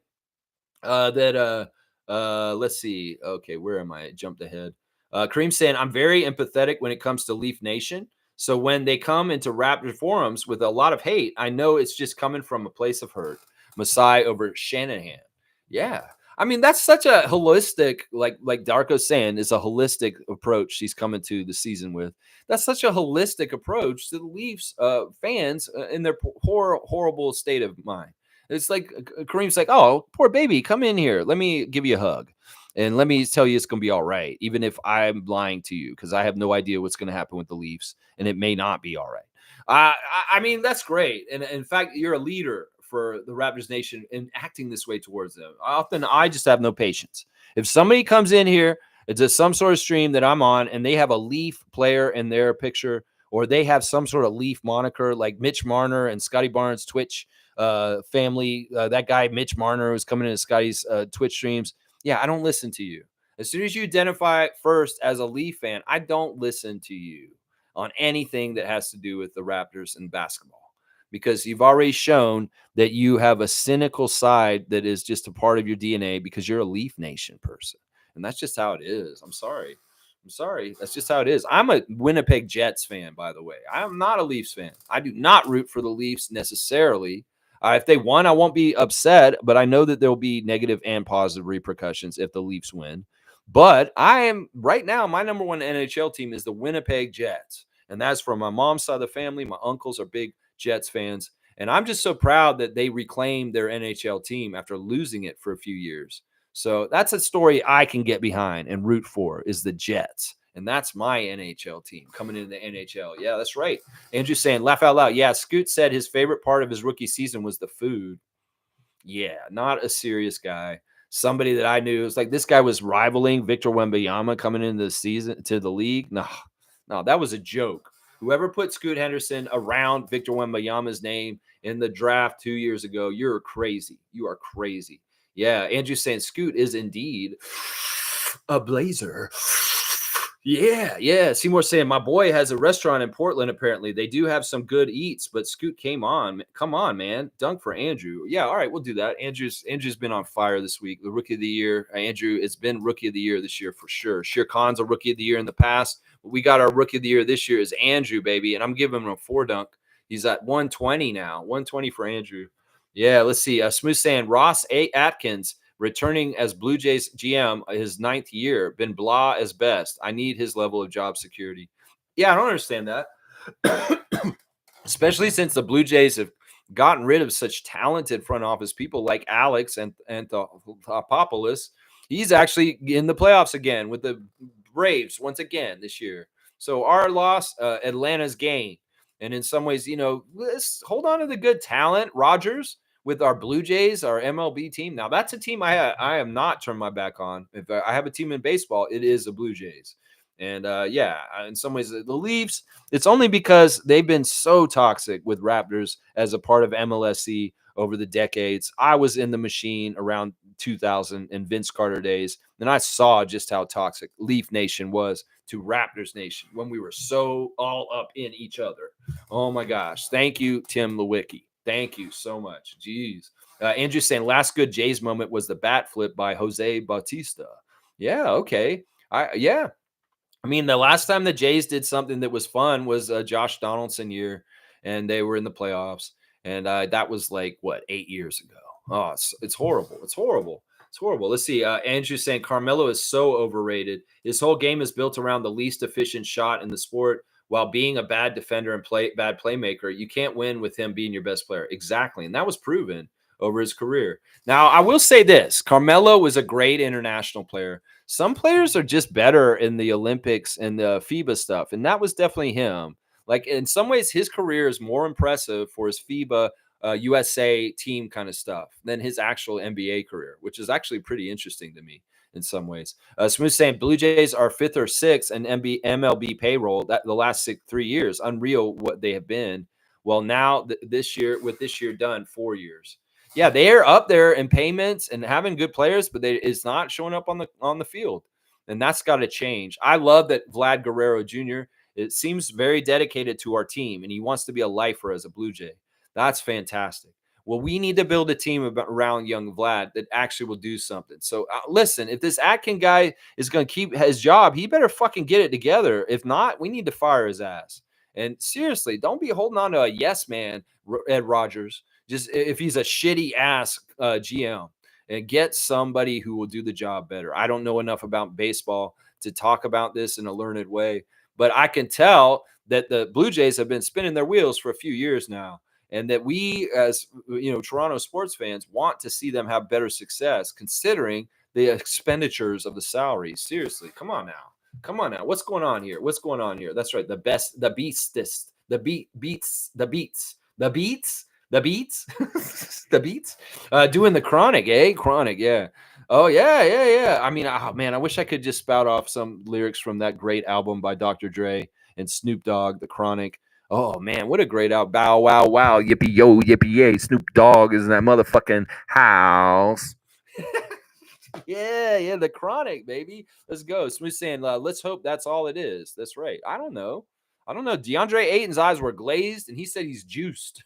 that let's see. Okay, where am I? Jumped ahead. Kareem saying I'm very empathetic when it comes to Leaf Nation. So when they come into Raptor forums with a lot of hate, I know it's just coming from a place of hurt. Masai over Shanahan. Yeah. I mean, that's such a holistic, like Darko's saying, is a holistic approach she's coming to the season with. That's such a holistic approach to the Leafs fans in their horrible state of mind. It's like Kareem's like, oh, poor baby, come in here. Let me give you a hug. And let me tell you, it's going to be all right, even if I'm lying to you, because I have no idea what's going to happen with the Leafs, and it may not be all right. I mean, that's great. And in fact, you're a leader for the Raptors Nation in acting this way towards them. Often I just have no patience. If somebody comes in here, it's a some sort of stream that I'm on, and they have a Leaf player in their picture, or they have some sort of Leaf moniker like Mitch Marner and Scotty Barnes Twitch family. That guy, Mitch Marner, who's coming into Scotty's Twitch streams. Yeah, I don't listen to you. As soon as you identify first as a Leaf fan, I don't listen to you on anything that has to do with the Raptors and basketball, because you've already shown that you have a cynical side that is just a part of your DNA because you're a Leaf Nation person. And that's just how it is. I'm sorry. That's just how it is. I'm a Winnipeg Jets fan, by the way. I'm not a Leafs fan. I do not root for the Leafs necessarily. If they won, I won't be upset, but I know that there will be negative and positive repercussions if the Leafs win. But I am right now, my number one NHL team is the Winnipeg Jets. And that's from my mom's side of the family. My uncles are big Jets fans. And I'm just so proud that they reclaimed their NHL team after losing it for a few years. So that's a story I can get behind and root for, is the Jets. And that's my NHL team coming into the NHL. Yeah, that's right. Andrew saying, laugh out loud. Yeah, Scoot said his favorite part of his rookie season was the food. Yeah, not a serious guy. Somebody that I knew, was like, this guy was rivaling Victor Wembanyama coming into the season to the league. No, that was a joke. Whoever put Scoot Henderson around Victor Wembanyama's name in the draft 2 years ago, you're crazy. You are crazy. Yeah, Andrew saying Scoot is indeed a Blazer. Yeah. Seymour saying my boy has a restaurant in Portland. Apparently, they do have some good eats. But Scoot came on. Come on, man. Dunk for Andrew. Yeah, all right, we'll do that. Andrew's been on fire this week. The rookie of the year. Andrew has been rookie of the year this year for sure. Shere Khan's a rookie of the year in the past. But we got our rookie of the year this year is Andrew, baby, and I'm giving him a 4 dunk. He's at 120 now. 120 for Andrew. Yeah, let's see. Smooth saying Ross A. Atkins returning as Blue Jays GM his 9th year, been blah as best. I need his level of job security. Yeah, I don't understand that. Especially since the Blue Jays have gotten rid of such talented front office people like Alex and Topopoulos. He's actually in the playoffs again with the Braves once again this year. So our loss, Atlanta's gain. And in some ways, let's hold on to the good talent. Rogers with our Blue Jays, our MLB team. Now, that's a team I am not turned my back on. If I have a team in baseball, it is the Blue Jays. And yeah, in some ways, the Leafs, it's only because they've been so toxic with Raptors as a part of MLSE over the decades. I was in the machine around 2000 and Vince Carter days, and I saw just how toxic Leaf Nation was to Raptors Nation when we were so all up in each other. Oh my gosh. Thank you, Tim Lewicki. Thank you so much. Jeez. Andrew's saying last good Jays moment was the bat flip by Jose Bautista. Yeah, okay. Yeah. I mean, the last time the Jays did something that was fun was Josh Donaldson year, and they were in the playoffs, and that was like what 8 years ago. Oh, it's horrible. It's horrible. It's horrible. Let's see. Andrew's saying Carmelo is so overrated. His whole game is built around the least efficient shot in the sport. While being a bad defender and bad playmaker, you can't win with him being your best player. Exactly, and that was proven over his career. Now, I will say this: Carmelo was a great international player. Some players are just better in the Olympics and the FIBA stuff, and that was definitely him. Like in some ways, his career is more impressive for his FIBA USA team kind of stuff than his actual NBA career, which is actually pretty interesting to me in some ways. Smooth saying Blue Jays are fifth or sixth in MLB payroll that the last 3 years. Unreal what they have been. Well, now this year done 4 years. Yeah, they are up there in payments and having good players, but it's not showing up on the field, and that's got to change. I love that Vlad Guerrero Jr. It seems very dedicated to our team, and he wants to be a lifer as a Blue Jay. That's fantastic. Well, we need to build a team around young Vlad that actually will do something. So listen, if this Atkin guy is going to keep his job, he better fucking get it together. If not, we need to fire his ass. And seriously, don't be holding on to a yes man, Ed Rogers. Just if he's a shitty ass GM, and get somebody who will do the job better. I don't know enough about baseball to talk about this in a learned way, but I can tell that the Blue Jays have been spinning their wheels for a few years now. And that we, as Toronto sports fans, want to see them have better success, considering the expenditures of the salaries. Seriously, come on now. What's going on here? That's right. The best, the beastest, the beats, the beats, doing the chronic, Chronic, yeah. Oh yeah. I mean, oh man, I wish I could just spout off some lyrics from that great album by Dr. Dre and Snoop Dogg, The Chronic. Oh man, what a great out! Bow wow wow, yippee yo, yippee yay! Snoop Dogg is in that motherfucking house. Yeah, the Chronic, baby. Let's go. Smooth saying, let's hope that's all it is. That's right. I don't know. DeAndre Ayton's eyes were glazed, and he said he's juiced.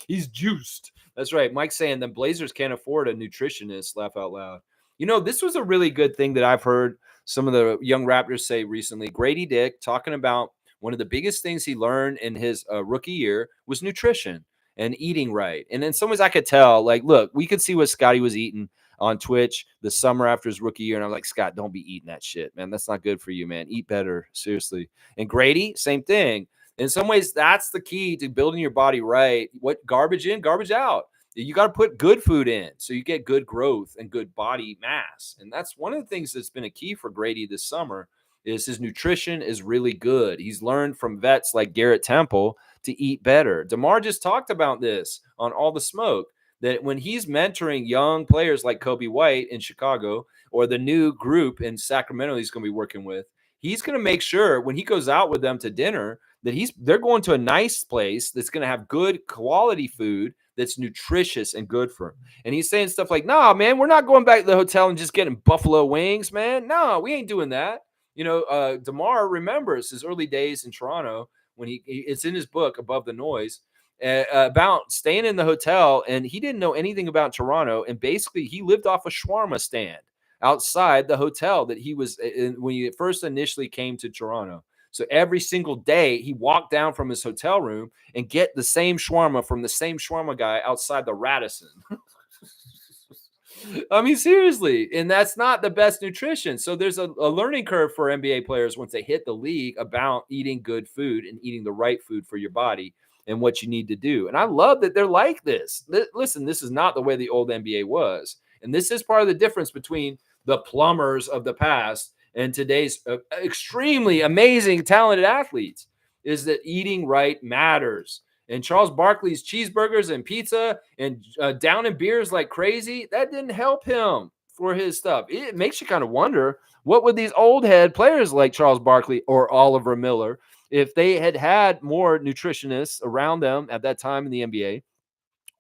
He's juiced. That's right. Mike saying the Blazers can't afford a nutritionist. Laugh out loud. This was a really good thing that I've heard some of the young Raptors say recently. Grady Dick talking about one of the biggest things he learned in his rookie year was nutrition and eating right. And in some ways I could tell, like, look, we could see what Scotty was eating on Twitch the summer after his rookie year. And I'm like, Scott, don't be eating that shit, man. That's not good for you, man. Eat better. Seriously. And Grady, same thing. In some ways, that's the key to building your body right. What garbage in, garbage out. You got to put good food in so you get good growth and good body mass. And that's one of the things that's been a key for Grady this summer is his nutrition is really good. He's learned from vets like Garrett Temple to eat better. DeMar just talked about this on All the Smoke, that when he's mentoring young players like Kobe White in Chicago or the new group in Sacramento he's going to be working with, he's going to make sure when he goes out with them to dinner that they're going to a nice place that's going to have good quality food that's nutritious and good for him. And he's saying stuff like, nah, man, we're not going back to the hotel and just getting buffalo wings, man. No, we ain't doing that. DeMar remembers his early days in Toronto when it's in his book, Above the Noise, about staying in the hotel, and he didn't know anything about Toronto. And basically he lived off a shawarma stand outside the hotel that he was in when he first initially came to Toronto. So every single day he walked down from his hotel room and get the same shawarma from the same shawarma guy outside the Radisson. I mean, seriously. And that's not the best nutrition. So there's a learning curve for NBA players once they hit the league about eating good food and eating the right food for your body and what you need to do. And I love that they're like this. Listen, this is not the way the old NBA was. And this is part of the difference between the plumbers of the past and today's extremely amazing, talented athletes, is that eating right matters. And Charles Barkley's cheeseburgers and pizza and downing beers like crazy, that didn't help him for his stuff. It makes you kind of wonder what would these old head players like Charles Barkley or Oliver Miller, if they had had more nutritionists around them at that time in the NBA,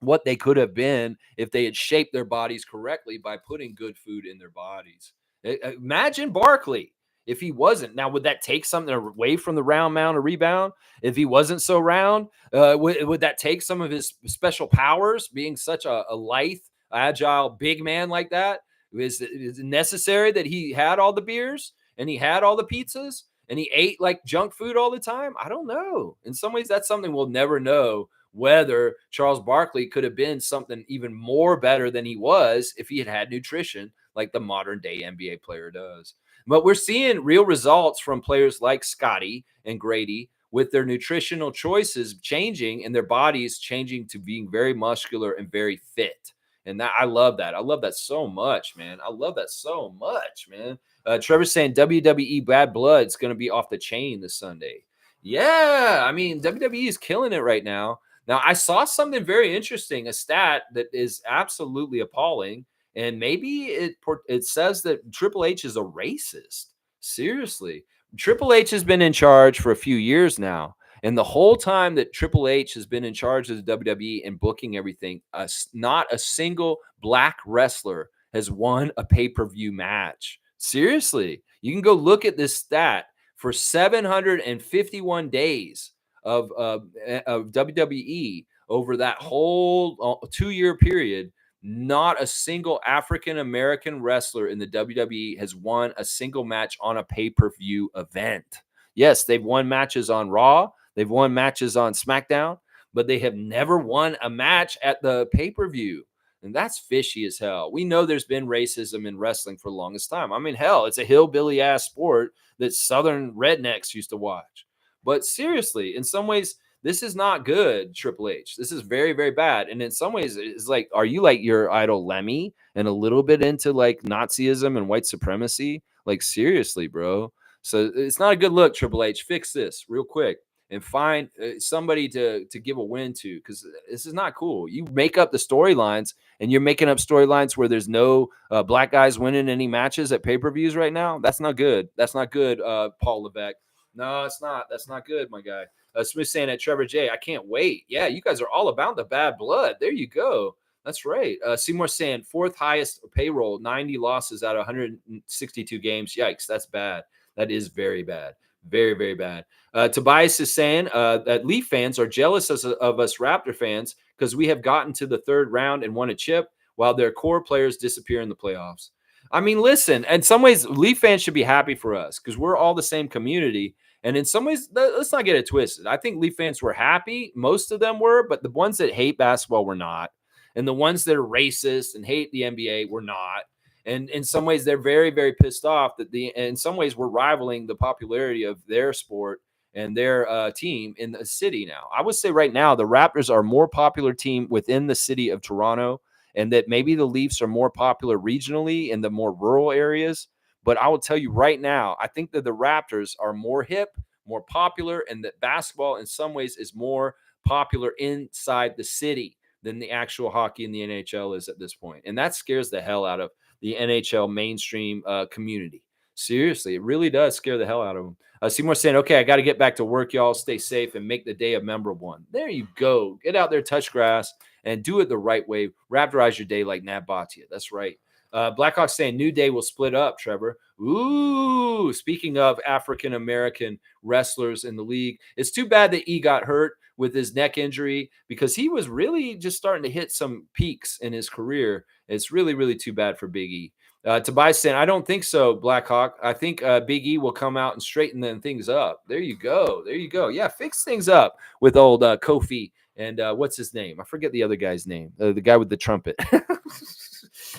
what they could have been if they had shaped their bodies correctly by putting good food in their bodies. Imagine Barkley if he wasn't. Now, would that take something away from the round mound or rebound? If he wasn't so round, would that take some of his special powers, being such a lithe, agile, big man like that? Is it necessary that he had all the beers and he had all the pizzas and he ate like junk food all the time? I don't know. In some ways, that's something we'll never know, whether Charles Barkley could have been something even more better than he was if he had had nutrition like the modern day NBA player does. But we're seeing real results from players like Scotty and Grady with their nutritional choices changing and their bodies changing to being very muscular and very fit. And that I love that. I love that so much, man. I love that so much, man. Trevor's saying WWE Bad Blood is going to be off the chain this Sunday. Yeah, I mean, WWE is killing it right now. Now, I saw something very interesting, a stat that is absolutely appalling, and maybe it says that Triple H is a racist. Seriously. Triple H has been in charge for a few years now, and the whole time that Triple H has been in charge of the WWE and booking everything, not a single black wrestler has won a pay-per-view match. Seriously. You can go look at this stat. For 751 days of WWE over that whole 2-year period, not a single African American wrestler in the WWE has won a single match on a pay-per-view event. Yes, they've won matches on Raw, they've won matches on SmackDown, but they have never won a match at the pay-per-view. And that's fishy as hell. We know there's been racism in wrestling for the longest time. I mean, hell, it's a hillbilly ass sport that Southern rednecks used to watch. But seriously, in some ways, this is not good, Triple H. This is very, very bad. And in some ways, it's like, are you like your idol Lemmy and a little bit into like Nazism and white supremacy? Like, seriously, bro. So it's not a good look, Triple H. Fix this real quick and find somebody to give a win to, because this is not cool. You make up the storylines, and you're making up storylines where there's no black guys winning any matches at pay-per-views right now. That's not good. That's not good, Paul Levesque. No, it's not. That's not good, my guy. Smith saying at Trevor J, I can't wait. Yeah, you guys are all about the bad blood. There you go. That's right. Seymour saying fourth highest payroll, 90 losses out of 162 games. Yikes, that's bad. That is very bad. Very, very bad. Tobias is saying that Leaf fans are jealous of us Raptor fans because we have gotten to the third round and won a chip while their core players disappear in the playoffs. I mean, listen, in some ways, Leaf fans should be happy for us because we're all the same community. And in some ways, let's not get it twisted. I think Leaf fans were happy. Most of them were, but the ones that hate basketball were not. And the ones that are racist and hate the NBA were not. And in some ways, they're very, very pissed off that in some ways, we're rivaling the popularity of their sport and their team in the city now. I would say right now, the Raptors are a more popular team within the city of Toronto, and that maybe the Leafs are more popular regionally in the more rural areas. But I will tell you right now, I think that the Raptors are more hip, more popular, and that basketball in some ways is more popular inside the city than the actual hockey in the NHL is at this point. And that scares the hell out of the NHL mainstream community. Seriously, it really does scare the hell out of them. Seymour saying, okay, I got to get back to work, y'all. Stay safe and make the day a memorable one. There you go. Get out there, touch grass, and do it the right way. Raptorize your day like Nat Bhatia. That's right. Blackhawk saying New Day will split up, Trevor. Ooh, speaking of African-American wrestlers in the league, it's too bad that E got hurt with his neck injury because he was really just starting to hit some peaks in his career. It's really, really too bad for Big E. Tobias saying, I don't think so, Blackhawk. I think Big E will come out and straighten them things up. There you go. There you go. Yeah, fix things up with old Kofi and what's his name? I forget the other guy's name. The guy with the trumpet.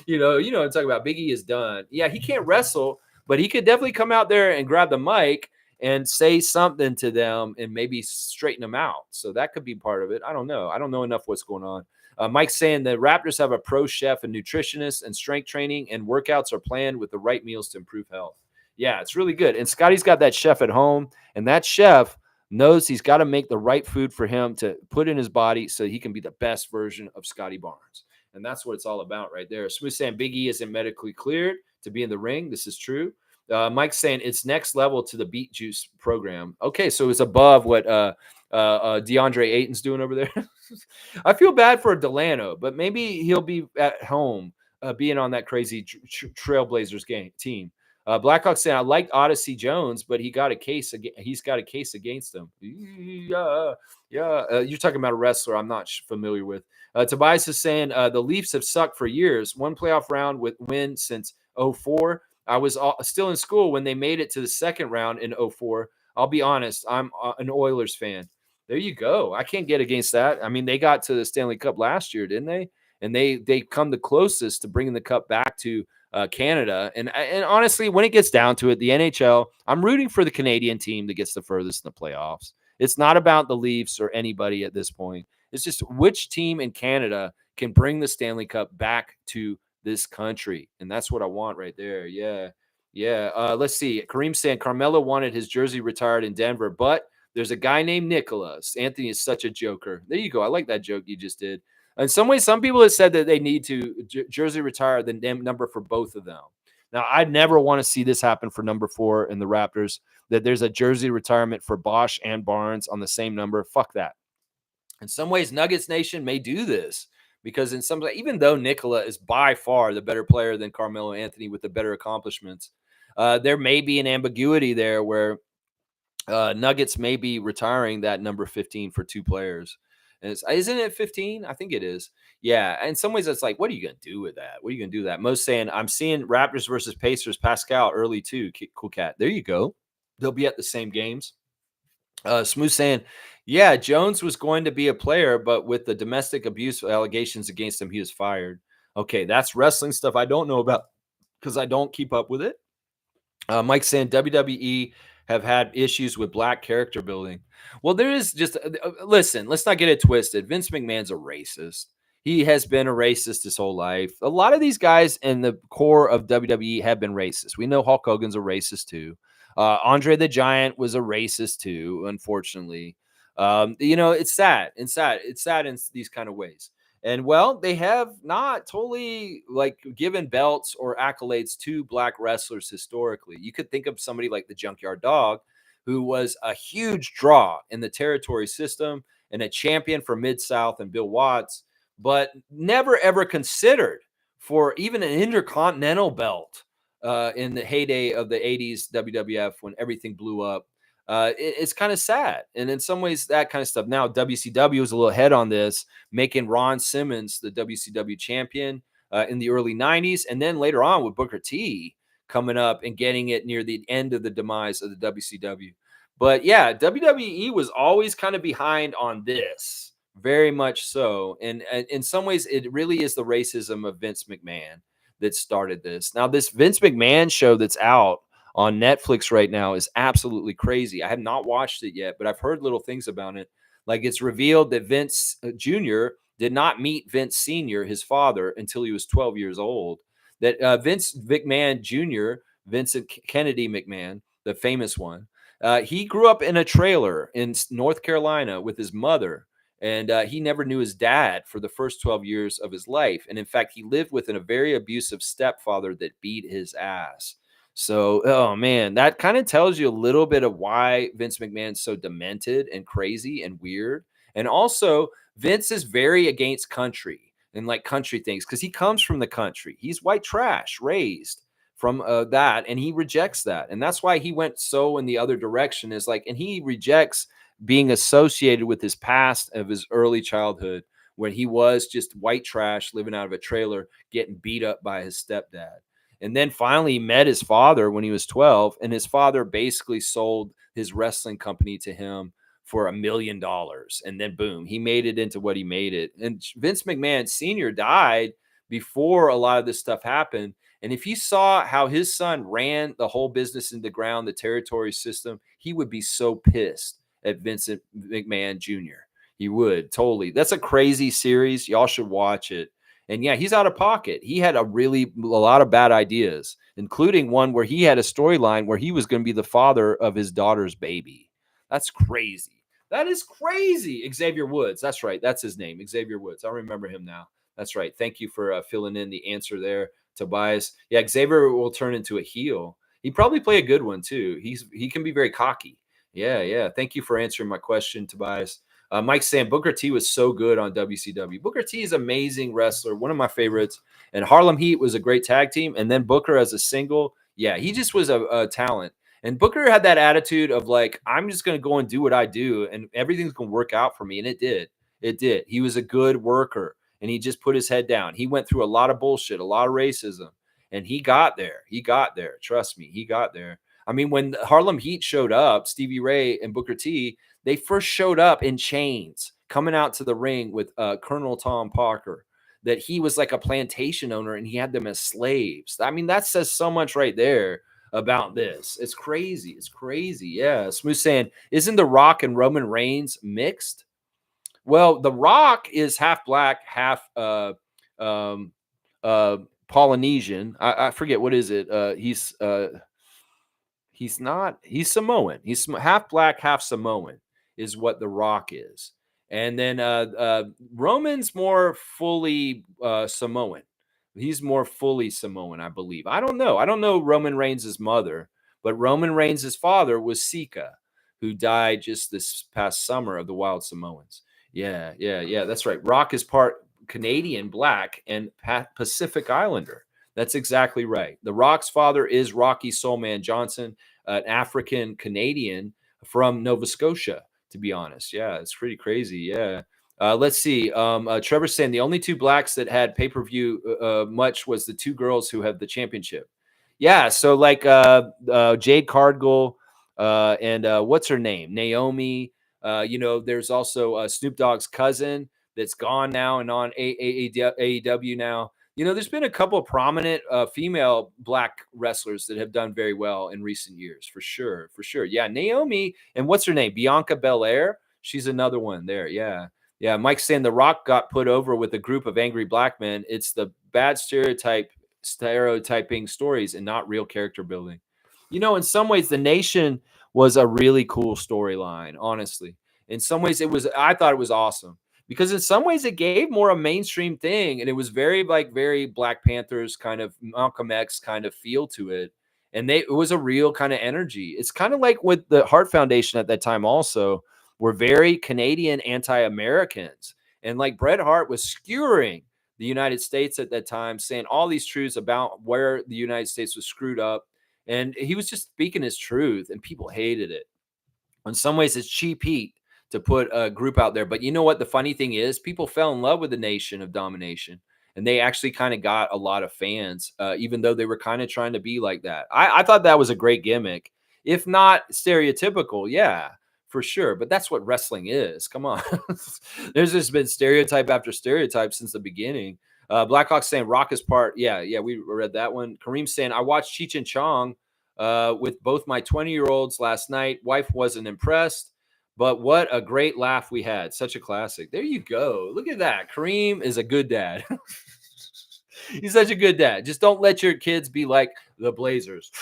you know, I'm talking about. Big E is done. Yeah, he can't wrestle, but he could definitely come out there and grab the mic and say something to them and maybe straighten them out. So that could be part of it. I don't know. I don't know enough what's going on. Mike's saying the Raptors have a pro chef and nutritionist and strength training and workouts are planned with the right meals to improve health. Yeah, it's really good. And Scotty's got that chef at home, and that chef knows he's got to make the right food for him to put in his body so he can be the best version of Scotty Barnes. And that's what it's all about right there. Smooth saying Big E isn't medically cleared to be in the ring. This is true. Mike's saying it's next level to the Beet Juice program. Okay, so it's above what DeAndre Ayton's doing over there. I feel bad for Delano, but maybe he'll be at home being on that crazy Trailblazers game team. Blackhawks saying I liked Odyssey Jones, but he's got a case against him. Yeah, yeah. You're talking about a wrestler I'm not familiar with. Tobias is saying the Leafs have sucked for years. One playoff round with win since '04. I was still in school when they made it to the second round in '04. I'll be honest, I'm an Oilers fan. There you go. I can't get against that. I mean, they got to the Stanley Cup last year, didn't they? And they come the closest to bringing the cup back to Canada. And honestly, when it gets down to it, the NHL, I'm rooting for the Canadian team that gets the furthest in the playoffs. It's not about the Leafs or anybody at this point. It's just which team in Canada can bring the Stanley Cup back to this country. And that's what I want right there. Yeah. Yeah. Let's see. Kareem saying Carmelo wanted his jersey retired in Denver, but there's a guy named Nicholas. Anthony is such a joker. There you go. I like that joke you just did. In some ways, some people have said that they need to jersey retire the number for both of them. Now, I'd never want to see this happen for number 4 in the Raptors, that there's a jersey retirement for Bosch and Barnes on the same number. Fuck that. In some ways, Nuggets Nation may do this because in some, even though Nikola is by far the better player than Carmelo Anthony with the better accomplishments, there may be an ambiguity there where Nuggets may be retiring that number 15 for 2 players. And isn't it 15? I think it is. Yeah. In some ways, it's like, what are you going to do with that? What are you going to do with that? Most saying, I'm seeing Raptors versus Pacers, Pascal early too. Cool cat. There you go. They'll be at the same games. Smooth saying, yeah, Jones was going to be a player, but with the domestic abuse allegations against him, he was fired. Okay, that's wrestling stuff I don't know about because I don't keep up with it. Mike saying WWE have had issues with black character building. Well, there is just listen, let's not get it twisted. Vince McMahon's a racist. He has been a racist his whole life. A lot of these guys in the core of WWE have been racist. We know Hulk Hogan's a racist too. Andre the Giant was a racist too, unfortunately. It's sad. It's sad in these kind of ways. And well, they have not totally like given belts or accolades to black wrestlers historically. You could think of somebody like the Junkyard Dog, who was a huge draw in the territory system and a champion for Mid-South and Bill Watts, but never ever considered for even an intercontinental belt in the heyday of the 80s WWF when everything blew up. It's kind of sad. And in some ways, that kind of stuff. Now, WCW is a little ahead on this, making Ron Simmons the WCW champion in the early 90s. And then later on with Booker T coming up and getting it near the end of the demise of the WCW. But yeah, WWE was always kind of behind on this, very much so. And in some ways, it really is the racism of Vince McMahon that started this. Now, this Vince McMahon show that's out on Netflix right now is absolutely crazy. I have not watched it yet, but I've heard little things about it. Like it's revealed that Vince Jr. did not meet Vince Sr., his father, until he was 12 years old. That Vince McMahon Jr., Vincent Kennedy McMahon, the famous one, he grew up in a trailer in North Carolina with his mother. And he never knew his dad for the first 12 years of his life. And in fact, he lived with a very abusive stepfather that beat his ass. So, oh man, that kind of tells you a little bit of why Vince McMahon's so demented and crazy and weird. And also, Vince is very against country and like country things because he comes from the country. He's white trash, raised from that, and he rejects that. And that's why he went so in the other direction is like, and he rejects being associated with his past of his early childhood when he was just white trash living out of a trailer, getting beat up by his stepdad. And then finally he met his father when he was 12, and his father basically sold his wrestling company to him for $1 million. And then boom, he made it into what he made it. And Vince McMahon Sr. died before a lot of this stuff happened. And if you saw how his son ran the whole business into the ground, the territory system, he would be so pissed at Vincent McMahon Jr. He would totally. That's a crazy series. Y'all should watch it. And yeah, he's out of pocket. He had a lot of bad ideas, including one where he had a storyline where he was going to be the father of his daughter's baby. That's crazy. That is crazy. Xavier Woods. That's right. That's his name. Xavier Woods. I remember him now. That's right. Thank you for filling in the answer there, Tobias. Yeah, Xavier will turn into a heel. He probably play a good one too. He can be very cocky. Yeah, yeah. Thank you for answering my question, Tobias. Mike saying Booker T was so good on WCW. Booker T is amazing wrestler, one of my favorites. And Harlem Heat was a great tag team. And then Booker as a single, yeah, he just was a talent. And Booker had that attitude of like, I'm just going to go and do what I do, and everything's going to work out for me. And it did. It did. He was a good worker, and he just put his head down. He went through a lot of bullshit, a lot of racism, and he got there. He got there. Trust me, he got there. I mean, when Harlem Heat showed up, Stevie Ray and Booker T, they first showed up in chains, coming out to the ring with Colonel Tom Parker, that he was like a plantation owner and he had them as slaves. I mean, that says so much right there about this. It's crazy. It's crazy. Yeah. Smooth saying, isn't The Rock and Roman Reigns mixed? Well, The Rock is half black, half um, Polynesian. I forget, what is it. He's not. He's Samoan. He's half black, half Samoan, is what The Rock is. And then Roman's more fully Samoan. He's more fully Samoan, I believe. I don't know. I don't know Roman Reigns' mother, but Roman Reigns' father was Sika, who died just this past summer of the Wild Samoans. Yeah, yeah, yeah. That's right. Rock is part Canadian black and Pacific Islander. That's exactly right. The Rock's father is Rocky Soulman Johnson, an African Canadian from Nova Scotia, to be honest. Yeah, it's pretty crazy. Yeah. Let's see. Trevor's saying the only two blacks that had pay-per-view much was the two girls who have the championship. Yeah. So like Jade Cargill and what's her name? Naomi. There's also Snoop Dogg's cousin that's gone now and on AEW now. There's been a couple of prominent female black wrestlers that have done very well in recent years, for sure, for sure. Yeah, Naomi, and what's her name? Bianca Belair. She's another one there. Yeah, yeah. Mike's saying The Rock got put over with a group of angry black men. It's the bad stereotyping stories and not real character building. In some ways, The Nation was a really cool storyline. Honestly, in some ways, I thought it was awesome, because in some ways it gave more a mainstream thing, and it was very Black Panthers kind of Malcolm X kind of feel to it, and it was a real kind of energy. It's kind of like with the Hart Foundation at that time also were very Canadian anti-Americans, and like Bret Hart was skewering the United States at that time, saying all these truths about where the United States was screwed up, and he was just speaking his truth, and people hated it. In some ways, it's cheap heat to put a group out there. But you know what? The funny thing is, people fell in love with the Nation of Domination, and they actually kind of got a lot of fans, even though they were kind of trying to be like that. I thought that was a great gimmick, if not stereotypical. Yeah, for sure. But that's what wrestling is. Come on. There's just been stereotype after stereotype since the beginning. Blackhawk saying Rock is part. Yeah, yeah, we read that one. Kareem saying, I watched Cheech and Chong with both my 20-year-olds last night. Wife wasn't impressed, but what a great laugh we had. Such a classic. There you go. Look at that. Kareem is a good dad. He's such a good dad. Just don't let your kids be like the Blazers.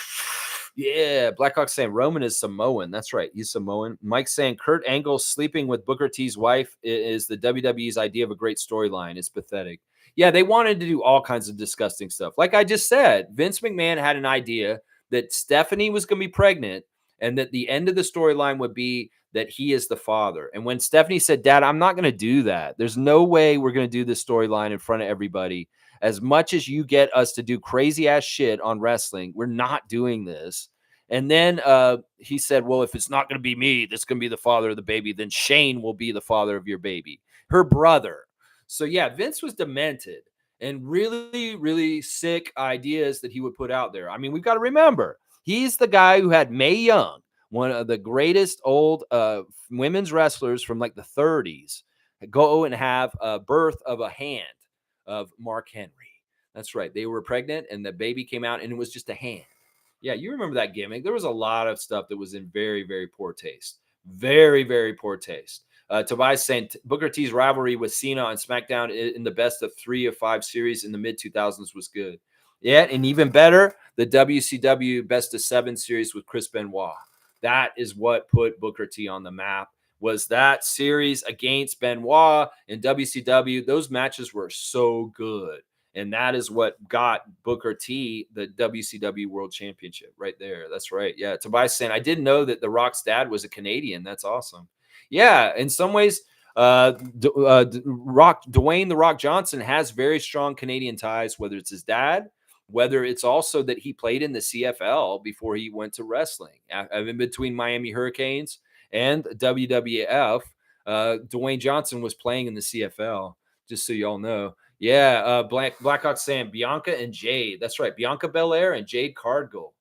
Yeah. Blackhawk saying Roman is Samoan. That's right. He's Samoan. Mike saying Kurt Angle sleeping with Booker T's wife is the WWE's idea of a great storyline. It's pathetic. Yeah, they wanted to do all kinds of disgusting stuff. Like I just said, Vince McMahon had an idea that Stephanie was going to be pregnant, and that the end of the storyline would be that he is the father. And when Stephanie said, Dad, I'm not going to do that. There's no way we're going to do this storyline in front of everybody. As much as you get us to do crazy ass shit on wrestling, we're not doing this. And then he said, well, if it's not going to be me, that's going to be the father of the baby, then Shane will be the father of your baby, her brother. So yeah, Vince was demented, and really, really sick ideas that he would put out there. I mean, we've got to remember, he's the guy who had Mae Young, one of the greatest old women's wrestlers from like the 30s, go and have a birth of a hand of Mark Henry. That's right. They were pregnant and the baby came out and it was just a hand. Yeah, you remember that gimmick. There was a lot of stuff that was in very, very poor taste. Very, very poor taste. Tobias saying Booker T's rivalry with Cena on SmackDown in the best of 3 of 5 series in the mid-2000s was good. Yeah, and even better, the WCW best of 7 series with Chris Benoit. That is what put Booker T on the map. was that series against Benoit in WCW. Those matches were so good. And that is what got Booker T the WCW World Championship right there. That's right. Yeah. Tobias saying, I didn't know that The Rock's dad was a Canadian. That's awesome. Yeah. In some ways, Dwayne The Rock Johnson has very strong Canadian ties, whether it's his dad, whether it's also that he played in the CFL before he went to wrestling. In between Miami Hurricanes and WWF, Dwayne Johnson was playing in the CFL, just so y'all know. Yeah, Blackhawk saying Bianca and Jade. That's right, Bianca Belair and Jade Cargill.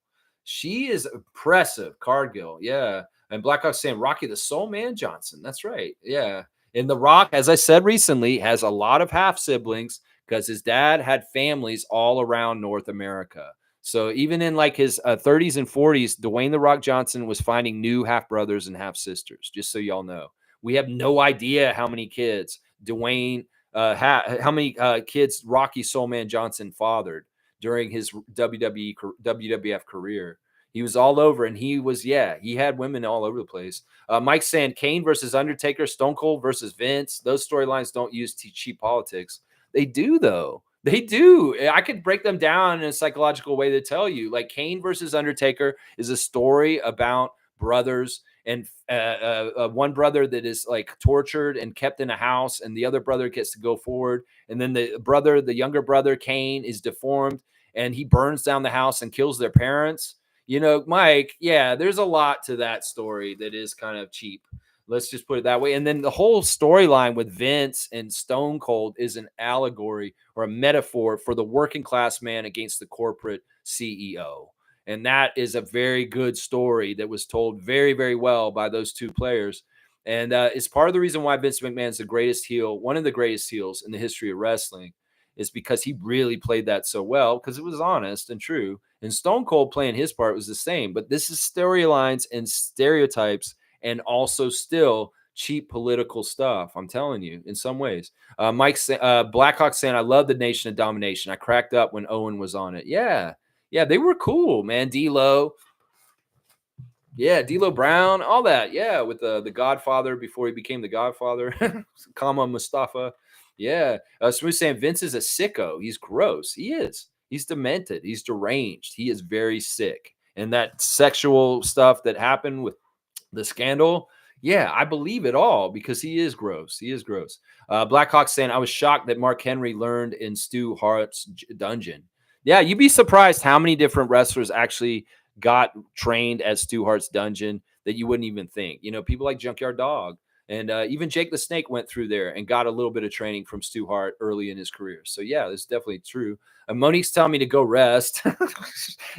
She is impressive, Cargill. Yeah, and Blackhawk saying Rocky the Soul Man Johnson. That's right. Yeah, and The Rock, as I said recently, has a lot of half siblings because his dad had families all around North America. So even in like his 30s and 40s, Dwayne The Rock Johnson was finding new half brothers and half sisters. Just so y'all know, we have no idea how many kids Dwayne how many kids Rocky Soulman Johnson fathered during his WWF career. He was all over, and he had women all over the place. Mike saying Kane versus Undertaker, Stone Cold versus Vince. Those storylines don't use cheap politics. They do, though. They do. I could break them down in a psychological way to tell you. Like Kane versus Undertaker is a story about brothers and one brother that is like tortured and kept in a house, and the other brother gets to go forward. And then the younger brother, Kane, is deformed and he burns down the house and kills their parents. You know, Mike, yeah, there's a lot to that story that is kind of cheap. Let's just put it that way. And then the whole storyline with Vince and Stone Cold is an allegory or a metaphor for the working class man against the corporate CEO. And that is a very good story that was told very, very well by those two players. And it's part of the reason why Vince McMahon is the greatest heel, one of the greatest heels in the history of wrestling, is because he really played that so well because it was honest and true. And Stone Cold playing his part was the same. But this is storylines and stereotypes and also still cheap political stuff. I'm telling you, in some ways. Blackhawk saying, I love the Nation of Domination. I cracked up when Owen was on it. Yeah. Yeah, they were cool, man. D'Lo. Yeah, D'Lo Brown, all that. Yeah, with the Godfather before he became the Godfather, comma Mustafa. Yeah, Smooth saying Vince is a sicko. He's gross. He is. He's demented. He's deranged. He is very sick. And that sexual stuff that happened with the scandal, yeah, I believe it all because he is gross. He is gross. Blackhawk saying, I was shocked that Mark Henry learned in Stu Hart's dungeon. Yeah, you'd be surprised how many different wrestlers actually got trained at Stu Hart's dungeon that you wouldn't even think. You know, people like Junkyard Dog and even Jake the Snake went through there and got a little bit of training from Stu Hart early in his career. So yeah, that's definitely true. Monique's telling me to go rest.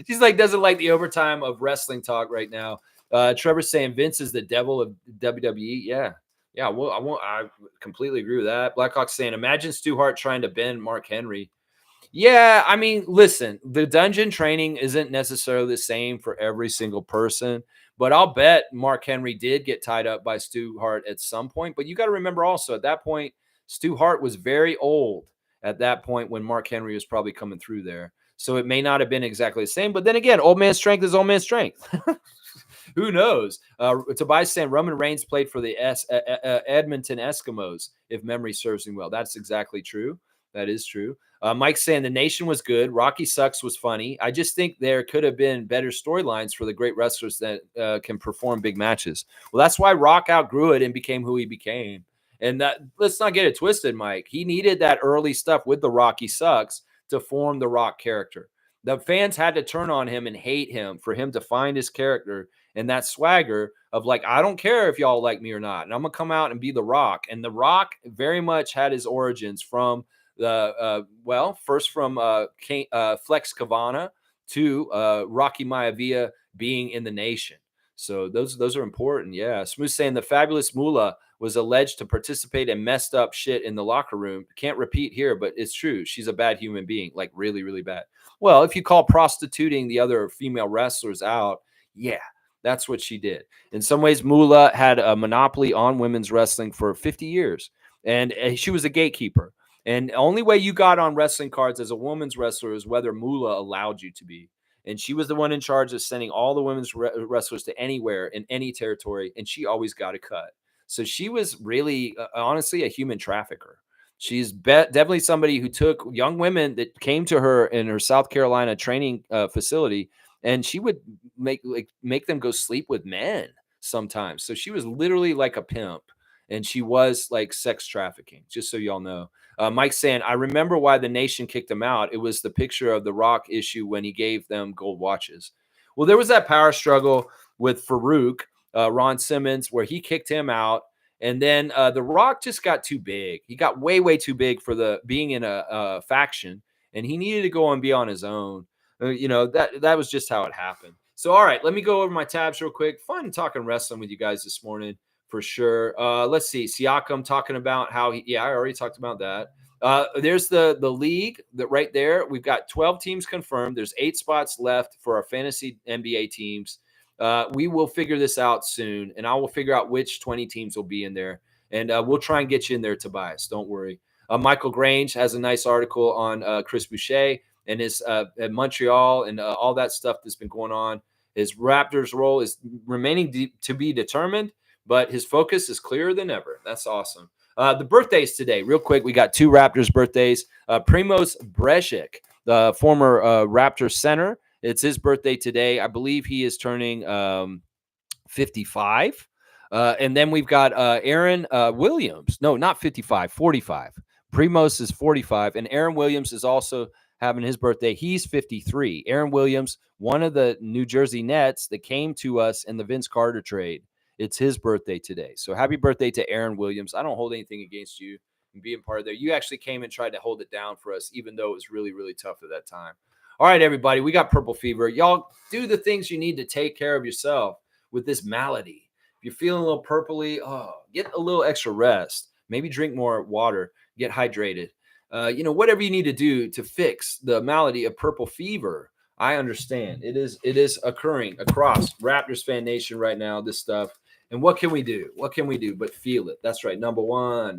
She's like, doesn't like the overtime of wrestling talk right now. Trevor's saying Vince is the devil of WWE. Yeah. Yeah. Well, I completely agree with that. Blackhawk's saying, imagine Stu Hart trying to bend Mark Henry. Yeah, I mean, listen, the dungeon training isn't necessarily the same for every single person, but I'll bet Mark Henry did get tied up by Stu Hart at some point. But you got to remember also at that point, Stu Hart was very old at that point when Mark Henry was probably coming through there. So it may not have been exactly the same. But then again, old man strength is old man strength. Who knows? Tobias saying Roman Reigns played for the Edmonton Eskimos, if memory serves me well. That's exactly true. That is true. Mike saying the Nation was good. Rocky Sucks was funny. I just think there could have been better storylines for the great wrestlers that can perform big matches. Well, that's why Rock outgrew it and became who he became. And that, let's not get it twisted, Mike. He needed that early stuff with the Rocky Sucks to form the Rock character. The fans had to turn on him and hate him for him to find his character and that swagger of like, I don't care if y'all like me or not. And I'm going to come out and be the Rock. And the Rock very much had his origins from first from Flex Kavana to Rocky Maivia being in the Nation. So those are important. Yeah. Smooth saying the fabulous Moolah was alleged to participate in messed up shit in the locker room. Can't repeat here, but it's true. She's a bad human being, like really, really bad. Well, if you call prostituting the other female wrestlers out, yeah, that's what she did. In some ways, Moolah had a monopoly on women's wrestling for 50 years, and she was a gatekeeper. And the only way you got on wrestling cards as a women's wrestler is whether Moolah allowed you to be. And she was the one in charge of sending all the women's wrestlers to anywhere in any territory, and she always got a cut. So she was really, honestly, a human trafficker. She's definitely somebody who took young women that came to her in her South Carolina training facility, and she would make them go sleep with men sometimes. So she was literally like a pimp, and she was like sex trafficking. Just so y'all know. Mike saying, I remember why the nation kicked him out. It was the picture of the Rock issue when he gave them gold watches. Well, there was that power struggle with Farouk, Ron Simmons, where he kicked him out. And then the Rock just got too big. He got way, way too big for the being in a faction, and he needed to go and be on his own. That was just how it happened. So, all right, let me go over my tabs real quick. Fun talking wrestling with you guys this morning for sure. Let's see. Siakam talking about how I already talked about that. There's the league that right there. We've got 12 teams confirmed. There's 8 spots left for our fantasy NBA teams. We will figure this out soon, and I will figure out which 20 teams will be in there, and we'll try and get you in there, Tobias. Don't worry. Michael Grange has a nice article on Chris Boucher and his at Montreal and all that stuff that's been going on. His Raptors role is remaining to be determined, but his focus is clearer than ever. That's awesome. The birthdays today, real quick. We got 2 Raptors birthdays. Primoz Brezek, the former Raptors center. It's his birthday today. I believe he is turning 55. And then we've got Aaron Williams. No, not 55, 45. Primoz is 45. And Aaron Williams is also having his birthday. He's 53. Aaron Williams, one of the New Jersey Nets that came to us in the Vince Carter trade. It's his birthday today. So happy birthday to Aaron Williams. I don't hold anything against you and being part of there. You actually came and tried to hold it down for us, even though it was really, really tough at that time. All right, everybody, we got purple fever. Y'all do the things you need to take care of yourself with this malady. If you're feeling a little purpley, get a little extra rest. Maybe drink more water. Get hydrated. Whatever you need to do to fix the malady of purple fever. I understand. It is occurring across Raptors fan nation right now, this stuff. And what can we do? What can we do but feel it? That's right. Number one.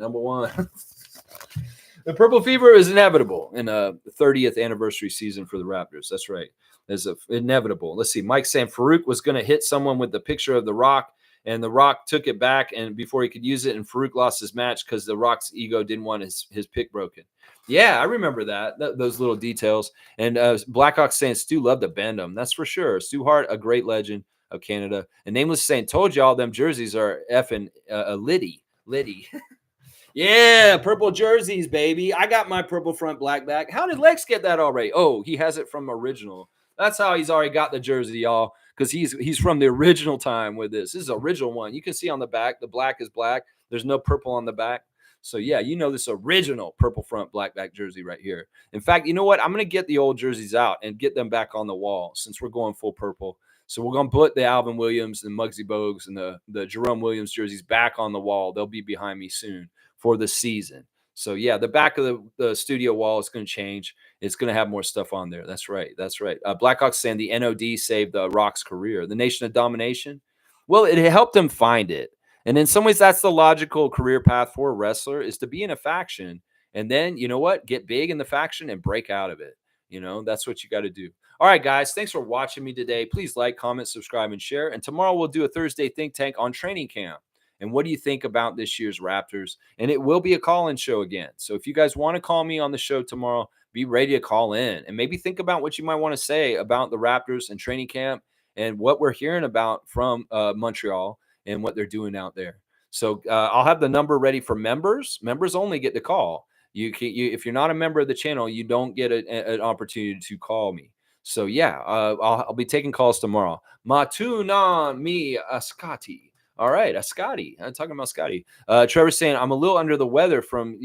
The purple fever is inevitable in a 30th anniversary season for the Raptors. That's right. It's inevitable. Let's see. Mike saying Farouk was going to hit someone with the picture of the Rock, and the Rock took it back and before he could use it, and Farouk lost his match because the Rock's ego didn't want his pick broken. Yeah, I remember those little details. And Blackhawks saying Stu loved to bend them. That's for sure. Stu Hart, a great legend of Canada. And Nameless saying, told you all them jerseys are effing Liddy. Yeah, purple jerseys, baby. I got my purple front black back. How did Lex get that already? Oh, he has it from original. That's how he's already got the jersey, y'all, because he's from the original time with this. This is an original one. You can see on the back, the black is black. There's no purple on the back. So, yeah, this original purple front black back jersey right here. In fact, you know what? I'm going to get the old jerseys out and get them back on the wall since we're going full purple. So we're going to put the Alvin Williams and Muggsy Bogues and the Jerome Williams jerseys back on the wall. They'll be behind me soon for the season. So, yeah, the back of the studio wall is going to change. It's going to have more stuff on there. That's right. Blackhawks saying the NOD saved the Rock's career. The Nation of Domination? Well, it helped him find it. And in some ways, that's the logical career path for a wrestler is to be in a faction. And then, you know what? Get big in the faction and break out of it. That's what you got to do. All right, guys, thanks for watching me today. Please like, comment, subscribe, and share. And tomorrow we'll do a Thursday Think Tank on training camp. And what do you think about this year's Raptors? And it will be a call-in show again. So if you guys want to call me on the show tomorrow, be ready to call in and maybe think about what you might want to say about the Raptors and training camp and what we're hearing about from Montreal and what they're doing out there. So I'll have the number ready for members. Members only get to call. If you're not a member of the channel, you don't get an opportunity to call me. So yeah, I'll be taking calls tomorrow. Matuna mi Ascati. All right, Scotty. I'm talking about Scotty. Trevor's saying, I'm a little under the weather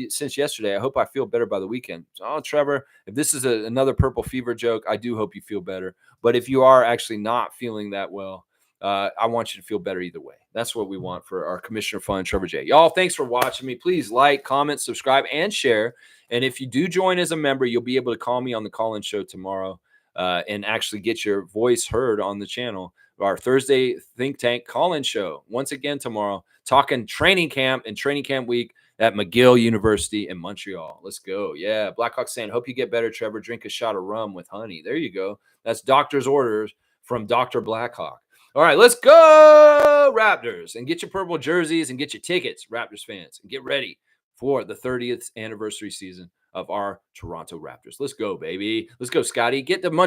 since yesterday. I hope I feel better by the weekend. Oh, Trevor, if this is another purple fever joke, I do hope you feel better. But if you are actually not feeling that well, I want you to feel better either way. That's what we want for our Commissioner Fund, Trevor J. Y'all, thanks for watching me. Please like, comment, subscribe, and share. And if you do join as a member, you'll be able to call me on the call-in show tomorrow and actually get your voice heard on the channel. Our Thursday Think Tank call-in show once again tomorrow, talking training camp and training camp week at McGill University in Montreal. Let's go. Yeah. Blackhawk saying, hope you get better, Trevor. Drink a shot of rum with honey. There you go. That's doctor's orders from Dr. Blackhawk. All right, let's go Raptors and get your purple jerseys and get your tickets, Raptors fans, and get ready for the 30th anniversary season of our Toronto Raptors. Let's go, baby. Let's go, Scotty. Get the money.